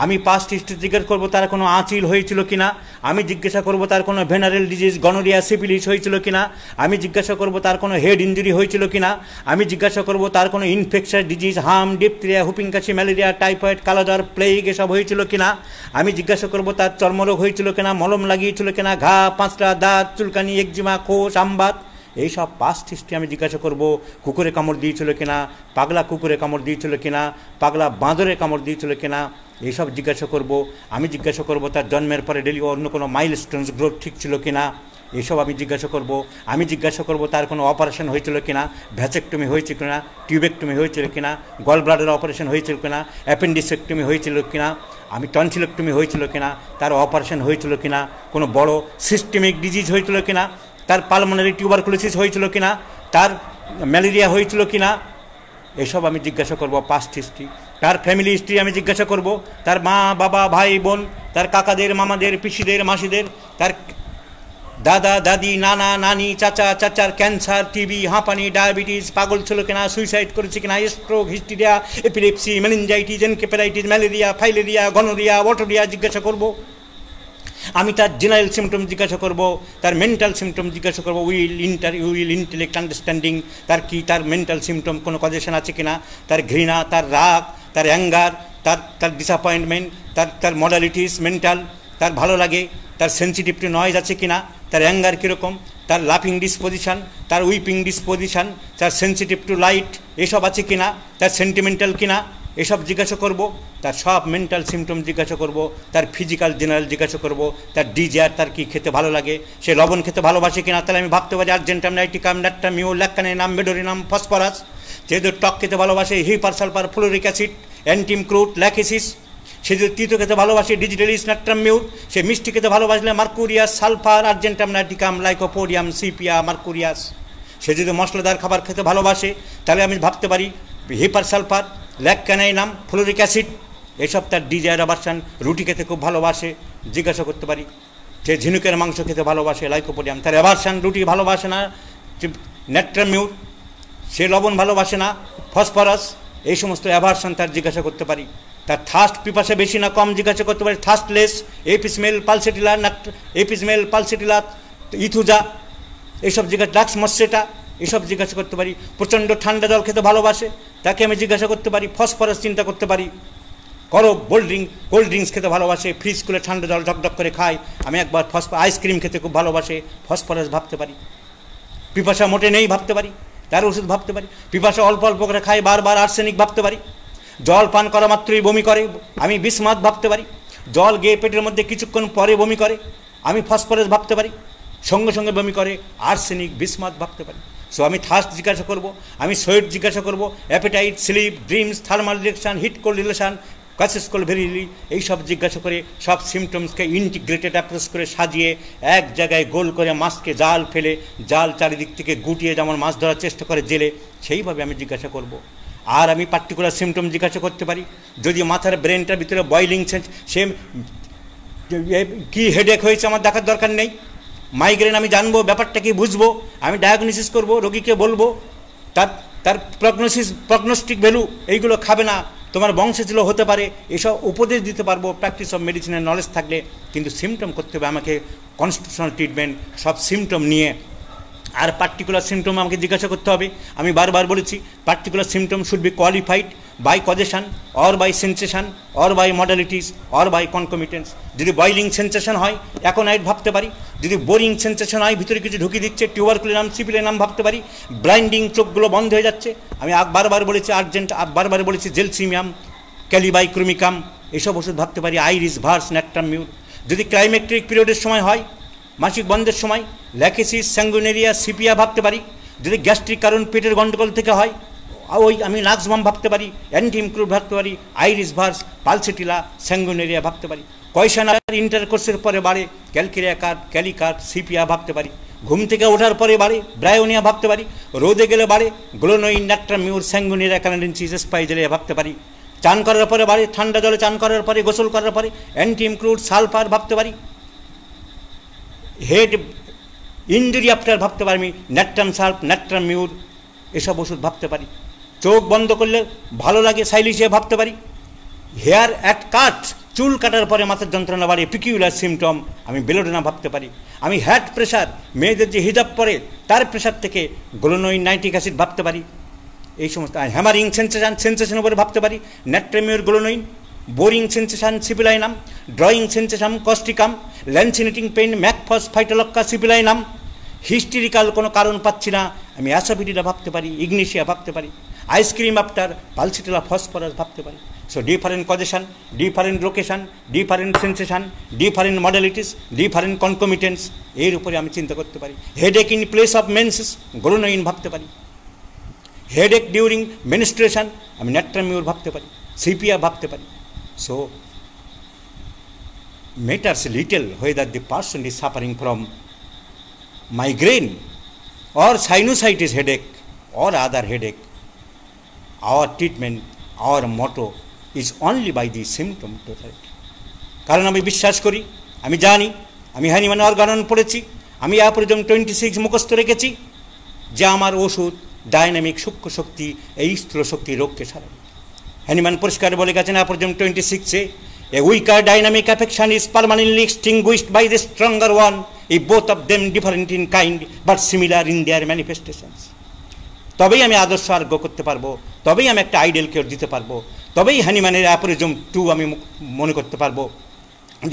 S1: আমি পাস্ট হিস্ট্রি জিজ্ঞাসা করবো তার কোনো আঁচিল হয়েছিল কিনা। আমি জিজ্ঞাসা করবো তার কোনো ভেনারেল ডিজিজ, গনোরিয়া, সিফিলিস হয়েছিল কিনা। আমি জিজ্ঞাসা করবো তার কোনো হেড ইঞ্জুরি হয়েছিল কিনা। আমি জিজ্ঞাসা করবো তার কোনো ইনফেকশাস ডিজিজ, হাম, ডিপথেরিয়া, হুপিং কাশি, ম্যালেরিয়া, টাইফয়েড, কালাজ্বর, প্লেগ এসব হয়েছিল কিনা। আমি জিজ্ঞাসা করবো তার চর্মরোগ হয়েছিল কিনা, মলম লাগিয়েছিল কিনা, ঘা, পাঁচটা, দাঁত, চুলকানি, একজিমা, খোস, আমবাত, এইসব পাস্ট হিস্ট্রি আমি জিজ্ঞাসা করব। কুকুরে কামড় দিয়েছিল কিনা, পাগলা কুকুরে কামড় দিয়েছিল কিনা, পাগলা বাঁদরে কামড় দিয়েছিল কিনা, এইসব জিজ্ঞাসা করব। আমি জিজ্ঞাসা করব তার জন্মের পরে ডেলি অন্য কোনো মাইলস্টোনস গ্রোথ ঠিক ছিল কিনা, এইসব আমি জিজ্ঞাসা করব। আমি জিজ্ঞাসা করব তার কোনো অপারেশন হয়েছিল কিনা, ভ্যাসেক্টমি হয়েছিল কিনা, টিউবেক্টমি হয়েছিল কিনা, গল ব্লাডার অপারেশন হয়েছিল কিনা, অ্যাপেন্ডিসেক্টমি হয়েছিল কিনা, আমি টনসিলেক্টমি হয়েছিল কিনা, তার অপারেশন হয়েছিল কিনা, কোনো বড় সিস্টেমিক ডিজিজ হয়েছিল কিনা, তার পালমোনারি টিউবারকুলোসিস হয়েছিল কিনা, তার ম্যালেরিয়া হয়েছিল কিনা, এসব আমি জিজ্ঞাসা করব। পাস্ট হিস্ট্রি, তার ফ্যামিলি হিস্ট্রি আমি জিজ্ঞাসা করব। তার মা, বাবা, ভাই, বোন, তার কাকাদের, মামাদের, পিসিদের, মাসিদের, তার দাদা, দাদি, নানা, নানি, চাচা, চাচার ক্যান্সার, টিবি, হাঁপানি, ডায়াবেটিস, পাগল ছিল কিনা, সুইসাইড করেছে কিনা, stroke, hysteria, epilepsy, meningitis, encephalitis, malaria, filaria, gonorrhoea, otorrhoea জিজ্ঞাসা করব। আমি তার জেনারেল সিমটম জিজ্ঞাসা করব, তার মেন্টাল সিমটম জিজ্ঞাসা করব, উইল, ইন্টেলেক্ট, আন্ডারস্ট্যান্ডিং, তার মেন্টাল সিমটম কোনো কজেশন আছে কিনা, তার ঘৃণা, তার রাগ, তার অ্যাঙ্গার, তার ডিসঅ্যাপয়েন্টমেন্ট, তার মডালিটিস মেন্টাল, তার ভালো লাগে, তার সেন্সিটিভ টু নয়েজ আছে কিনা, তার অ্যাঙ্গার কীরকম, তার লাফিং ডিসপোজিশন, তার উইপিং ডিসপোজিশন, তার সেন্সিটিভ টু লাইট এসব আছে কিনা, তার সেন্টিমেন্টাল কিনা, এসব জিজ্ঞাসা করব। তার সব মেন্টাল সিমটম জিজ্ঞাসা করব। তার ফিজিক্যাল জেনারেল জিজ্ঞাসা করব। তার ডিজায়ার, তার কী খেতে ভালো লাগে, সে লবণ খেতে ভালোবাসে কিনা। তাহলে আমি ভাবতে পারি আর্জেন্টাম, নাইটিকাম, ন্যাট্টামিও, ল্যাক্কানেনাম, মেডোরিনাম, ফসফরাস। সে যদি টক খেতে ভালোবাসে, hepar sulphur, fluoric acid, অ্যান্টিম kraut, Lachesis. সে যদি তিতো খেতে ভালোবাসে, ডিজিটালিস, নাট্রাম মিউট। সে মিষ্টি খেতে ভালোবাসলে mercurius, sulphur, argentum, nitricum, lycopodium, sepia, mercurius. সে যদি মশলাদার খাবার খেতে ভালোবাসে, তাহলে আমি ভাবতে পারি hepar sulphur, lac caninum, fluoric acid. এসব তার ডিজায়ার অ্যাভারশন। রুটি খেতে খুব ভালোবাসে, জিজ্ঞাসা করতে পারি। সে ঝিনুকের মাংস খেতে ভালোবাসে, লাইকোপোডিয়াম। তার অ্যাভারশন, রুটি ভালোবাসে না, নাট্রাম মিউট। সে লবণ ভালোবাসে না, ফসফরাস। এই সমস্ত অ্যাভারশন তার জিজ্ঞাসা করতে পারি। তার থার্স্ট, পিপাসা বেশি না কম জিজ্ঞাসা করতে পারি। থার্স্টলেস, এপিসমেল, পালসেটিলা, এপিসমেল, পালসেটিলা, ইথুজা, এইসব জিজ্ঞাসা, ড্রাক্স মস্যেটা, এসব জিজ্ঞাসা করতে পারি। প্রচণ্ড ঠান্ডা জল খেতে ভালোবাসে, তাকে আমি জিজ্ঞাসা করতে পারি। ফসফরাস চিন্তা করতে পারি। কোল্ড ড্রিঙ্কস খেতে ভালোবাসে, ফ্রিজ খুলে ঠান্ডা জল ঢকঢক করে খায়, আমি একবার আইসক্রিম খেতে খুব ভালোবাসে, ফসফরাস ভাবতে পারি। পিপাসা মোটে নেই ভাবতে পারি, তার ওষুধ ভাবতে পারি। পিপাসা অল্প অল্প করে খায়, বারবার আর্সেনিক ভাবতে পারি। জল পান করা মাত্রই বমি করে, আমি বিসমাত ভাবতে পারি। জল গিয়ে পেটের মধ্যে কিছুক্ষণ পরে বমি করে, আমি ফসফরাস ভাবতে পারি, সঙ্গে সঙ্গে বমি করে আর্সেনিক বিসমাথ ভাবতে পারি। সো আমি থার্স্ট জিজ্ঞাসা করব, আমি সোয়েট জিজ্ঞাসা করব, appetite, sleep, dreams, thermal relation, heat cold relation, কাসেসকোল ভেরিলি, এইসব জিজ্ঞাসা করে সব সিমটমসকে ইন্টিগ্রেটেড অ্যাপ্রোচ করে সাজিয়ে এক জায়গায় গোল করে মাছকে জাল ফেলে জাল চারিদিক থেকে গুটিয়ে যেমন মাছ ধরার চেষ্টা করে জেলে, সেইভাবে আমি জিজ্ঞাসা করব। আর আমি পার্টিকুলার সিমটম জিজ্ঞাসা করতে পারি। যদি মাথার ব্রেনটার ভিতরে বয়লিং সেন্স, সে কী হেডেক হয়েছে আমার দেখার দরকার নেই। মাইগ্রেন আমি জানবো, ব্যাপারটা কি বুঝবো, আমি ডায়াগনোসিস করব, রোগীকে বলবো, তার প্রগনোস্টিক ভ্যালু এইগুলো খাবে না, তোমার বংশে ছিল হতে পারে, এসব উপদেশ দিতে পারবো প্র্যাকটিস অফ মেডিসিনের নলেজ থাকলে। কিন্তু সিমটম করতে হবে আমাকে কনস্টিটিউশনাল ট্রিটমেন্ট, সব সিমটম নিয়ে। আর পার্টিকুলার সিমটম আমাকে জিজ্ঞাসা করতে হবে। আমি বারবার বলেছি, particular symptom should be qualified by causation or by sensation or by modalities or by concomitance. যদি বয়লিং সেন্সেশন হয় অ্যাকোনাইট ভাবতে পারি, যদি বোরিং সেন্সেশন হয় ভিতরে কিছু ঢুকিয়ে দিচ্ছে টিউবারকুলিনাম সিপিলিনাম ভাবতে পারি, ব্লাইন্ডিং চোখগুলো বন্ধ হয়ে যাচ্ছে, আমি বারবার বলেছি আর্জেন্ট, বারবার বলেছি জেলসিমিয়াম, ক্যালিবাইক্রুমিকাম, এসব ওষুধ ভাবতে পারি, আইরিস, ভার্স, ন্যাকটাম মিউর। যদি ক্লাইমেট্রিক পিরিয়ডের সময় হয়, মাসিক বন্ধের সময়, ল্যাকেসিস, স্যাঙ্গুনেরিয়া, সিপিয়া ভাবতে পারি। যদি গ্যাস্ট্রিক কারণ পেটের গন্ডগোল থেকে হয়, ওই আমি লাক্সবাম ভাবতে পারি, অ্যান্টিইমক্রুড ভাবতে পারি, আইরিস ভার্স, পালসিটিলা, স্যাঙ্গুনেরিয়া ভাবতে পারি। কয়শানার ইন্টারকোর্সের পরে বাড়ে, ক্যালকেরিয়া কার্ড, ক্যালিকার্ড, সিপিয়া ভাবতে পারি। ঘুম থেকে ওঠার পরে বাড়ে, ব্রায়োনিয়া ভাবতে পারি। রোদে গেলে বাড়ে, গ্লোনোইন, ন্যাকটাম মিউর, স্যাঙ্গুনেরিয়া, ক্যানাডেন্সিস, স্পাইজেরিয়া ভাবতে পারি। চান করার পরে বাড়ে, ঠান্ডা জলে চান করার পরে, গোসল করার পরে, অ্যান্টিইমক্রুড, সালফার ভাবতে পারি। হেড ইঞ্জুরি আফটার ভাবতে পারি আমি, ন্যাট্রাম সাল্প, ন্যাট্রাম মিউর, এসব ওষুধ ভাবতে পারি। চোখ বন্ধ করলে ভালো লাগে, সাইলিশিয়া ভাবতে পারি। হেয়ার অ্যাট কাট, চুল কাটার পরে মাথার যন্ত্রণা বাড়ে, পিকিউলার সিমটম, আমি বেলোডোনা ভাবতে পারি। আমি হ্যাড প্রেশার, মেয়েদের যে হিজাব পরে তার প্রেশার থেকে গ্লোনোইন, নাইট্রিক অ্যাসিড ভাবতে পারি। এই সমস্ত হ্যামারিং সেন্সেশন উপরে ভাবতে পারি, ন্যাট্রামিউর, গ্লোনোইন। বোরিং সেন্সেশন, সিপিলাইনাম। Drawing sensation, causticum. Lancinating pain, mag phos, phytolacca, সিপিলাইনাম। হিস্টেরিক্যাল কোনো কারণ পাচ্ছি না, আমি অ্যাসাফিটিলা ভাবতে পারি, ইগনিশিয়া ভাবতে পারি। আইসক্রিম আফটার, পালসিটিলা, ফসফরাস ভাবতে পারি। So different causation, different location, different sensation, different modalities, different concomitance, এর উপরে আমি চিন্তা করতে পারি। Headache in place of menses, glonoine ভাবতে পারি। হেডেক ডিউরিং মেনস্ট্রুয়েশন, আমি ন্যাট্রামিউর ভাবতে পারি, সিপিয়া ভাবতে পারি। So, matters little whether the person is suffering from migraine or sinusitis headache or other headache. Our treatment, our motto is only by the symptom totality. কারণ আমি বিশ্বাস করি, আমি জানি, আমি হ্যানিম্যান অর্গানন পড়েছি, আমি অ্যাপোরিজম 26 মুখস্থ রেখেছি, যে আমার ওষুধ ডাইনামিক সূক্ষ্ম শক্তি, এই স্থূল শক্তি রোগকে সারাবে। হ্যানিম্যান পরিষ্কার বলে গেছেন অ্যাপোরিজম 26-এ, a weaker dynamic affection is permanently extinguished by the stronger one, if both of them different in kind but similar in their manifestations. তবেই আমি আদর্শ আরোগ্য করতে পারবো, তবেই আমি একটা আইডিয়াল কেয়ার দিতে পারবো, তবেই হ্যানিম্যানের অ্যাপোরিজম 2 আমি মনে করতে পারবো।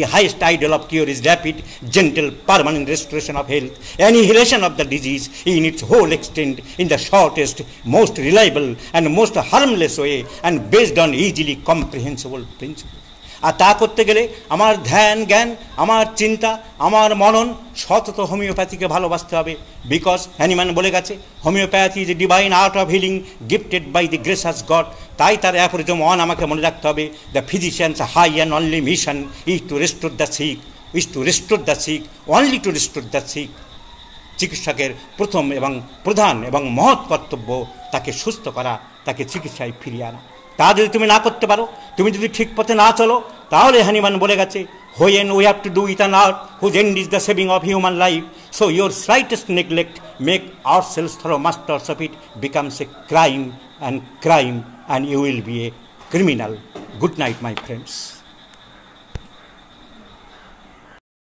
S1: The highest ideal of cure is rapid, gentle, permanent restoration of health, annihilation of the disease in its whole extent, in the shortest, most reliable and most harmless way, and based on easily comprehensible principles. আর তা করতে গেলে আমার ধ্যান জ্ঞান, আমার চিন্তা, আমার মনন সতত হোমিওপ্যাথিকে ভালোবাসতে হবে। বিকজ হ্যানিম্যান বলে গেছে, homoeopathy is a divine art of healing gifted by the gracious God. তাই তার অ্যাপোরিজম 1 আমাকে মনে রাখতে হবে, the physician's high and only mission is to restore the sick, only to restore the sick. চিকিৎসকের প্রথম এবং প্রধান এবং মহৎ কর্তব্য তাকে সুস্থ করা, তাকে চিকিৎসায় ফিরিয়ে আনা। তা যদি তুমি না করতে পারো, তুমি যদি ঠিক পথে না চলো, তাহলে হ্যানিম্যান বলে গেছে, when we have to do with an art whose end is the saving of human life, so your slightest neglect make ourselves thorough masters of it becomes a crime, and you will be a criminal. Good night, my friends.